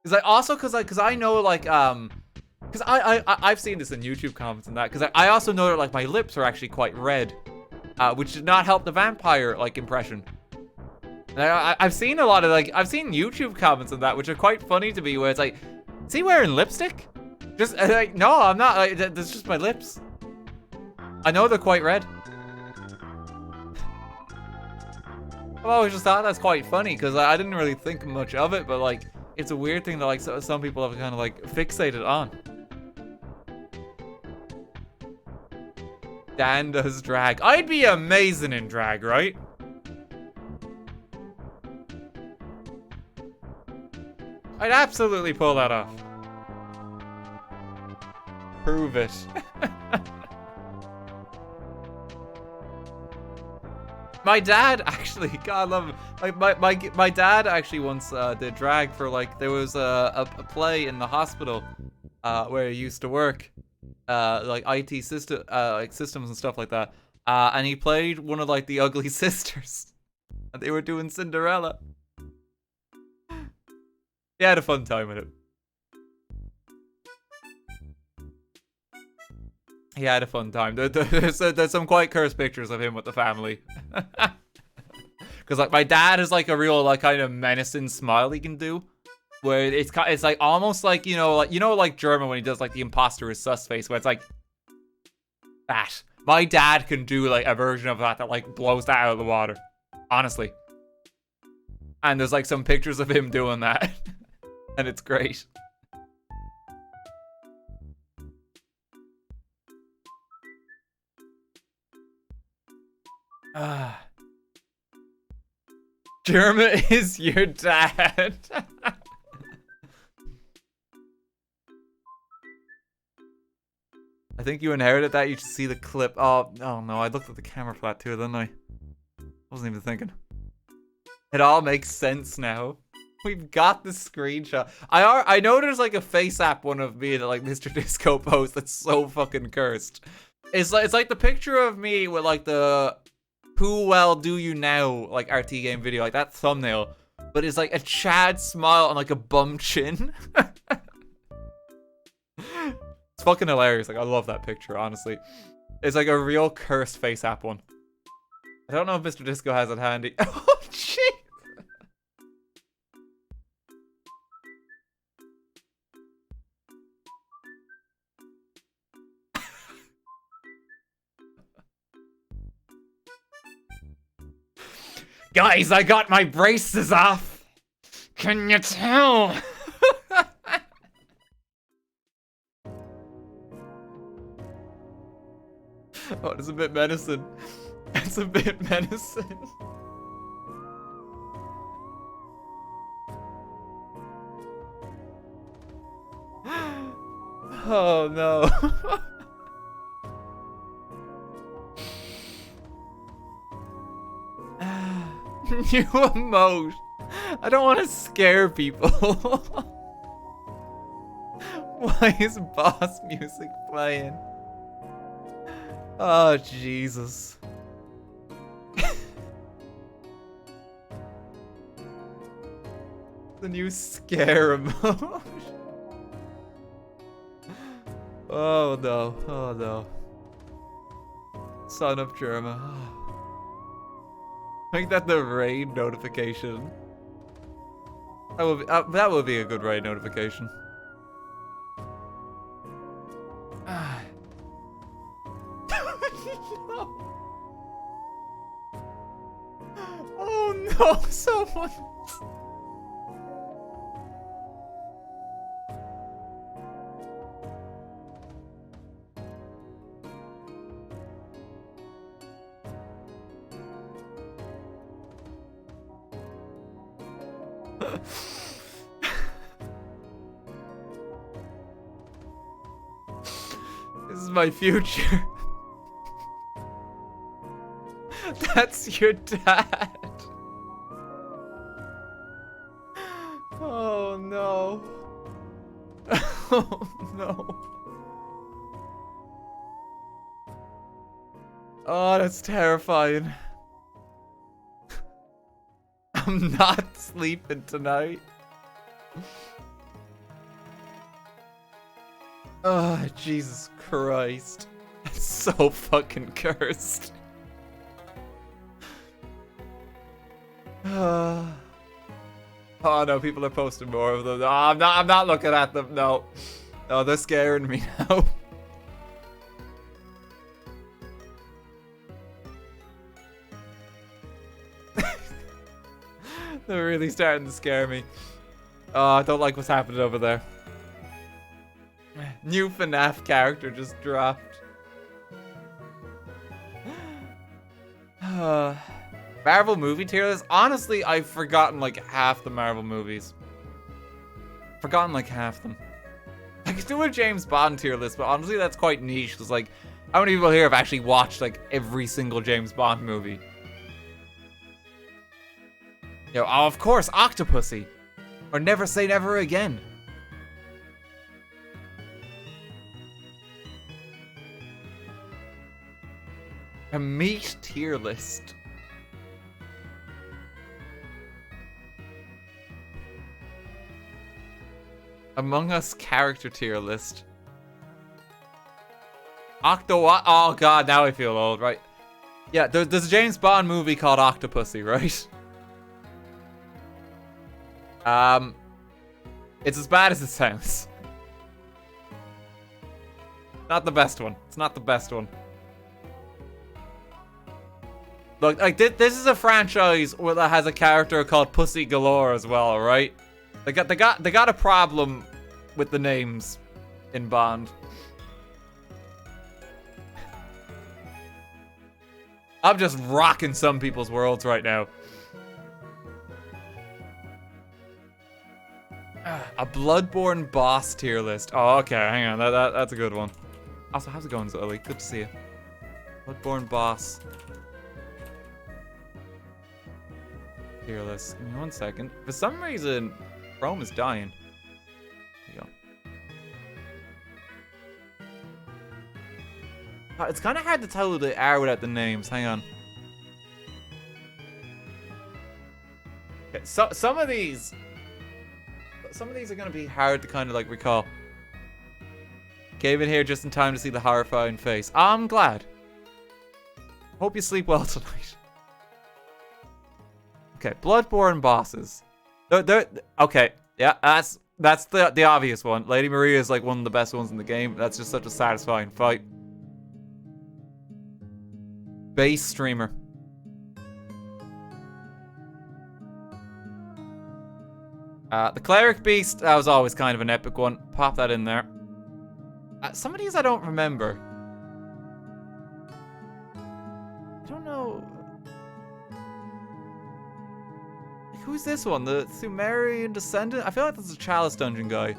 Speaker 1: It's like also cause I know like cause I've seen this in YouTube comments and that because I also know that like my lips are actually quite red, which did not help the vampire like impression. And I've seen a lot of like I've seen YouTube comments on that which are quite funny to me where it's like, is he wearing lipstick? Just like no, I'm not. Like, that's just my lips. I know they're quite red. I've always just thought that's quite funny because I didn't really think much of it, but like it's a weird thing that like some people have kind of like fixated on. Dan does drag. I'd be amazing in drag, right? I'd absolutely pull that off. Prove it. My dad actually, God love him. Like my dad actually once did drag for like there was a play in the hospital where he used to work, like IT system like systems and stuff like that. And he played one of like the ugly sisters, and they were doing Cinderella. He had a fun time with it. He had a fun time. There's some quite cursed pictures of him with the family. Because like my dad is like a real like kind of menacing smile he can do, where it's like almost like like German when he does like the imposter is sus face, where it's like that. My dad can do like a version of that like blows that out of the water, honestly. And there's like some pictures of him doing that, and it's great. Germa is your dad. I think you inherited that. You should see the clip. Oh no, I looked at the camera for that too, didn't I? Wasn't even thinking. It all makes sense now. We've got the screenshot. I know there's like a face app one of me that like Mr. Disco posts that's so fucking cursed. It's like the picture of me with like the "Who well do you now" like RTGame video, like that thumbnail, but it's like a Chad smile and like a bum chin. It's fucking hilarious. Like I love that picture, honestly. It's like a real cursed face app one. I don't know if Mr. Disco has it handy. Oh shit. Guys, I got my braces off. Can you tell? Oh, it's a bit menacing. It's a bit menacing. Oh no. New emote. I don't want to scare people. Why is boss music playing? Oh, Jesus. The new Skyrim. Oh no, oh no. Son of Germa. Make that the raid notification. That would be a good raid notification. No. Oh no, someone. This is my future. That's your dad. Oh no. Oh no. Oh, that's terrifying. I'm not sleeping tonight. Oh, Jesus Christ. That's so fucking cursed. Oh no, people are posting more of them. Oh, I'm not looking at them. No. No, they're scaring me now. They're really starting to scare me. Oh, I don't like what's happening over there. New FNAF character just dropped. Marvel movie tier list? Honestly, I've forgotten like half the Marvel movies. Forgotten like half them. I could do a James Bond tier list, but honestly that's quite niche because like how many people here have actually watched like every single James Bond movie? Yo, oh, of course, Octopussy. Or Never Say Never Again. A meat tier list. Among Us character tier list. Oh god, now I feel old, right? Yeah, there's a James Bond movie called Octopussy, right? It's as bad as it sounds. Not the best one. It's not the best one. Look, like this is a franchise that has a character called Pussy Galore as well, right? They got a problem with the names in Bond. I'm just rocking some people's worlds right now. A Bloodborne boss tier list. Oh, okay, hang on. That's a good one. Also, how's it going, Zoe? Good to see you. Bloodborne boss tier list. Give me 1 second. For some reason, Chrome is dying. There you go. It's kind of hard to tell who they are without the names. Hang on. Okay, so some of these are gonna be hard to kind of like recall. Came in here just in time to see the horrifying face. I'm glad. Hope you sleep well tonight. Okay, Bloodborne bosses. Okay, yeah, that's the obvious one. Lady Maria is like one of the best ones in the game. That's just such a satisfying fight. Base streamer. The Cleric Beast, that was always kind of an epic one. Pop that in there. Some of these I don't remember. I don't know. Like, who's this one? The Sumerian Descendant? I feel like this is a Chalice Dungeon guy.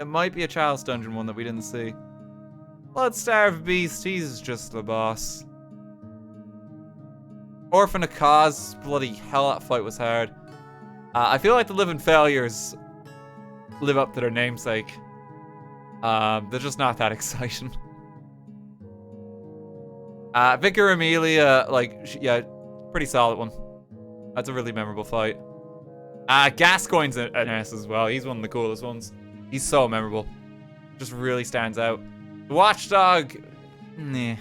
Speaker 1: It might be a Chalice Dungeon one that we didn't see. Bloodstarved Beast, he's just the boss. Orphan of Cause, bloody hell, that fight was hard. I feel like the Living Failures live up to their namesake. They're just not that exciting. Vicar Amelia, like, yeah, pretty solid one. That's a really memorable fight. Gascoigne's an S as well. He's one of the coolest ones. He's so memorable. Just really stands out. The Watchdog, nah.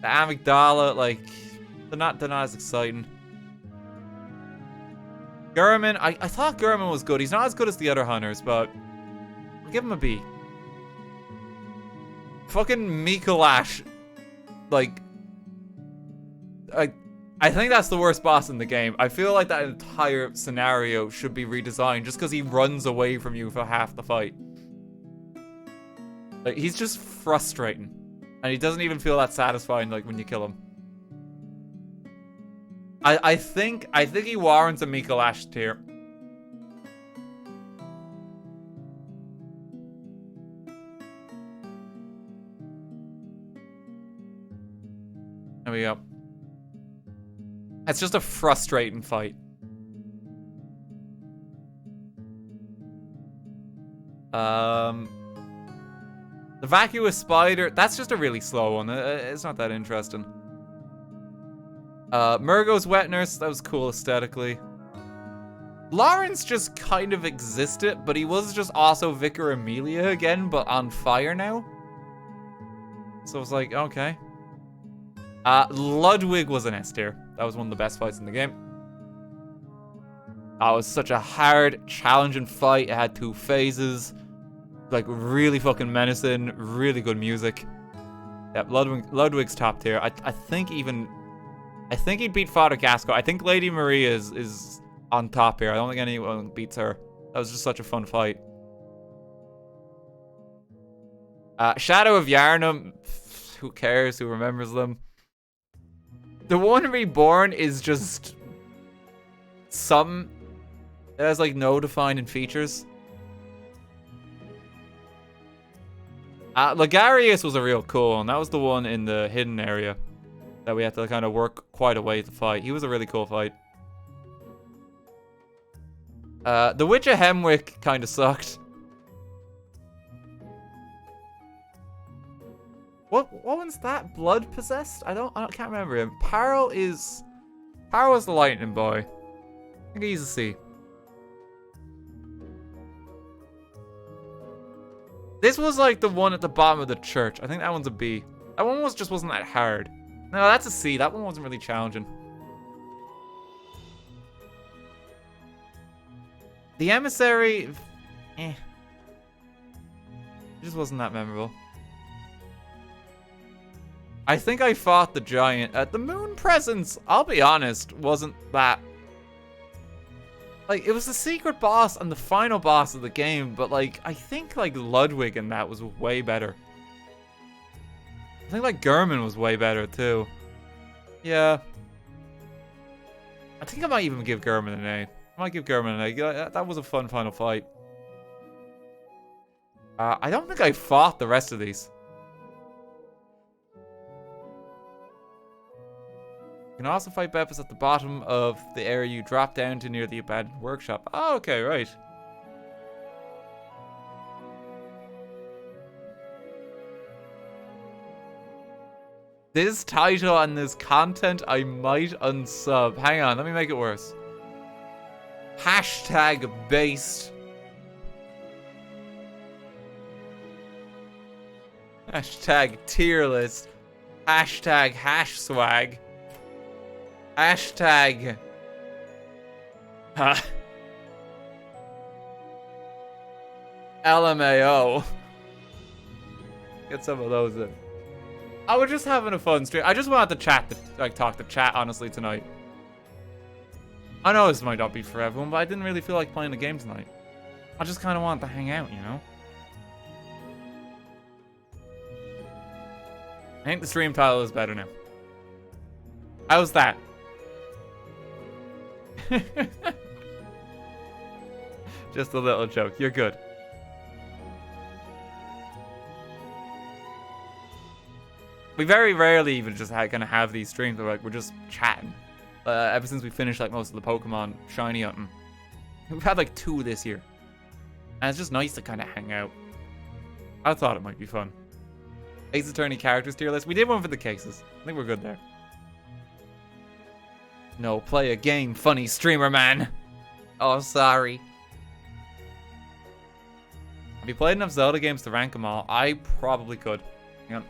Speaker 1: The Amygdala, like, they're not as exciting. Gurman, I thought Gurman was good. He's not as good as the other hunters, but I'll give him a B. Fucking Mikolash, like, I think that's the worst boss in the game. I feel like that entire scenario should be redesigned just because he runs away from you for half the fight. Like, he's just frustrating. And he doesn't even feel that satisfying, like, when you kill him. I think he warrants a Mikolash tier. There we go. It's just a frustrating fight. The Vacuous Spider, that's just a really slow one. It's not that interesting. Murgo's Wet Nurse, that was cool aesthetically. Lawrence just kind of existed, but he was just also Vicar Amelia again, but on fire now. So I was like, okay. Ludwig was an S tier. That was one of the best fights in the game. It was such a hard, challenging fight. It had 2 phases. Like, really fucking menacing. Really good music. Yep, Ludwig's top tier. I think he'd beat Father Gasco. I think Lady Maria is on top here. I don't think anyone beats her. That was just such a fun fight. Shadow of Yharnam. Who cares? Who remembers them? The one Reborn is just something that has like no defining features. Logarius was a real cool one. That was the one in the hidden area that we had to kind of work quite a way to fight. He was a really cool fight. The Witch of Hemwick kind of sucked. What one's that? Blood Possessed? I can't remember him. Paro is the lightning boy. I think he's a C. This was like the one at the bottom of the church. I think that one's a B. That one wasn't that hard. No, that's a C. That one wasn't really challenging. The Emissary, It just wasn't that memorable. I think I fought the giant at the Moon Presence. I'll be honest, wasn't that... Like, it was the secret boss and the final boss of the game, but, like, I think, like, Ludwig in that was way better. I think, like, Gurman was way better, too. Yeah. I think I might even give Gurman an A. I might give Gurman an A. That was a fun final fight. I don't think I fought the rest of these. You can also fight Beppis at the bottom of the area you drop down to near the abandoned workshop. Oh, okay, right. This title and this content, I might unsub. Hang on, let me make it worse. Hashtag based. Hashtag tier list. Hashtag hash swag. Hashtag LMAO. Get some of those in. I was just having a fun stream. I just wanted to chat, talk to chat honestly tonight. I know this might not be for everyone, but I didn't really feel like playing the game tonight. I just kind of wanted to hang out, you know? I think the stream title is better now. How's that? Just a little joke. You're good. We very rarely even just gonna have these streams where like we're just chatting. Ever since we finished like most of the Pokemon shiny hunting, we've had like 2 this year, and it's just nice to kind of hang out. I thought it might be fun. Ace Attorney characters tier list. We did one for the cases. I think we're good there. No, play a game, funny streamer man. Oh, sorry. Have you played enough Zelda games to rank them all? I probably could. Hang on.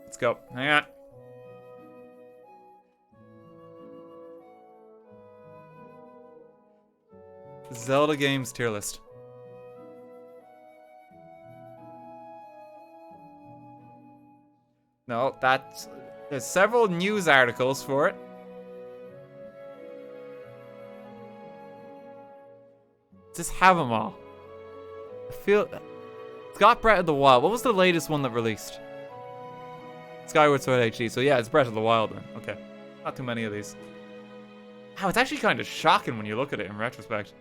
Speaker 1: Let's go. Hang on. Zelda games tier list. No, that's... There's several news articles for it. Just have them all. I feel... It's got Breath of the Wild. What was the latest one that released? Skyward Sword HD. So yeah, it's Breath of the Wild then. Okay. Not too many of these. Wow, it's actually kind of shocking when you look at it in retrospect.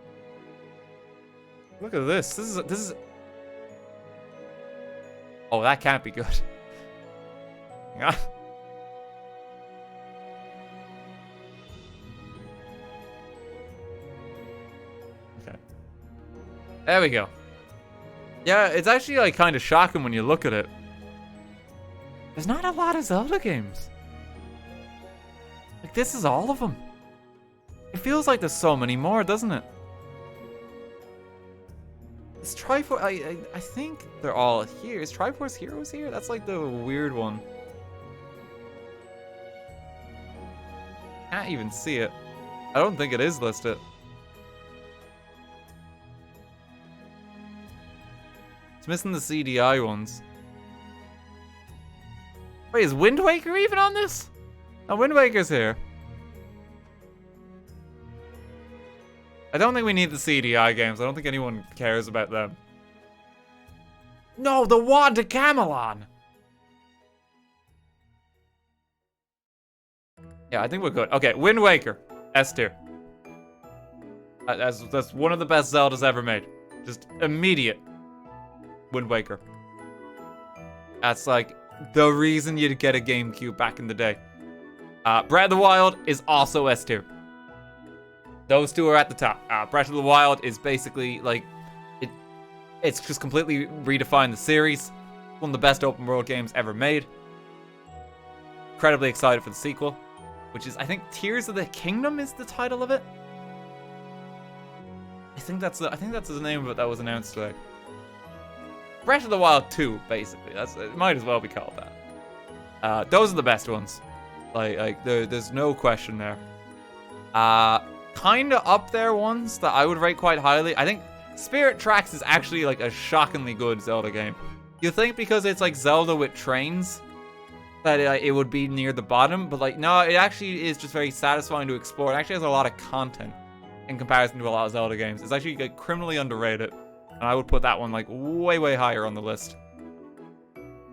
Speaker 1: Look at this. This is... Oh, that can't be good. Yeah. Okay. There we go. Yeah, it's actually like kind of shocking when you look at it. There's not a lot of Zelda games. Like, this is all of them. It feels like there's so many more, doesn't it? Is Triforce... I think they're all here. Is Triforce Heroes here? That's like the weird one. Can't even see it. I don't think it is listed. It's missing the CDI ones. Wait, is Wind Waker even on this? Oh, Wind Waker's here. I don't think we need the CDI games. I don't think anyone cares about them. No, the Wand to Camelon! Yeah, I think we're good. Okay, Wind Waker. S tier. That's one of the best Zeldas ever made. Just immediate. Wind Waker. That's like the reason you'd get a GameCube back in the day. Breath of the Wild is also S tier. Those two are at the top. Breath of the Wild is basically like it's just completely redefined the series. One of the best open world games ever made. Incredibly excited for the sequel, which is, I think, Tears of the Kingdom is the title of it. I think that's the name of it that was announced today. Breath of the Wild 2, basically. It might as well be called that. Those are the best ones. Like there's no question there. Kind of up there ones that I would rate quite highly. I think Spirit Tracks is actually like a shockingly good Zelda game. You think because it's like Zelda with trains that it would be near the bottom, but like no, it actually is just very satisfying to explore. It actually has a lot of content in comparison to a lot of Zelda games. It's actually like criminally underrated, and I would put that one like way higher on the list.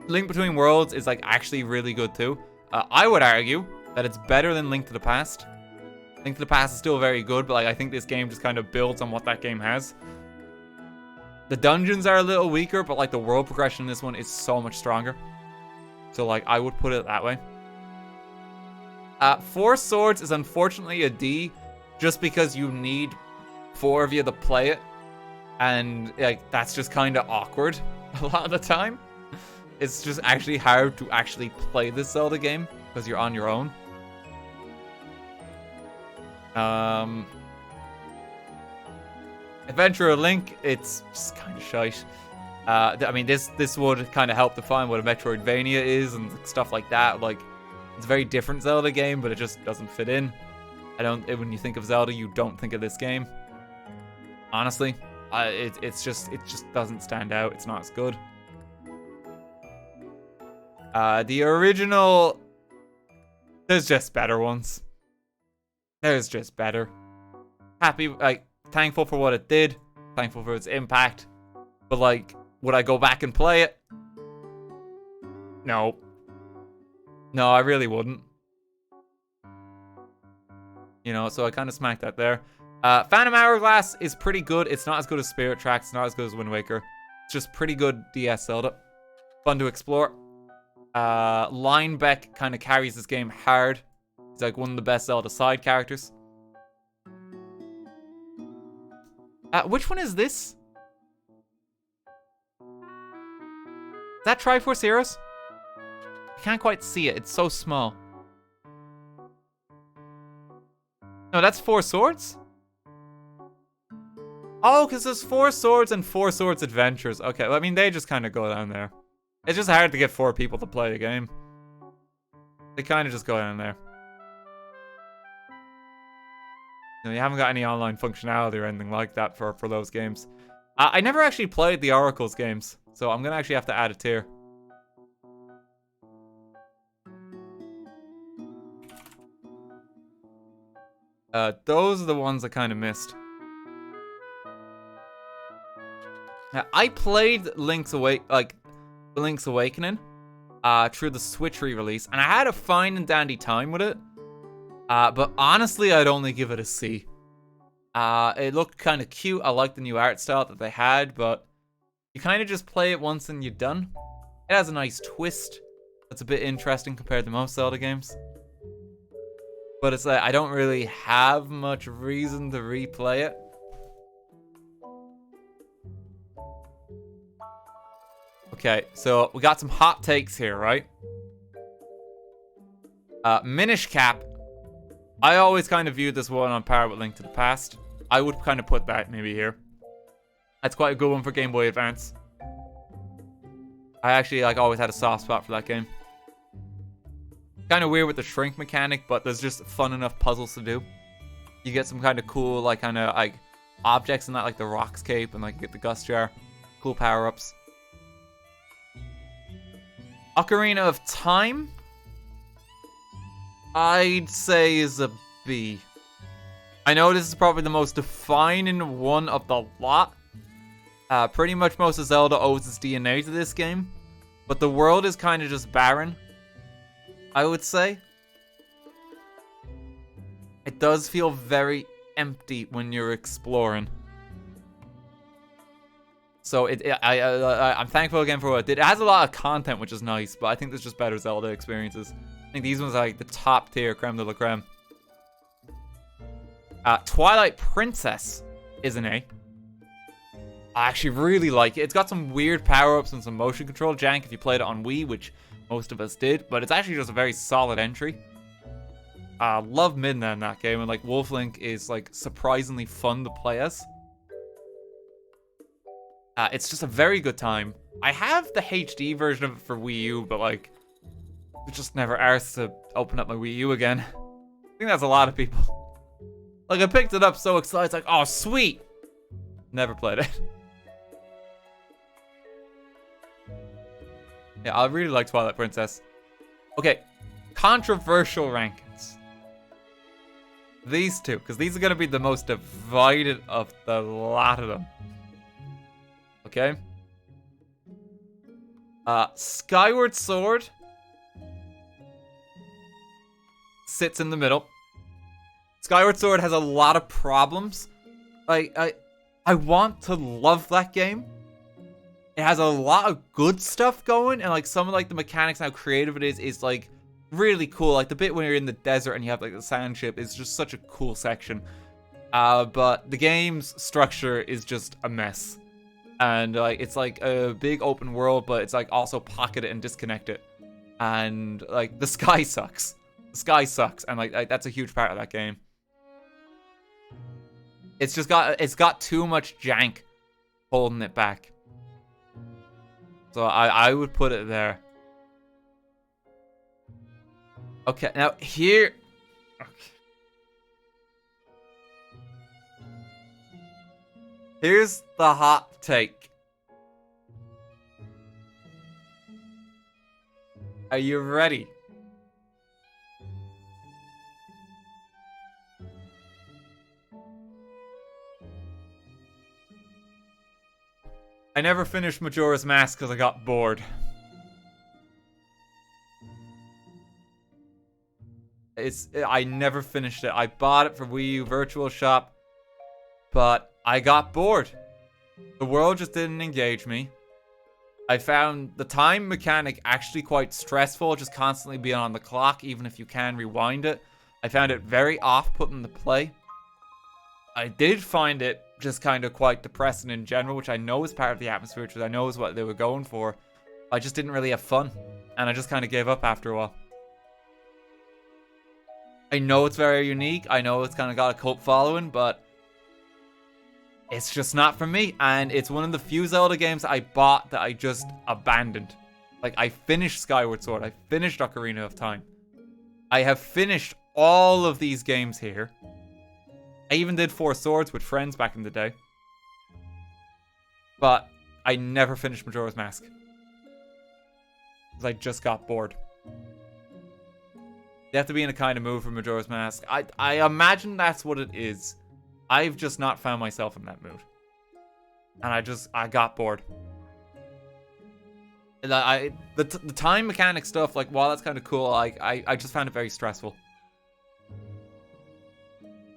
Speaker 1: Link Between Worlds is like actually really good too. I would argue that it's better than Link to the Past. Link to the Past is still very good, but like I think this game just kind of builds on what that game has. The dungeons are a little weaker, but like the world progression in this one is so much stronger. So like I would put it that way. Four Swords is unfortunately a D, just because you need 4 of you to play it, and like that's just kind of awkward a lot of the time. It's just actually hard to actually play this Zelda game because you're on your own. Adventure of Link, it's just kind of shite. I mean, this would kind of help define what a Metroidvania is and stuff like that. Like, it's a very different Zelda game, but it just doesn't fit in. When you think of Zelda, you don't think of this game. Honestly, it just doesn't stand out. It's not as good. The original, there's just better ones. There's just better. Happy, like, thankful for what it did. Thankful for its impact. But, like, would I go back and play it? No. No, I really wouldn't. You know, so I kind of smacked that there. Phantom Hourglass is pretty good. It's not as good as Spirit Tracks. It's not as good as Wind Waker. It's just pretty good DS Zelda. Fun to explore. Linebeck kind of carries this game hard. He's like one of the best Zelda side characters. Which one is this? that Triforce Heroes? I can't quite see it. It's so small. No, that's Four Swords? Oh, because there's Four Swords and Four Swords Adventures. Okay, well, I mean, they just kind of go down there. It's just hard to get 4 people to play a game. They kind of just go down there. You know, you haven't got any online functionality or anything like that for those games. I never actually played the Oracle's games, so I'm going to actually have to add a tier. Those are the ones I kind of missed. Now, I played Link's Awakening through the Switch re-release, and I had a fine and dandy time with it. But honestly, I'd only give it a C. It looked kind of cute. I liked the new art style that they had, but you kind of just play it once and you're done. It has a nice twist that's a bit interesting compared to most Zelda games. But it's like, I don't really have much reason to replay it. Okay, so we got some hot takes here, right? Minish Cap. I always kind of viewed this one on par with Link to the Past. I would kind of put that maybe here. That's quite a good one for Game Boy Advance. I actually always had a soft spot for that game. Kind of weird with the shrink mechanic, but there's just fun enough puzzles to do. You get some kind of cool objects in that, like the Rock's Cape, and you get the Gust Jar. Cool power-ups. Ocarina of Time, I'd say is a B. I know this is probably the most defining one of the lot. Pretty much most of Zelda owes its DNA to this game, but the world is kind of just barren, I would say. It does feel very empty when you're exploring. So I'm thankful again for what it did. It has a lot of content, which is nice, but I think there's just better Zelda experiences. I think these ones are like the top tier, creme de la creme. Twilight Princess is an A. I actually really like it. It's got some weird power-ups and some motion control jank if you played it on Wii, which most of us did, but it's actually just a very solid entry. Love Midna in that game, and Wolf Link is surprisingly fun to play as. It's just a very good time. I have the HD version of it for Wii U, but it just never asked to open up my Wii U again. I think that's a lot of people. I picked it up so excited, it's oh sweet! Never played it. Yeah, I really like Twilight Princess. Okay, controversial rankings. These two, because these are going to be the most divided of the lot of them. Okay? Skyward Sword sits in the middle. Skyward Sword has a lot of problems. I want to love that game. It has a lot of good stuff going, and some of the mechanics and how creative it is really cool. The bit when you're in the desert and you have the sand ship is just such a cool section. But the game's structure is just a mess. And it's a big open world, but it's also pocketed and disconnected. And the sky sucks. The sky sucks, and that's a huge part of that game. It's got too much jank holding it back. So I would put it there. Okay, now here. Okay. Here's the hot take. Are you ready? I never finished Majora's Mask because I got bored. I never finished it. I bought it for Wii U Virtual Shop, but I got bored. The world just didn't engage me. I found the time mechanic actually quite stressful, just constantly being on the clock, even if you can rewind it. I found it very off-putting to play. I did find it just kind of quite depressing in general, which I know is part of the atmosphere, which I know is what they were going for. I just didn't really have fun. And I just kind of gave up after a while. I know it's very unique. I know it's kind of got a cult following, but it's just not for me. And it's one of the few Zelda games I bought that I just abandoned. Like, I finished Skyward Sword. I finished Ocarina of Time. I have finished all of these games here. I even did Four Swords with friends back in the day. But I never finished Majora's Mask. Because I just got bored. You have to be in a kind of mood for Majora's Mask. I imagine that's what it is. I've just not found myself in that mood. And I got bored. The time mechanic stuff, like, while that's kind of cool, I just found it very stressful.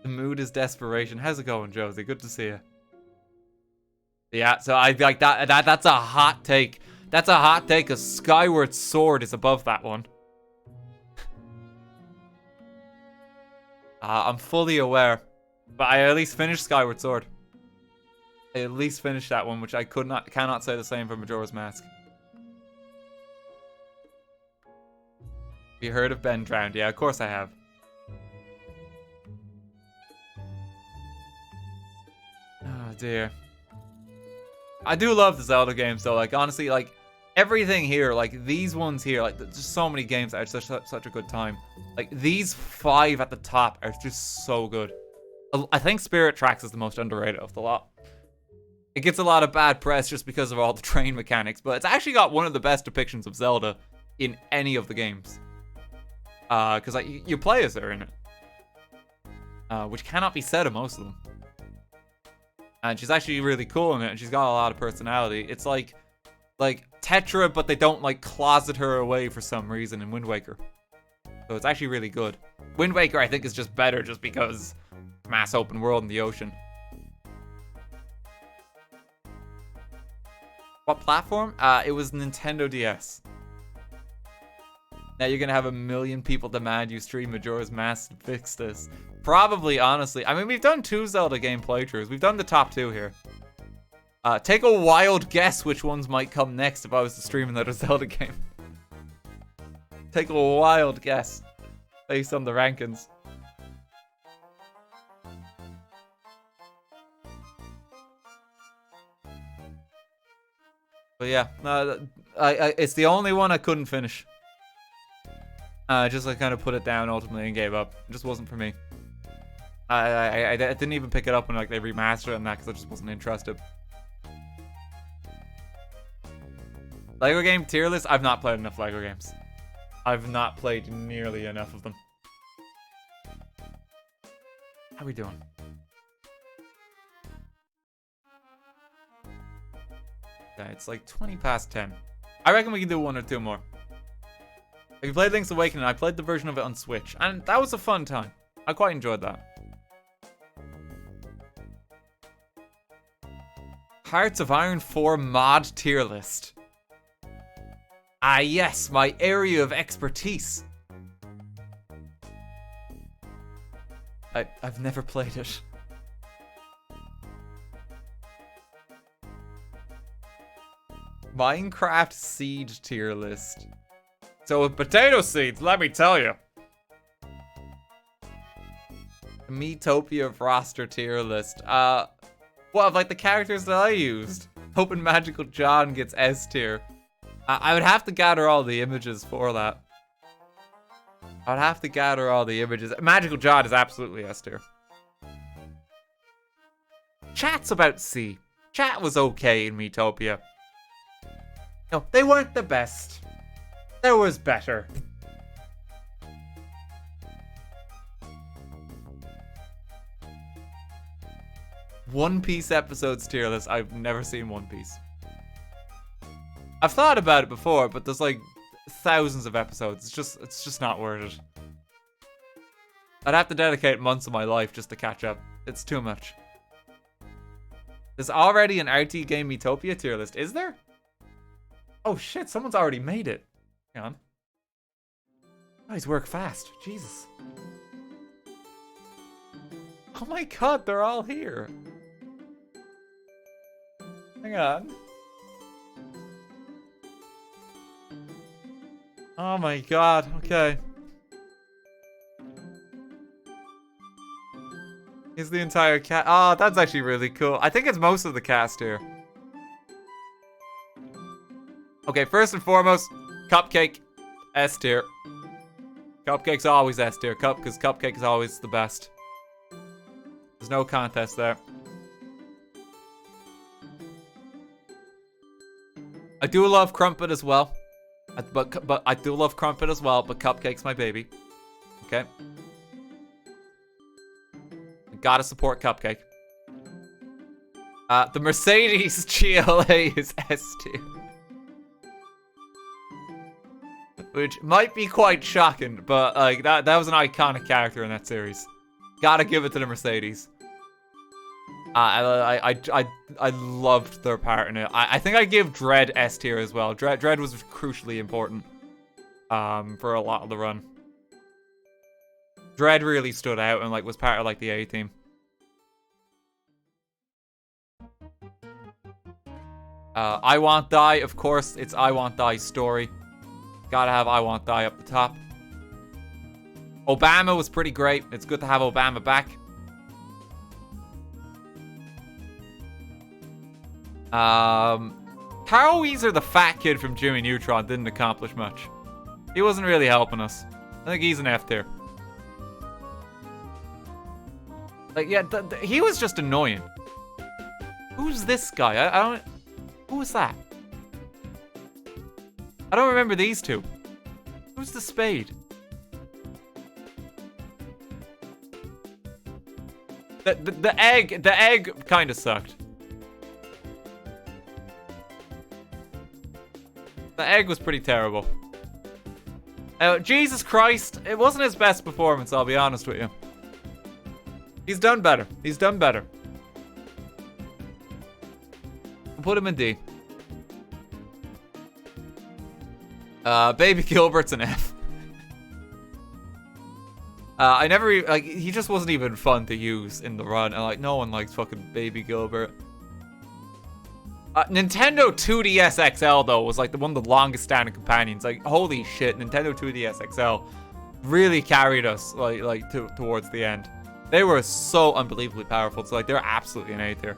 Speaker 1: The mood is desperation. How's it going, Josie? Good to see you. Yeah, so I like that. That's a hot take. That's a hot take, because Skyward Sword is above that one. I'm fully aware. But I at least finished Skyward Sword. I at least finished that one, which I cannot say the same for Majora's Mask. You heard of Ben Drowned? Yeah, of course I have. Oh dear. I do love the Zelda games though. Like, honestly, like, everything here, like, these ones here, like, there's just so many games that are such a good time. Like, these 5 at the top are just so good. I think Spirit Tracks is the most underrated of the lot. It gets a lot of bad press just because of all the train mechanics, but it's actually got one of the best depictions of Zelda in any of the games. Because like, you play as her in it. Which cannot be said of most of them. And she's actually really cool in it, and she's got a lot of personality. It's like Tetra, but they don't, like, closet her away for some reason in Wind Waker. So it's actually really good. Wind Waker, I think, is just better just because mass open world in the ocean. What platform? It was Nintendo DS. Now you're gonna have a million people demand you stream Majora's Mask and fix this. Probably, honestly. I mean, we've done 2 Zelda game playthroughs. We've done the top 2 here. Take a wild guess which ones might come next if I was to stream another Zelda game. Take a wild guess based on the rankings. But yeah, it's the only one I couldn't finish. Just like kind of put it down ultimately and gave up. It just wasn't for me. I didn't even pick it up when like they remastered it and that because I just wasn't interested. Lego game tier list? I've not played enough Lego games. I've not played nearly enough of them. How we doing? Okay, it's like 20 past 10. I reckon we can do 1 or 2 more. If you played Link's Awakening, I played the version of it on Switch, and that was a fun time. I quite enjoyed that. Hearts of Iron 4 mod tier list. Ah yes, my area of expertise. I've never played it. Minecraft seed tier list. So with potato seeds, let me tell you. Miitopia roster tier list. What of like the characters that I used? Hoping Magical John gets S tier. I would have to gather all the images for that. I would have to gather all the images. Magical John is absolutely S tier. Chat's about C. Chat was okay in Miitopia. No, they weren't the best. There was better. One Piece episodes tier list. I've never seen One Piece. I've thought about it before, but there's like thousands of episodes. It's just not worth it. I'd have to dedicate months of my life just to catch up. It's too much. There's already an RTGame Miitopia tier list, is there? Oh shit, someone's already made it. Hang on. Guys, work fast. Jesus. Oh my god, they're all here. Hang on. Oh my god, okay. Here's the entire cast. Oh, that's actually really cool. I think it's most of the cast here. Okay, first and foremost, Cupcake, S tier. Cupcake's always S tier, because Cupcake is always the best. There's no contest there. I do love Crumpet as well. But I do love Crumpet as well, but Cupcake's my baby. Okay. I gotta support Cupcake. The Mercedes GLA is S tier. Which might be quite shocking, but like that was an iconic character in that series. Gotta give it to the Mercedes. I loved their part in it. I think I give Dread S tier as well. Dread was crucially important for a lot of the run. Dread really stood out and like was part of like the A team. I Want Die, of course, it's I Want Die's story. Gotta have I Want Die up the top. Obama was pretty great. It's good to have Obama back. Carl Weezer, the fat kid from Jimmy Neutron, didn't accomplish much. He wasn't really helping us. I think he's an F tier. Like, yeah, he was just annoying. Who's this guy? I don't... Who is that? I don't remember these two. Who's the spade? The egg kind of sucked. The egg was pretty terrible. Jesus Christ, it wasn't his best performance, I'll be honest with you. He's done better. He's done better. I'll put him in D. Baby Gilbert's an F. I never like, he just wasn't even fun to use in the run, and like, no one likes fucking Baby Gilbert. Nintendo 2DS XL though was like one of the longest standing companions. Like, holy shit, Nintendo 2DS XL really carried us towards the end. They were so unbelievably powerful. So like, they're absolutely an A tier.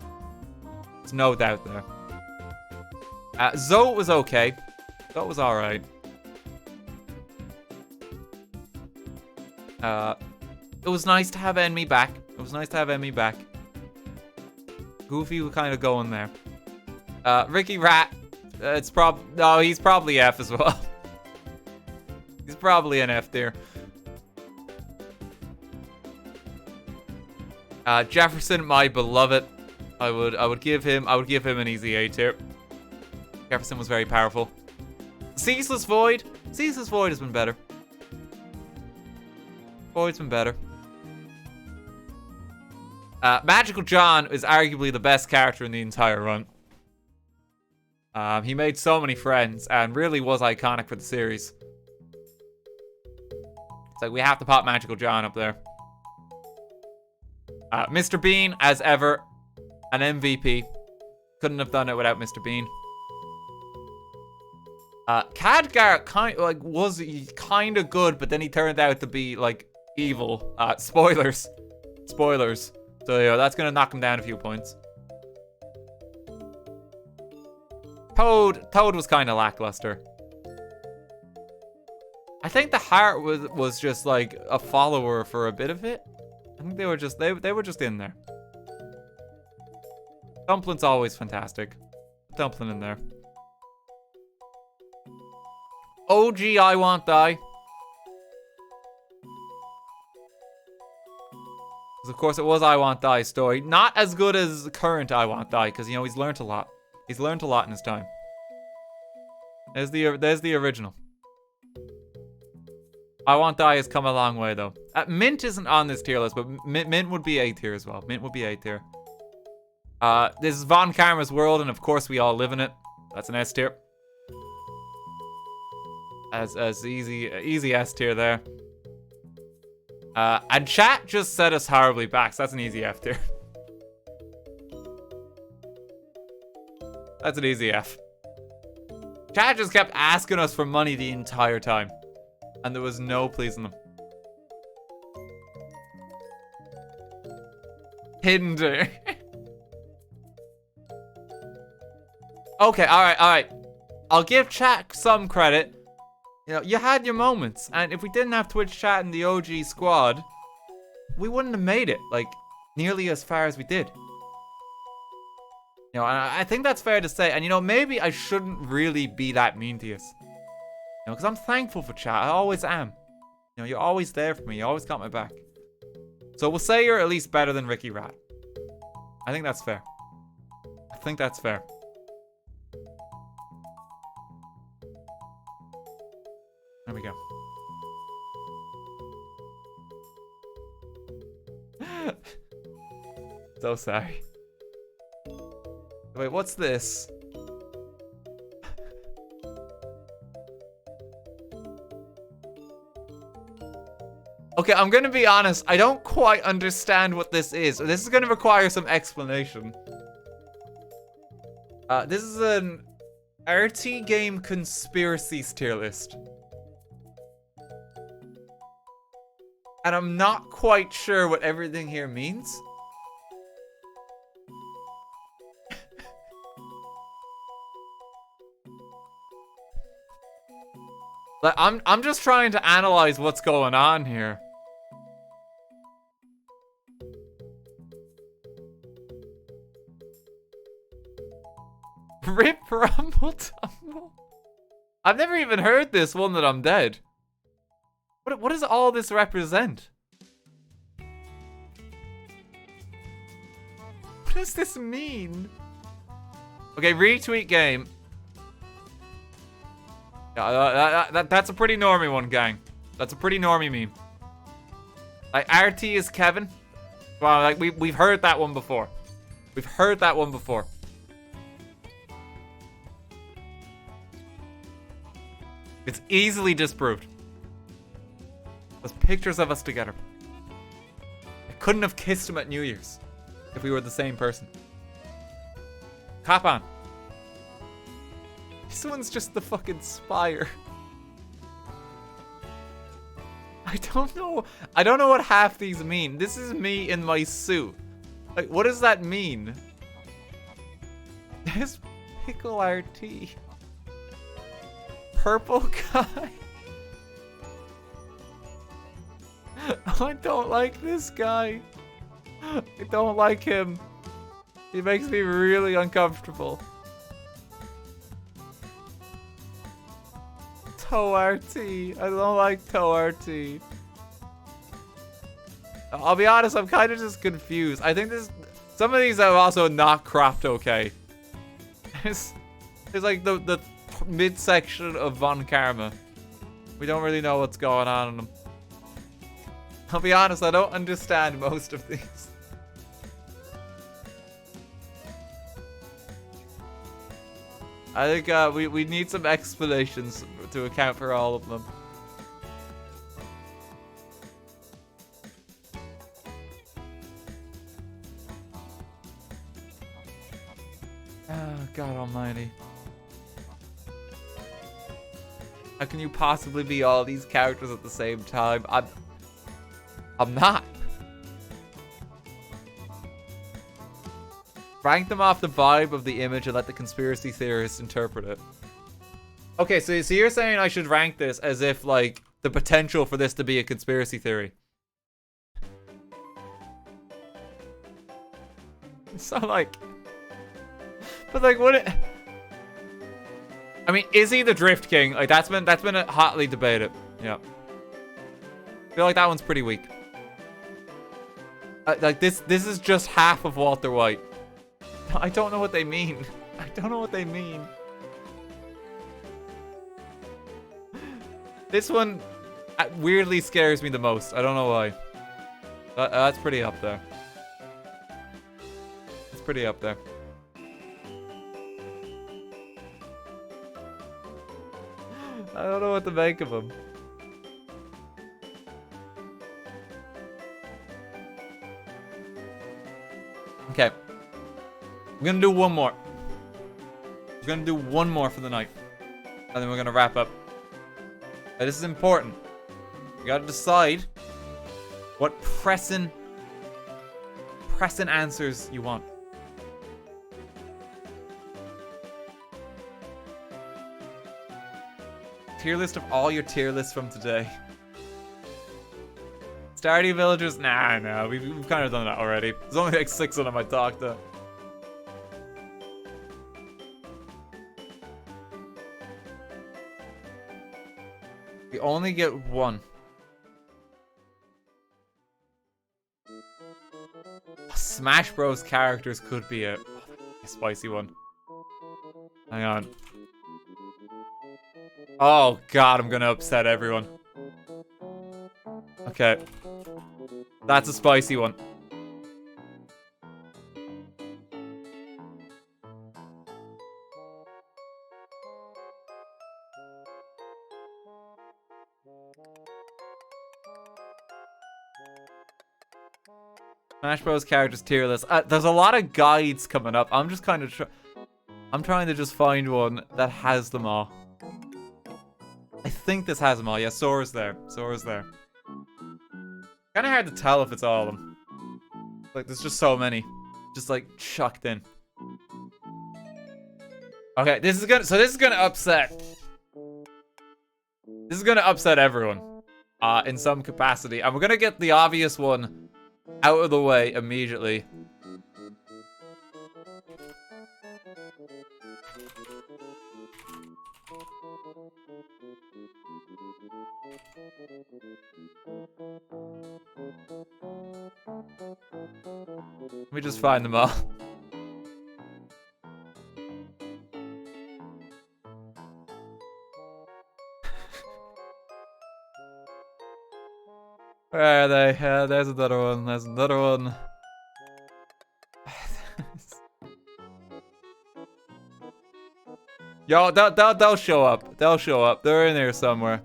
Speaker 1: There's no doubt there. Zoe was okay. Zoe was alright. It was nice to have Enemy back. It was nice to have Enemy back. Goofy was kind of going there. Ricky Rat, he's probably F as well. He's probably an F tier. Jefferson, my beloved, I would give him an easy A tier. Jefferson was very powerful. Ceaseless Void has been better. Void's been better. Magical John is arguably the best character in the entire run. He made so many friends and really was iconic for the series. It's like, we have to pop Magical John up there. Mr. Bean, as ever, an MVP. Couldn't have done it without Mr. Bean. Khadgar was kind of good, but then he turned out to be like evil. Spoilers. So yeah, that's gonna knock him down a few points. Toad was kind of lackluster. I think the heart was just like a follower for a bit of it. I think they were just in there. Dumpling's always fantastic. Dumpling in there. OG I Want Die. Because of course it was I Want Die's story. Not as good as current I Want Die, because you know he's learned a lot. He's learned a lot in his time. There's the original. I Want Die has come a long way though. Mint isn't on this tier list, but Mint would be A tier as well. Mint would be A tier. This is Von Karma's world, and of course we all live in it. That's an S tier. As easy S tier there. And chat just set us horribly back, so that's an easy F tier. That's an easy F. Chat just kept asking us for money the entire time. And there was no pleasing them. Hinder. Okay, alright. I'll give chat some credit. You know, you had your moments. And if we didn't have Twitch chat in the OG squad, we wouldn't have made it, like, nearly as far as we did. You know, and I think that's fair to say. And, you know, maybe I shouldn't really be that mean to you. You know, because I'm thankful for chat. I always am. You know, you're always there for me. You always got my back. So we'll say you're at least better than Ricky Rat. I think that's fair. I think that's fair. There we go. So sorry. Wait, what's this? Okay, I'm gonna be honest. I don't quite understand what this is. This is gonna require some explanation. This is an RTGame conspiracies tier list. And I'm not quite sure what everything here means. Like, I'm just trying to analyze what's going on here. Rip Rumble Tumble. I've never even heard this one that I'm dead. What does all this represent? What does this mean? Okay, retweet game. Yeah, that's a pretty normie one, gang. That's a pretty normie meme. Like, RT is Kevin. Wow, like we've heard that one before. We've heard that one before. It's easily disproved. There's pictures of us together. I couldn't have kissed him at New Year's if we were the same person. Cop on. This one's just the fucking spire. I don't know what half these mean. This is me in my suit. Like, what does that mean? There's Pickle RT. Purple guy. I don't like this guy. I don't like him. He makes me really uncomfortable. Toe RT. I don't like Toe RT. I'll be honest, I'm kind of just confused. I think some of these are also not cropped okay. There's like the midsection of Von Karma. We don't really know what's going on in them. I'll be honest, I don't understand most of these. I think we need some explanations to account for all of them. Oh, God almighty. How can you possibly be all these characters at the same time? I'm not. Rank them off the vibe of the image and let the conspiracy theorists interpret it. Okay, so you're saying I should rank this as if, like, the potential for this to be a conspiracy theory. So, like... But, like, what it... I mean, is he the Drift King? Like, that's been hotly debated. Yeah. I feel like that one's pretty weak. Like, this is just half of Walter White. I don't know what they mean. I don't know what they mean. This one weirdly scares me the most. I don't know why. That's pretty up there. It's pretty up there. I don't know what to make of him. Okay. I'm gonna do one more. I'm gonna do one more for the night. And then we're gonna wrap up. Now, this is important. You gotta decide what pressing answers you want. Tier list of all your tier lists from today. Stardew Villagers? Nah, no. We've kind of done that already. There's only like 6 of them I talked to. You only get one. Smash Bros. Characters could be a spicy one. Hang on. Oh god, I'm gonna upset everyone. Okay. That's a spicy one. Smash Bros. Characters tier list. There's a lot of guides coming up. I'm just kind of I'm trying to just find one that has them all. I think this has them all. Yeah, Sora's there. Sora's there. Kind of hard to tell if it's all of them. Like, there's just so many. Just, like, chucked in. Okay, this is gonna upset. This is gonna upset everyone. In some capacity. And we're gonna get the obvious one out of the way immediately. Let me just find them all. Where are they? There's another one. There's another one. Yo, they'll show up. They'll show up. They're in here somewhere.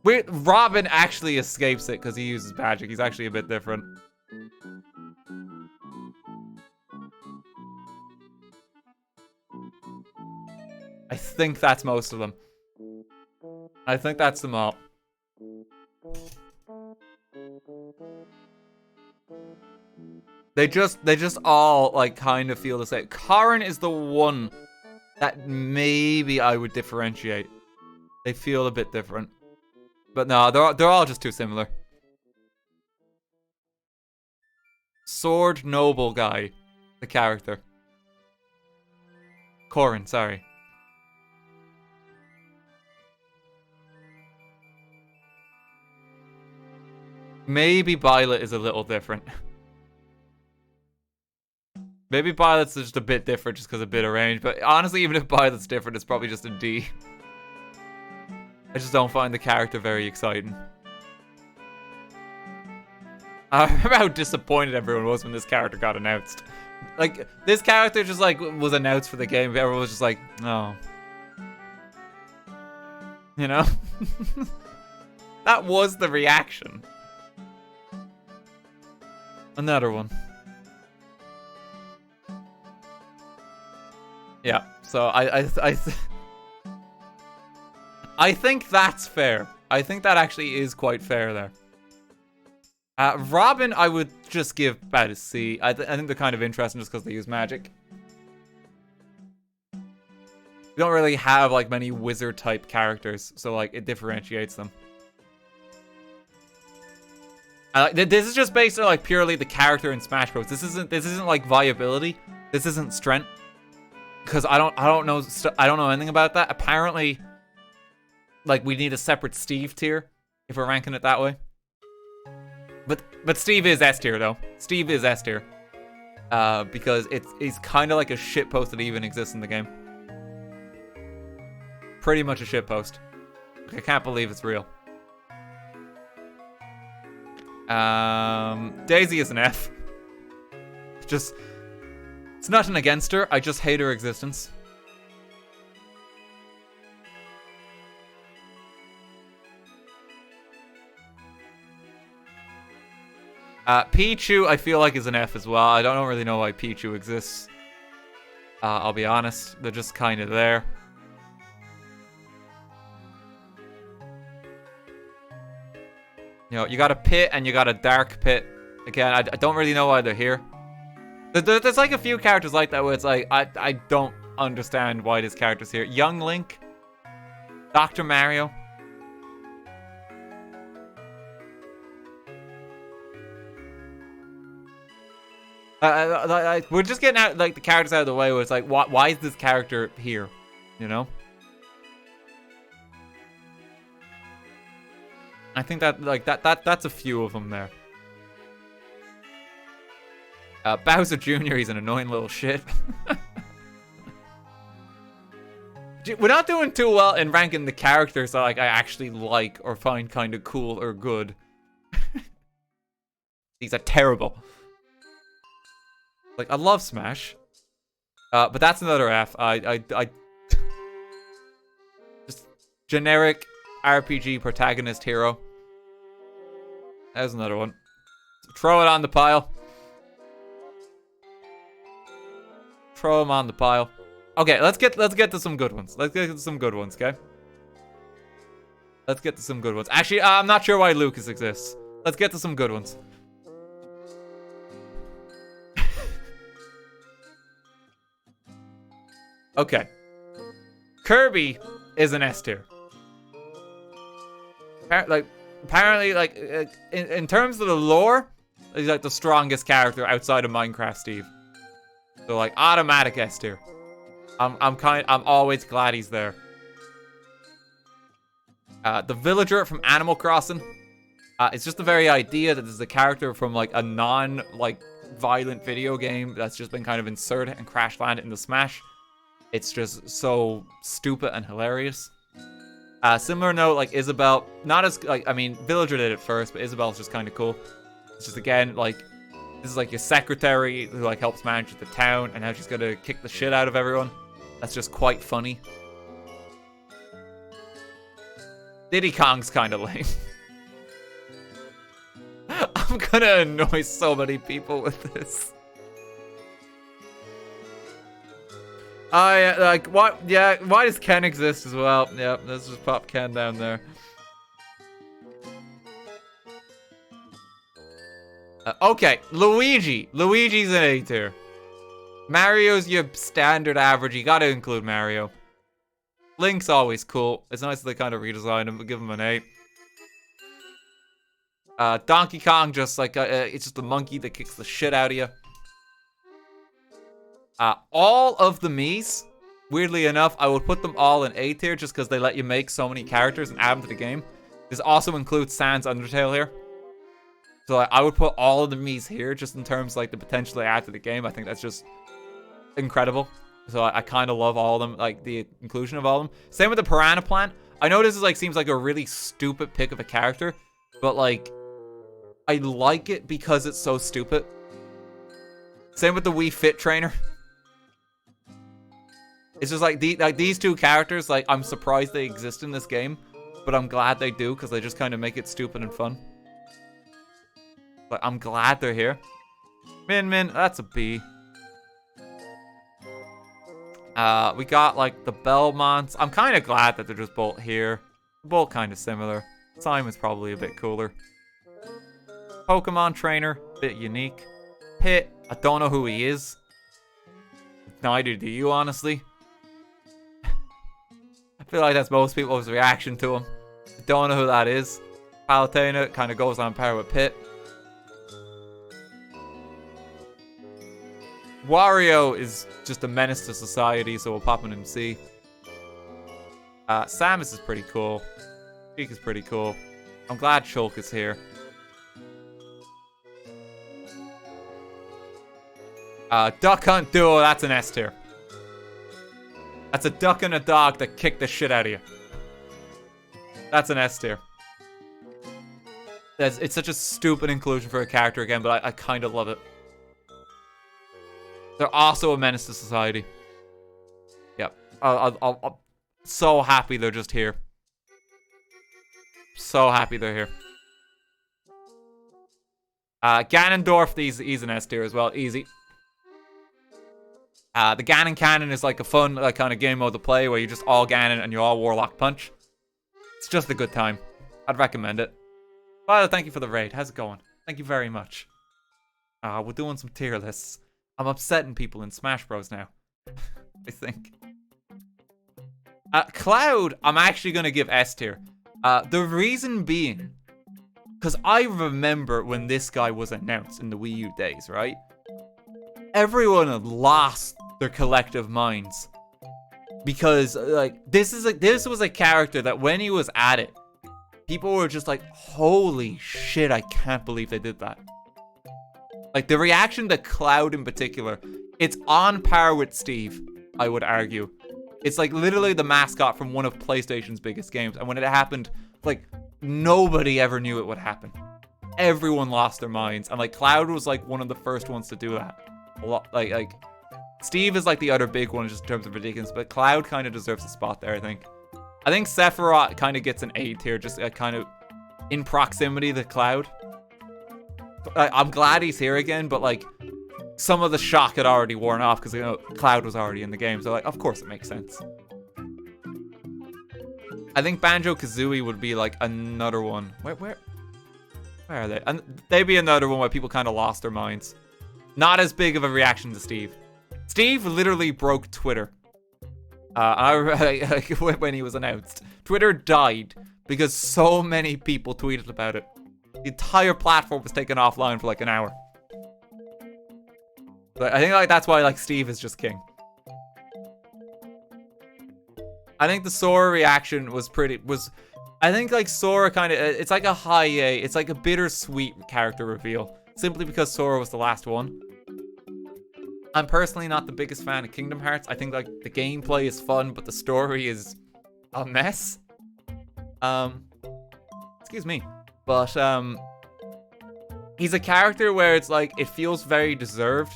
Speaker 1: Wait, Robin actually escapes it because he uses magic. He's actually a bit different. I think that's most of them. I think that's them all. They just all like kind of feel the same. Karen is the one that maybe I would differentiate. They feel a bit different. But no, they're all just too similar. Sword Noble guy, the character. Corin, sorry. Maybe Violet is a little different. Maybe Violet's just a bit different just because a bit of range. But honestly, even if Violet's different, it's probably just a D. I just don't find the character very exciting. I remember how disappointed everyone was when this character got announced. Like, this character just, like, was announced for the game. Everyone was just like, no. You know? That was the reaction. Another one. Yeah, so I think that's fair. I think that actually is quite fair there. Robin, I would just give about a C. I think they're kind of interesting just because they use magic. We don't really have like many wizard type characters, so like it differentiates them. This is just based on like purely the character in Smash Bros. This isn't like viability. This isn't strength. Because I don't know anything about that. Apparently, like we need a separate Steve tier if we're ranking it that way. But Steve is S tier though. Steve is S tier. Because it's kind of like a shitpost that even exists in the game. Pretty much a shitpost. I can't believe it's real. Daisy is an F. Just, it's nothing against her. I just hate her existence. Pichu, I feel like is an F as well. I don't really know why Pichu exists. I'll be honest. They're just kind of there. You know, you got a pit and you got a dark pit. Again, I don't really know why they're here. There's like a few characters like that where it's like, I don't understand why this character's here. Young Link. Dr. Mario. We're just getting out like the characters out of the way where it's like, why is this character here? You know? I think that like that's a few of them there. Bowser Jr., he's an annoying little shit. We're not doing too well in ranking the characters that like I actually like or find kind of cool or good. These are terrible. Like, I love Smash. But that's another F. Just generic RPG protagonist hero. There's another one. Throw it on the pile. Throw them on the pile. Okay, let's get to some good ones. Let's get to some good ones, okay? Let's get to some good ones. Actually, I'm not sure why Lucas exists. Let's get to some good ones. Okay. Kirby is an S tier. Apparently, in terms of the lore, he's like the strongest character outside of Minecraft Steve. So like automatic S tier. I'm always glad he's there. The villager from Animal Crossing. It's just the very idea that this is a character from like a violent video game that's just been kind of inserted and crash landed into Smash. It's just so stupid and hilarious. Similar note, like Isabelle, not as like, I mean, Villager did it first, but Isabelle's just kind of cool. It's just again like, this is like your secretary who like helps manage the town, and now she's gonna kick the shit out of everyone. That's just quite funny. Diddy Kong's kind of lame. I'm gonna annoy so many people with this. Like, what? Yeah, why does Ken exist as well? Yep, let's just pop Ken down there. Okay, Luigi. Luigi's an A tier. Mario's your standard average. You gotta include Mario. Link's always cool. It's nice that they kind of redesigned him, but give him an 8. Donkey Kong, just like, it's just a monkey that kicks the shit out of you. All of the Miis, weirdly enough, I would put them all in A tier just because they let you make so many characters and add them to the game. This also includes Sans Undertale here. So I would put all of the Miis here just in terms like the potential they add to the game. I think that's just incredible. So I kind of love all of them, like the inclusion of all of them. Same with the Piranha Plant. I know this is like seems like a really stupid pick of a character, but like I like it because it's so stupid. Same with the Wii Fit Trainer. It's just like these two characters, like I'm surprised they exist in this game, but I'm glad they do because they just kind of make it stupid and fun. But I'm glad they're here. Min, that's a B. We got like the Belmonts. I'm kind of glad that they're just both here. They're both kind of similar. Simon's probably a bit cooler. Pokemon Trainer, bit unique. Pit, I don't know who he is. Neither do you, honestly. I feel like that's most people's reaction to him. I don't know who that is. Palutena kind of goes on par with Pit. Wario is just a menace to society, so we'll pop him in C. Samus is pretty cool. Sheik is pretty cool. I'm glad Shulk is here. Duck Hunt Duo, that's an S tier. That's a duck and a dog that kick the shit out of you. That's an S tier. It's such a stupid inclusion for a character again, but I kind of love it. They're also a menace to society. Yep. I'm so happy they're just here. So happy they're here. Ganondorf, he's an S tier as well. Easy. The Ganon Cannon is like a fun kind of game mode to play where you just all Ganon and you all Warlock Punch. It's just a good time. I'd recommend it. Violet, thank you for the raid. How's it going? Thank you very much. We're doing some tier lists. I'm upsetting people in Smash Bros now. I think. Cloud, I'm actually going to give S tier. The reason being, because I remember when this guy was announced in the Wii U days, right? Everyone had lost their collective minds. Because, like, this was a character that when he was at it, people were just like, holy shit, I can't believe they did that. Like, the reaction to Cloud in particular, it's on par with Steve, I would argue. It's like literally the mascot from one of PlayStation's biggest games. And when it happened, like, nobody ever knew it would happen. Everyone lost their minds. And, like, Cloud was, like, one of the first ones to do that. A lot, like, Steve is, like, the other big one just in terms of ridiculous. But Cloud kind of deserves a spot there, I think. I think Sephiroth kind of gets an A tier, just kind of in proximity to Cloud. I'm glad he's here again, but, like, some of the shock had already worn off because, you know, Cloud was already in the game. So, like, of course it makes sense. I think Banjo-Kazooie would be, like, another one. Where are they? And they'd be another one where people kind of lost their minds. Not as big of a reaction to Steve. Steve literally broke Twitter. When he was announced. Twitter died because so many people tweeted about it. The entire platform was taken offline for like an hour. But I think like that's why like Steve is just king. I think the Sora reaction was I think like Sora kind of, it's like a high A. It's like a bittersweet character reveal. Simply because Sora was the last one. I'm personally not the biggest fan of Kingdom Hearts. I think like the gameplay is fun, but the story is a mess. Excuse me. But he's a character where it's like it feels very deserved.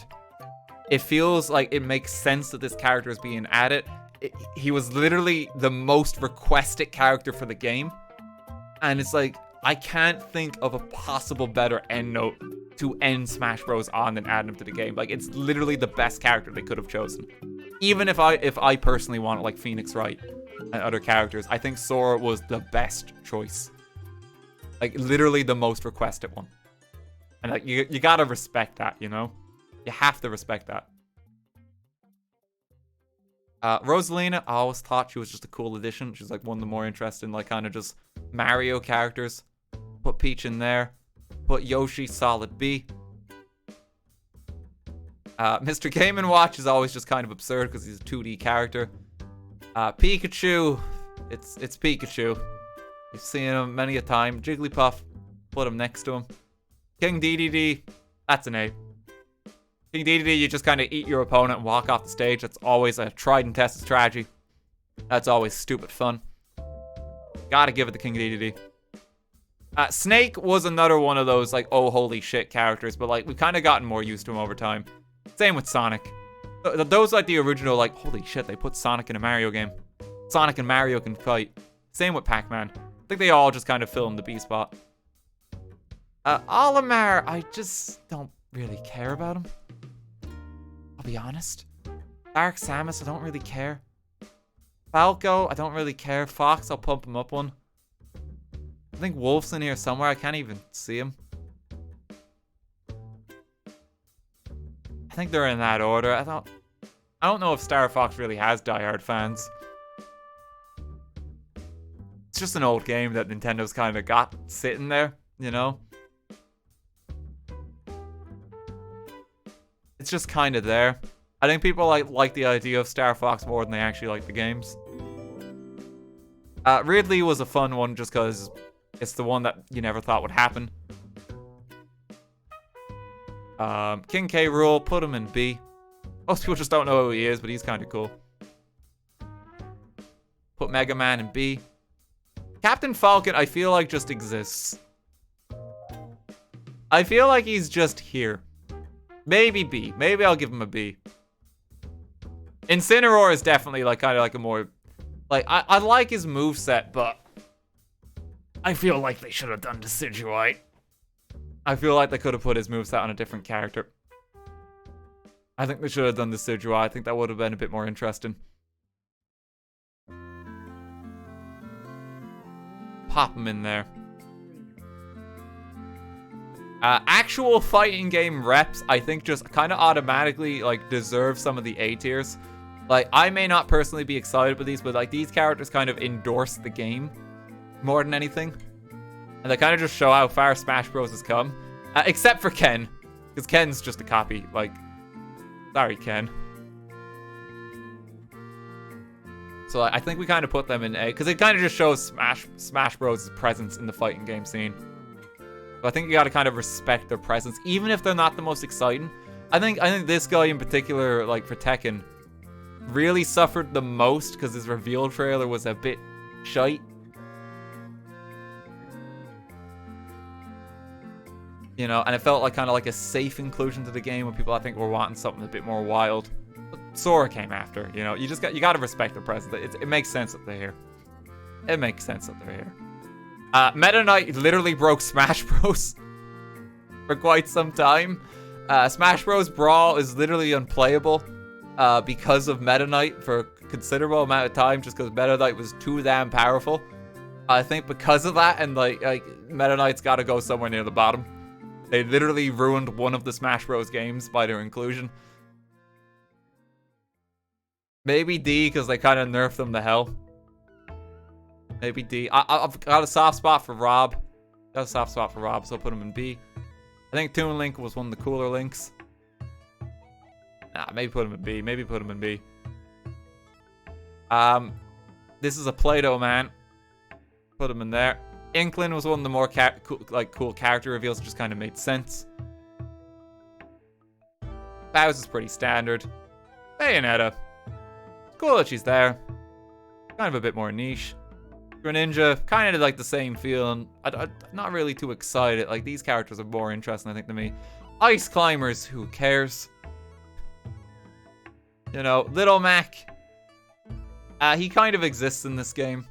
Speaker 1: It feels like it makes sense that this character is being added. He was literally the most requested character for the game. And it's like, I can't think of a possible better end note to end Smash Bros on than adding him to the game. Like, it's literally the best character they could have chosen. Even if I personally wanted like Phoenix Wright and other characters, I think Sora was the best choice. Like, literally the most requested one. And like, you gotta respect that, you know? You have to respect that. Rosalina, I always thought she was just a cool addition. She's like one of the more interesting, like kind of just Mario characters. Put Peach in there. Put Yoshi solid B. Mr. Game & Watch is always just kind of absurd because he's a 2D character. Pikachu, it's Pikachu. You've seen him many a time. Jigglypuff, put him next to him. King Dedede, that's an A. King Dedede, you just kind of eat your opponent and walk off the stage. That's always a tried and tested strategy. That's always stupid fun. Gotta give it to King Dedede. Snake was another one of those, like, oh, holy shit characters, but, like, we've kind of gotten more used to him over time. Same with Sonic. Those, like, the original, like, holy shit, they put Sonic in a Mario game. Sonic and Mario can fight. Same with Pac-Man. I think they all just kind of fill in the B spot. Olimar, I just don't really care about him. I'll be honest. Dark Samus, I don't really care. Falco, I don't really care. Fox, I'll pump him up one. I think Wolf's in here somewhere. I can't even see him. I think they're in that order. I don't know if Star Fox really has diehard fans. It's just an old game that Nintendo's kind of got sitting there, you know? It's just kind of there. I think people like the idea of Star Fox more than they actually like the games. Ridley was a fun one just because it's the one that you never thought would happen. King K. Rool, put him in B. Most people just don't know who he is, but he's kind of cool. Put Mega Man in B. Captain Falcon, I feel like just exists. I feel like he's just here. Maybe B. Maybe I'll give him a B. Incineroar is definitely like kind of like a more... Like, I like his moveset, but... I feel like they should have done Decidueye. I feel like they could have put his moveset on a different character. I think they should have done Decidueye. I think that would have been a bit more interesting. Pop him in there. Actual fighting game reps, I think, just kind of automatically, like, deserve some of the A tiers. Like, I may not personally be excited with these, but, like, these characters kind of endorse the game more than anything. And they kind of just show how far Smash Bros. Has come. Except for Ken. Because Ken's just a copy. Like, sorry, Ken. So I think we kind of put them in A. Because it kind of just shows Smash Bros.' presence in the fighting game scene. But I think you got to kind of respect their presence. Even if they're not the most exciting. I think this guy in particular, like, for Tekken, really suffered the most. Because his reveal trailer was a bit shite. You know, and it felt like kind of like a safe inclusion to the game when people, I think, were wanting something a bit more wild. But Sora came after, you know. You got to respect the presence. It makes sense that they're here. It makes sense that they're here. Meta Knight literally broke Smash Bros. For quite some time. Smash Bros. Brawl is literally unplayable because of Meta Knight for a considerable amount of time, just because Meta Knight was too damn powerful. I think because of that, and like Meta Knight's got to go somewhere near the bottom. They literally ruined one of the Smash Bros. Games by their inclusion. Maybe D, because they kind of nerfed them to hell. Maybe D. I've got a soft spot for Rob. Got a soft spot for Rob, so I'll put him in B. I think Toon Link was one of the cooler links. Nah, maybe put him in B. Maybe put him in B. This is a Play-Doh man. Put him in there. Inkling was one of the more cool character reveals. It just kind of made sense. Bowser's pretty standard. Bayonetta. Cool that she's there. Kind of a bit more niche. Greninja, kind of like the same feeling. I'm not really too excited. Like, these characters are more interesting, I think, to me. Ice Climbers, who cares? You know, Little Mac. He kind of exists in this game.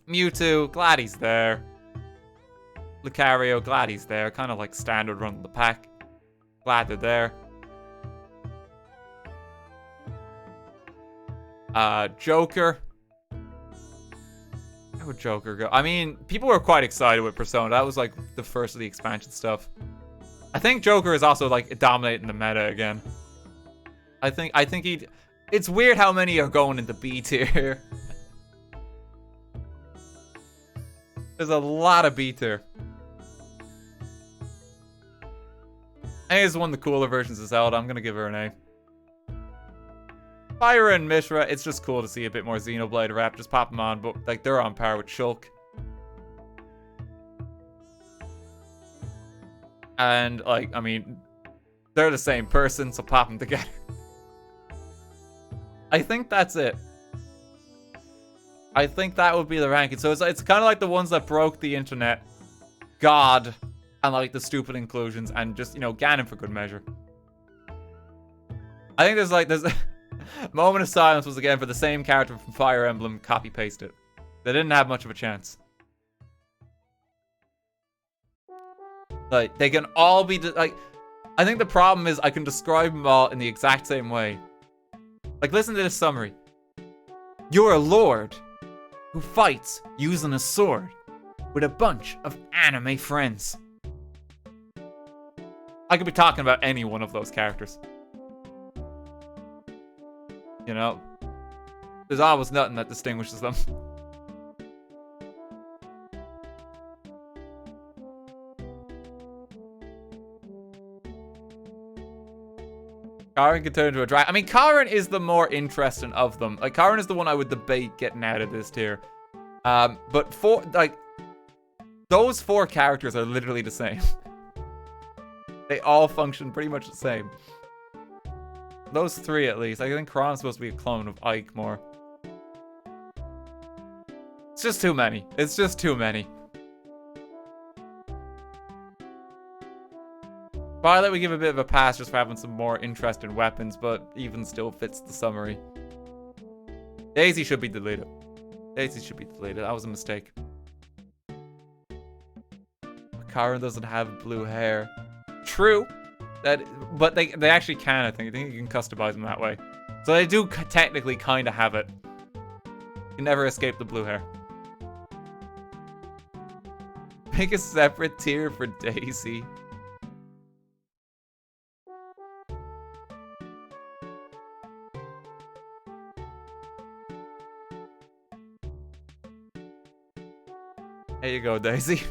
Speaker 1: Mewtwo, glad he's there. Lucario, glad he's there. Kind of like standard run of the pack. Glad they're there. Joker. Where would Joker go? I mean, people were quite excited with Persona. That was like the first of the expansion stuff. I think Joker is also like dominating the meta again. I think he'd... It's weird how many are going into B tier. There's a lot of B tier. I think it's one of the cooler versions of Zelda. I'm gonna give her an A. Fire and Mishra, it's just cool to see a bit more Xenoblade rap. Just pop them on, but like they're on par with Shulk. And like, I mean, they're the same person, so pop them together. I think that's it. I think that would be the ranking. So it's kind of like the ones that broke the internet. God. And like the stupid inclusions. And just, you know, Ganon for good measure. I think there's a moment of silence was again for the same character from Fire Emblem. Copy paste it. They didn't have much of a chance. Like, they can all be, like, I think the problem is I can describe them all in the exact same way. Like, listen to this summary. You're a lord who fights using a sword with a bunch of anime friends. I could be talking about any one of those characters. You know? There's always nothing that distinguishes them. Karin could turn into a drag. I mean, Karin is the more interesting of them. Like, Karin is the one I would debate getting out of this tier. But for, like, those four characters are literally the same. They all function pretty much the same. Those three, at least. I think Karin's supposed to be a clone of Ike more. It's just too many. It's just too many. Violet we give a bit of a pass just for having some more interesting weapons, but even still fits the summary. Daisy should be deleted. Daisy should be deleted. That was a mistake. Karin doesn't have blue hair. True. But they actually can, I think. I think you can customize them that way. So they do technically kind of have it. You can never escape the blue hair. Make a separate tier for Daisy. There you go, Daisy.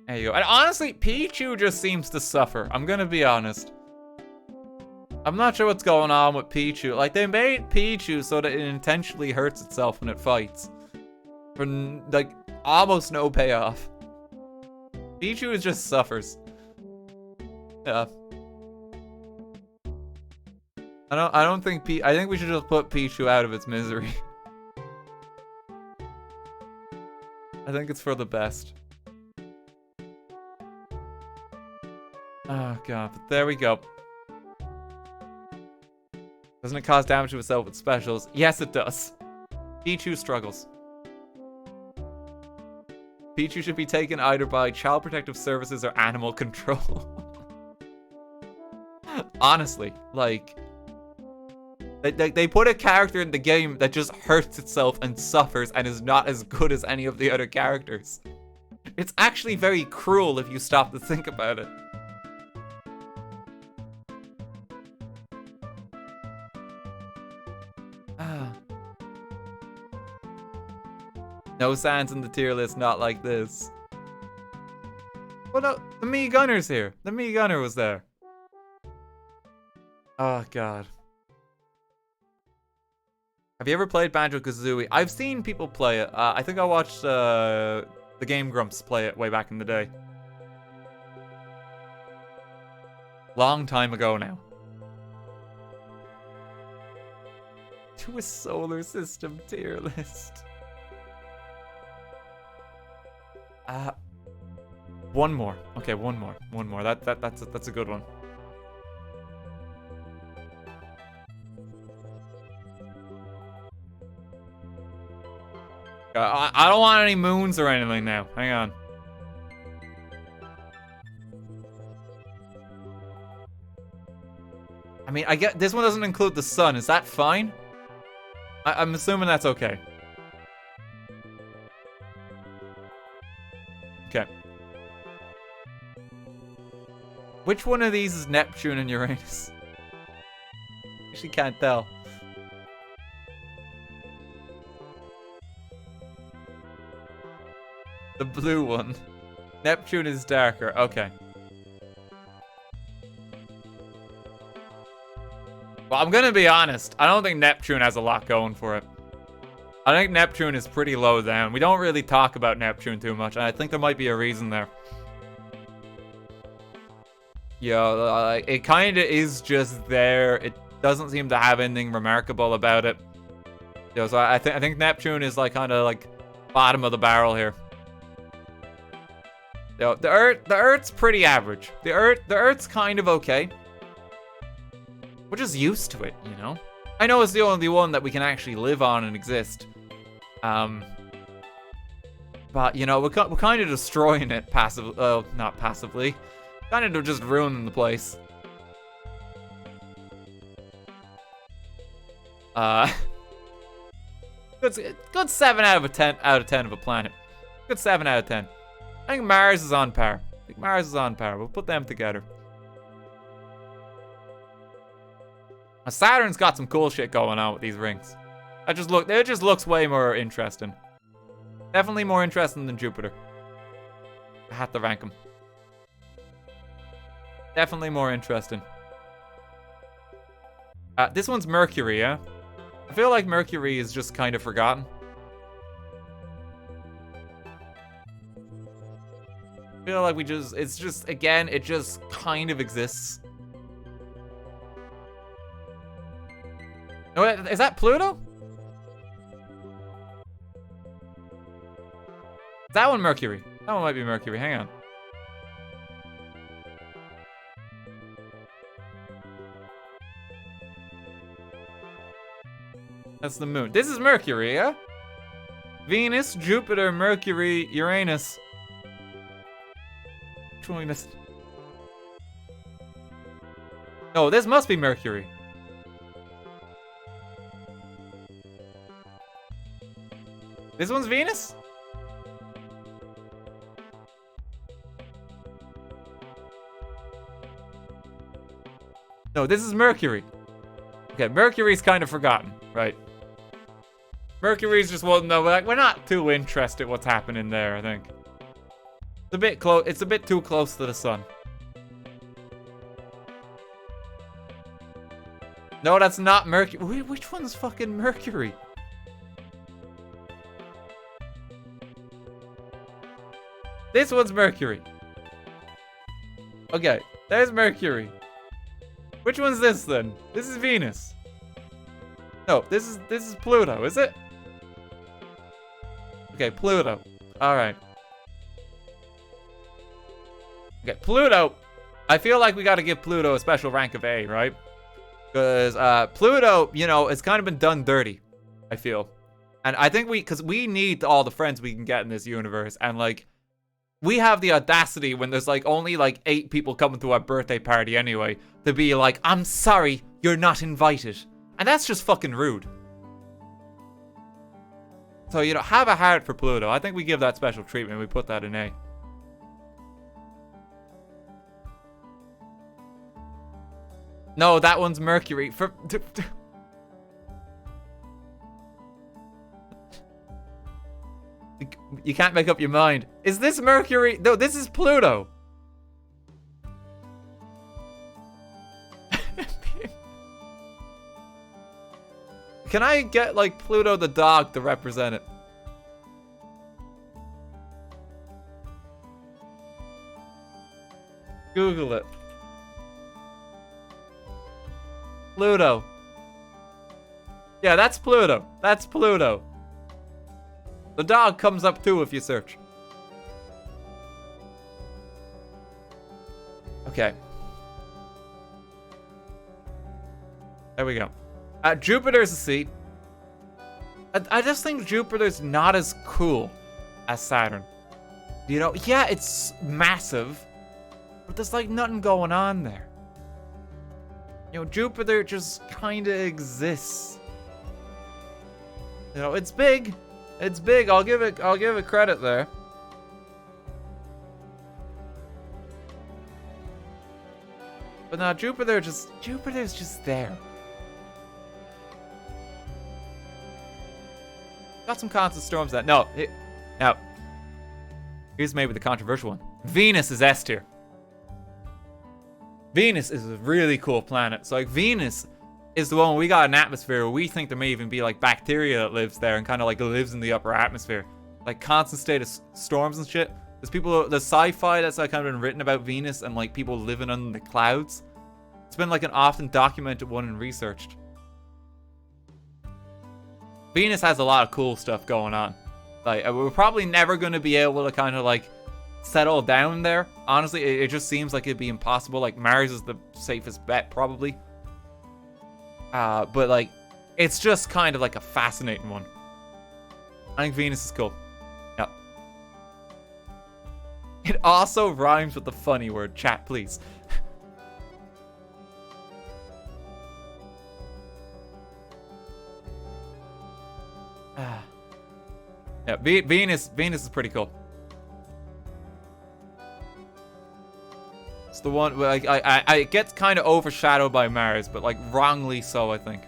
Speaker 1: There you go. And honestly, Pichu just seems to suffer. I'm gonna be honest. I'm not sure what's going on with Pichu. Like, they made Pichu so that it intentionally hurts itself when it fights. For, like, almost no payoff. Pichu just suffers. Yeah. I don't think I think we should just put Pichu out of its misery. I think it's for the best. Oh god, but there we go. Doesn't it cause damage to itself with specials? Yes, it does. Pichu struggles. Pichu should be taken either by Child Protective Services or Animal Control. Honestly, like... They put a character in the game that just hurts itself and suffers and is not as good as any of the other characters. It's actually very cruel if you stop to think about it. No Sans in the tier list, not like this. Well, no, the Mii Gunner's here. The Mii Gunner was there. Oh, God. Have you ever played Banjo-Kazooie? I've seen people play it. I think I watched the Game Grumps play it way back in the day. Long time ago now. To a solar system tier list. One more. Okay, one more. One more. That's a good one. I don't want any moons or anything now. Hang on. I mean, I get this one doesn't include the sun. Is that fine? I'm assuming that's okay. Okay. Which one of these is Neptune and Uranus? Actually can't tell. The blue one. Neptune is darker. Okay. Well, I'm gonna be honest. I don't think Neptune has a lot going for it. I think Neptune is pretty low down. We don't really talk about Neptune too much, and I think there might be a reason there. Yeah, it kind of is just there. It doesn't seem to have anything remarkable about it. Yeah, so I think Neptune is like kind of like bottom of the barrel here. Yo, the Earth's pretty average. The Earth's kind of okay. We're just used to it, you know? I know it's the only one that we can actually live on and exist. But, you know, we're kind of destroying it passively. Not passively. Kind of just ruining the place. Good 7 out of 10 of a planet. Good 7 out of 10. I think Mars is on par. We'll put them together. Now, Saturn's got some cool shit going on with these rings. It just looks way more interesting. Definitely more interesting than Jupiter. I had to rank them. Definitely more interesting. This one's Mercury, yeah? I feel like Mercury is just kind of forgotten. I feel like it just kind of exists. No, is that Pluto? Is that one Mercury? That one might be Mercury, hang on. That's the moon. This is Mercury, yeah? Venus, Jupiter, Mercury, Uranus. Which one we missed? No, this must be Mercury. This one's Venus? No, this is Mercury. Okay, Mercury's kind of forgotten, right? Mercury's just one, no, like, we're not too interested what's happening there, I think. It's a bit close, it's a bit too close to the sun. No, that's not Mercury. Which one's fucking Mercury? This one's Mercury. Okay, there's Mercury. Which one's this then? This is Venus. No, this is Pluto, is it? Okay, Pluto. Alright. Okay, Pluto. I feel like we gotta give Pluto a special rank of A, right? Because Pluto, you know, it's kind of been done dirty, I feel. And I think because we need all the friends we can get in this universe. And like, we have the audacity when there's like only like 8 people coming to our birthday party anyway, to be like, I'm sorry, you're not invited. And that's just fucking rude. So, you know, have a heart for Pluto. I think we give that special treatment. We put that in A. No, that one's Mercury. You can't make up your mind. Is this Mercury? No, this is Pluto. Can I get, like, Pluto the dog to represent it? Google it. Pluto. Yeah, that's Pluto. That's Pluto. The dog comes up too if you search. Okay. There we go. Jupiter's a C. I just think Jupiter's not as cool as Saturn. You know, yeah, it's massive, but there's like nothing going on there. You know, Jupiter just kind of exists. You know, it's big. It's big. I'll give it credit there. But now Jupiter's just there. Got some constant storms that now here's maybe the controversial one. Venus is S tier. Venus is a really cool planet. So like Venus is the one where we got an atmosphere where we think there may even be like bacteria that lives there and kind of like lives in the upper atmosphere. Like constant state of storms and shit. There's sci-fi that's like kind of been written about Venus and like people living under the clouds. It's been like an often documented one and researched. Venus has a lot of cool stuff going on. Like we're probably never going to be able to kind of like settle down there. Honestly, it just seems like it'd be impossible. Like Mars is the safest bet probably. But like it's just kind of like a fascinating one. I think Venus is cool. Yeah. It also rhymes with the funny word. Chat, please. Yeah, Venus is pretty cool. It's the one like it gets kind of overshadowed by Mars, but like wrongly so, I think.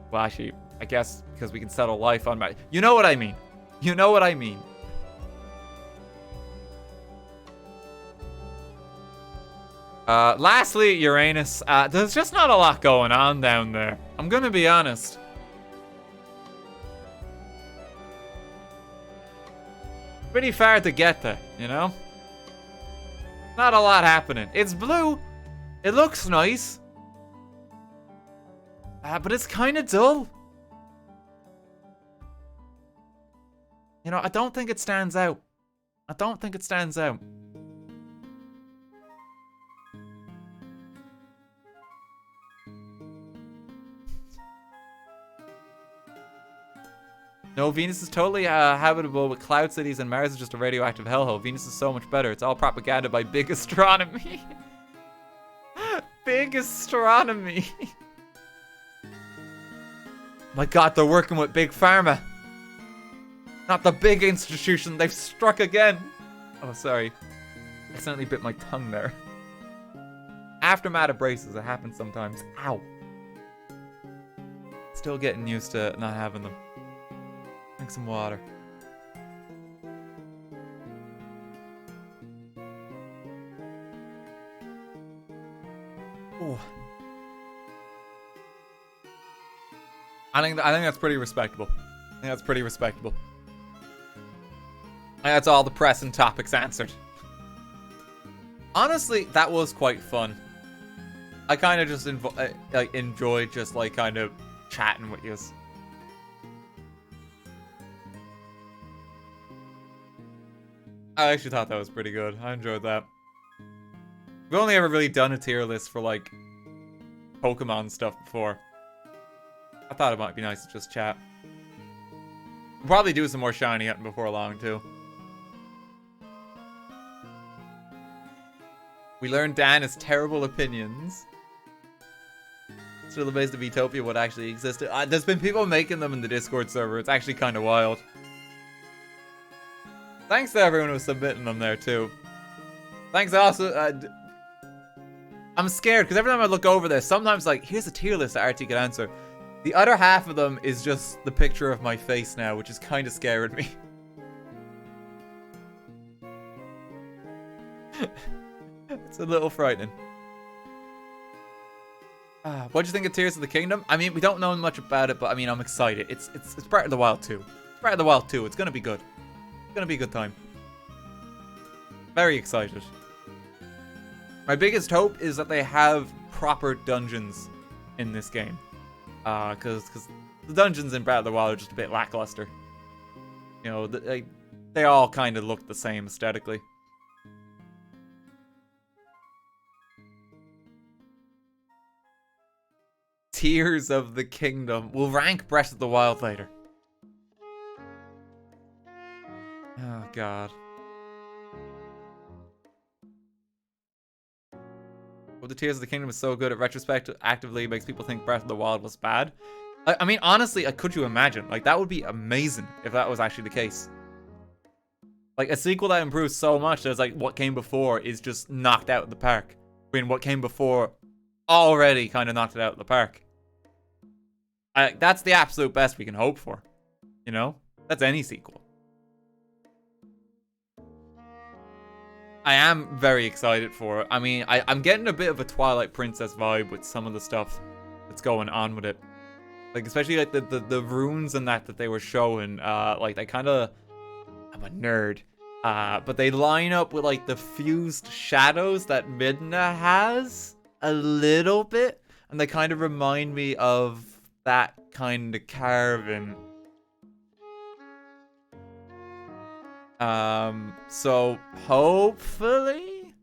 Speaker 1: Well, actually, I guess because we can settle life on Mars. You know what I mean. You know what I mean. Lastly, Uranus. There's just not a lot going on down there. I'm gonna be honest. Pretty far to get there, you know? Not a lot happening. It's blue. It looks nice. But it's kind of dull. You know, I don't think it stands out. I don't think it stands out. No, Venus is totally habitable with cloud cities and Mars is just a radioactive hellhole. Venus is so much better. It's all propaganda by big astronomy. Big astronomy. My god, they're working with Big Pharma. Not the big institution. They've struck again. Oh, sorry. I accidentally bit my tongue there. Aftermath of braces. It happens sometimes. Ow. Still getting used to not having them. Drink some water. Ooh. I think that's pretty respectable. I think that's pretty respectable. I think that's all the pressing topics answered. Honestly, that was quite fun. I kind of just enjoyed just like kind of chatting with you. I actually thought that was pretty good. I enjoyed that. We've only ever really done a tier list for like Pokemon stuff before. I thought it might be nice to just chat. We'll probably do some more shiny hunting before long too. We learned Dan has terrible opinions. Still amazed that Miitopia would actually exist. There's been people making them in the Discord server. It's actually kind of wild. Thanks to everyone who's submitting them there too. Thanks also. I'm scared because every time I look over there, sometimes like, here's a tier list that RT could answer. The other half of them is just the picture of my face now, which is kind of scaring me. It's a little frightening. What do you think of Tears of the Kingdom? I mean, we don't know much about it, but I mean, I'm excited. It's Breath of the Wild 2. It's Breath of the Wild 2. It's gonna be good. It's gonna be a good time. Very excited. My biggest hope is that they have proper dungeons in this game. Because the dungeons in Breath of the Wild are just a bit lackluster. You know, they all kind of look the same aesthetically. Tears of the Kingdom. We'll rank Breath of the Wild later. Oh, God. Well, the Tears of the Kingdom is so good. At retrospect, actively makes people think Breath of the Wild was bad. I mean, honestly, could you imagine? Like, that would be amazing if that was actually the case. Like, a sequel that improves so much that it's like what came before is just knocked out of the park. I mean, what came before already kind of knocked it out of the park. That's the absolute best we can hope for. You know? That's any sequel. I am very excited for it. I mean, I'm getting a bit of a Twilight Princess vibe with some of the stuff that's going on with it. Like, especially like the runes and that they were showing. Like, they kind of... I'm a nerd. But they line up with like the fused shadows that Midna has a little bit. And they kind of remind me of that kind of carving. So hopefully,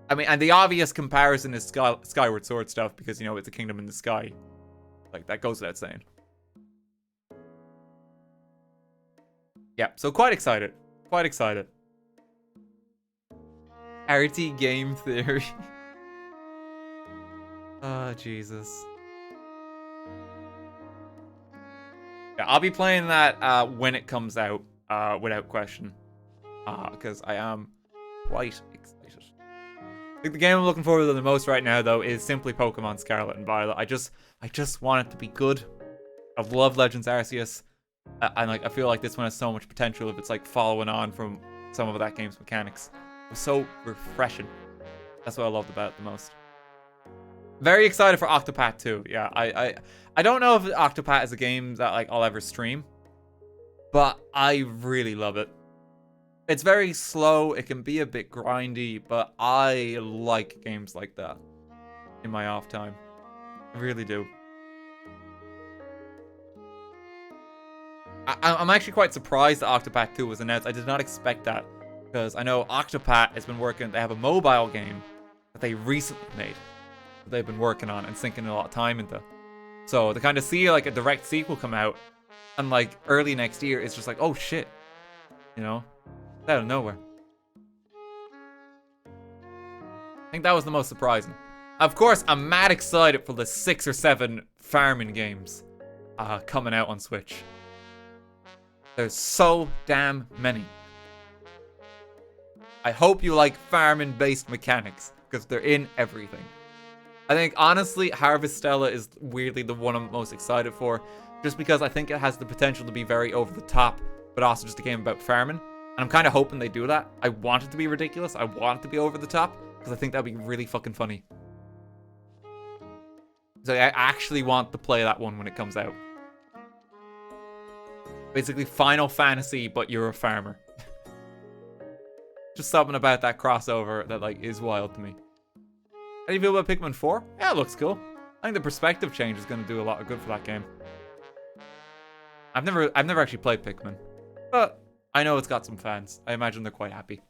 Speaker 1: I mean, and the obvious comparison is Skyward Sword stuff because, you know, it's a kingdom in the sky. Like, that goes without saying. Yeah, so quite excited. Quite excited. RTGame theory. Oh, Jesus. Yeah, I'll be playing that when it comes out, without question. Because I am quite excited. I think the game I'm looking forward to the most right now, though, is simply Pokemon Scarlet and Violet. I just want it to be good. I've loved Legends Arceus. And like, I feel like this one has so much potential if it's like following on from some of that game's mechanics. It was so refreshing. That's what I loved about it the most. Very excited for Octopath 2. Yeah, I don't know if Octopath is a game that like I'll ever stream, but I really love it. It's very slow. It can be a bit grindy, but I like games like that in my off time. I really do. I'm actually quite surprised that Octopath 2 was announced. I did not expect that because I know Octopath has been working. They have a mobile game that they recently made. They've been working on and sinking a lot of time into. So to kind of see like a direct sequel come out and like early next year, it's just like, oh shit, you know, out of nowhere. I think that was the most surprising. Of course, I'm mad excited for the 6 or 7 farming games coming out on Switch. There's so damn many. I hope you like farming-based mechanics, because they're in everything. I think, honestly, Harvestella is weirdly the one I'm most excited for, just because I think it has the potential to be very over-the-top, but also just a game about farming. And I'm kind of hoping they do that. I want it to be ridiculous. I want it to be over-the-top, because I think that'd be really fucking funny. So I actually want to play that one when it comes out. Basically Final Fantasy, but you're a farmer. Just something about that crossover that, like, is wild to me. How do you feel about Pikmin 4? Yeah, it looks cool. I think the perspective change is going to do a lot of good for that game. I've never actually played Pikmin, but I know it's got some fans. I imagine they're quite happy.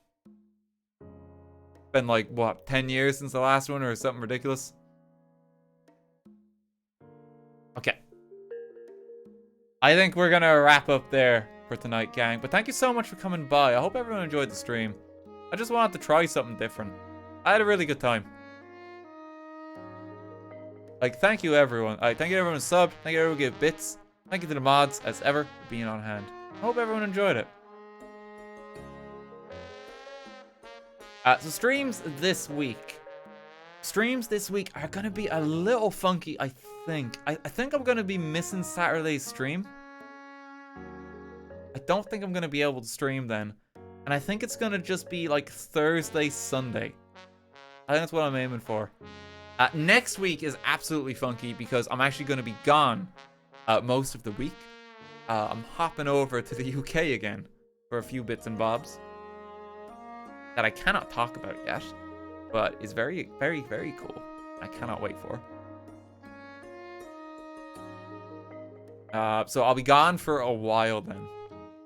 Speaker 1: Been like, what, 10 years since the last one or something ridiculous? Okay. I think we're gonna wrap up there for tonight, gang. But thank you so much for coming by. I hope everyone enjoyed the stream. I just wanted to try something different. I had a really good time. Like, thank you everyone. Thank you to everyone who subbed. Thank you to everyone who gave bits. Thank you to the mods, as ever, for being on hand. I hope everyone enjoyed it. So streams this week. Streams this week are gonna be a little funky, I think. I think I'm gonna be missing Saturday's stream. I don't think I'm gonna be able to stream then. And I think it's gonna just be like Thursday, Sunday. I think that's what I'm aiming for. Next week is absolutely funky because I'm actually gonna be gone most of the week. I'm hopping over to the UK again for a few bits and bobs that I cannot talk about yet, but is very, very, very cool. I cannot wait for. So I'll be gone for a while then.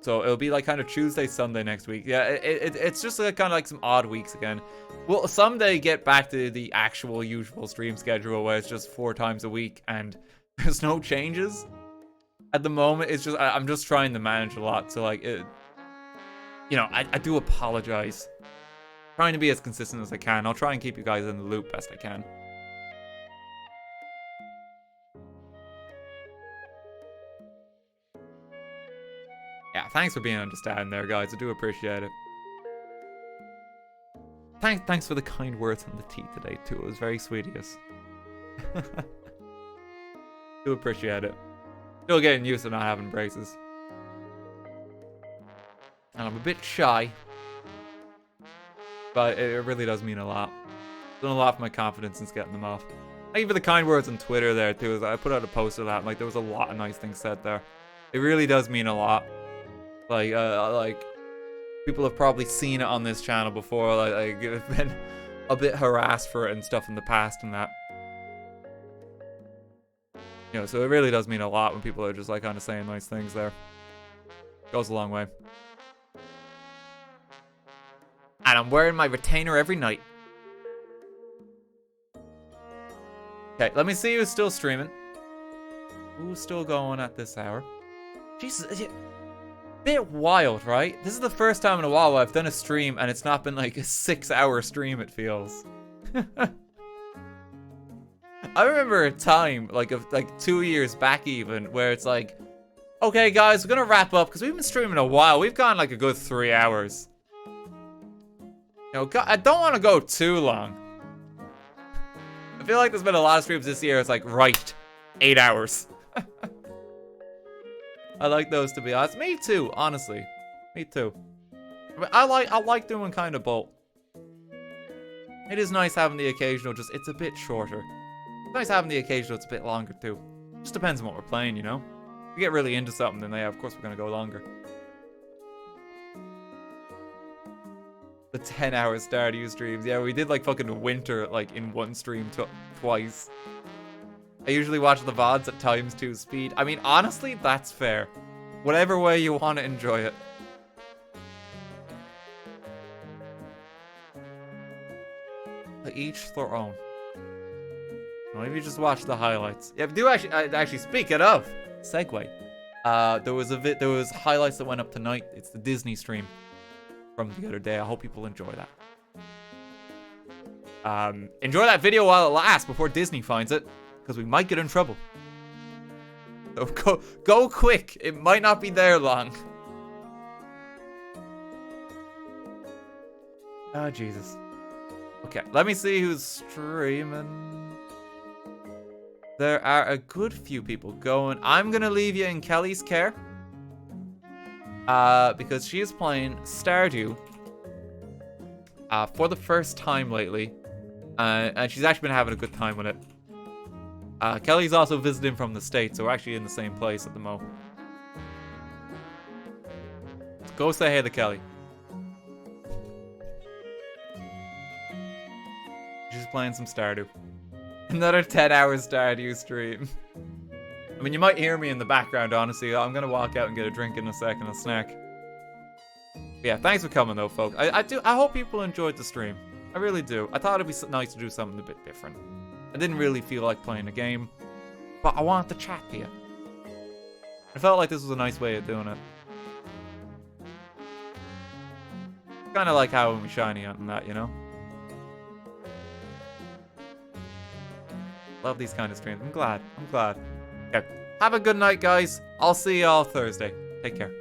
Speaker 1: So it'll be like kind of Tuesday, Sunday next week. Yeah, it's just like kind of like some odd weeks again. We'll someday get back to the actual usual stream schedule where it's just 4 times a week and there's no changes. At the moment, it's just I'm just trying to manage a lot. So like, you know, I do apologize. Trying to be as consistent as I can. I'll try and keep you guys in the loop best I can. Yeah, thanks for being understanding there, guys. I do appreciate it. Thanks for the kind words on the tea today, too. It was very sweet of you. Do appreciate it. Still getting used to not having braces. And I'm a bit shy. But it really does mean a lot. It's done a lot for my confidence since getting them off. Thank you for the kind words on Twitter there, too. I put out a post of that, and, like, there was a lot of nice things said there. It really does mean a lot. Like, people have probably seen it on this channel before. Like I've been a bit harassed for it and stuff in the past and that. You know, so it really does mean a lot when people are just, like, kind of saying nice things there. Goes a long way. And I'm wearing my retainer every night. Okay, let me see who's still streaming. Who's still going at this hour? Jesus, bit wild, right? This is the first time in a while where I've done a stream and it's not been like a 6-hour stream, it feels. I remember a time, like 2 years back even, where it's like, okay guys, we're gonna wrap up because we've been streaming a while. We've gone like a good 3 hours. You know, I don't want to go too long. I feel like there's been a lot of streams this year. It's like, right, 8 hours. I like those, to be honest. Me too, honestly. Me too. I mean, I like doing kind of both. It is nice having the occasional, just it's a bit shorter. It's nice having the occasional, it's a bit longer too. Just depends on what we're playing, you know. If we get really into something, then yeah, of course we're gonna go longer. The 10-hour Stardew streams. Yeah, we did like fucking winter like in one stream twice. I usually watch the VODs at ×2 speed. I mean, honestly, that's fair. Whatever way you want to enjoy it. But each their own. Well, maybe just watch the highlights. Yeah, do actually speak it of. Segue. There was highlights that went up tonight. It's the Disney stream from the other day. I hope people enjoy that. Enjoy that video while it lasts before Disney finds it, because we might get in trouble. So go quick. It might not be there long. Oh, Jesus. Okay, let me see who's streaming. There are a good few people going. I'm going to leave you in Kelly's care. Because she is playing Stardew for the first time lately. And she's actually been having a good time with it. Kelly's also visiting from the States, so we're actually in the same place at the moment. So go say hey to Kelly. She's playing some Stardew. Another 10 hours Stardew stream. I mean, you might hear me in the background, honestly. I'm gonna walk out and get a drink in a second, a snack. But yeah, thanks for coming though, folks. I hope people enjoyed the stream. I really do. I thought it'd be nice to do something a bit different. I didn't really feel like playing a game, but I wanted to chat to you. I felt like this was a nice way of doing it. Kind of like how we shiny on that, you know? Love these kind of streams. I'm glad. Okay. Have a good night, guys. I'll see y'all Thursday. Take care.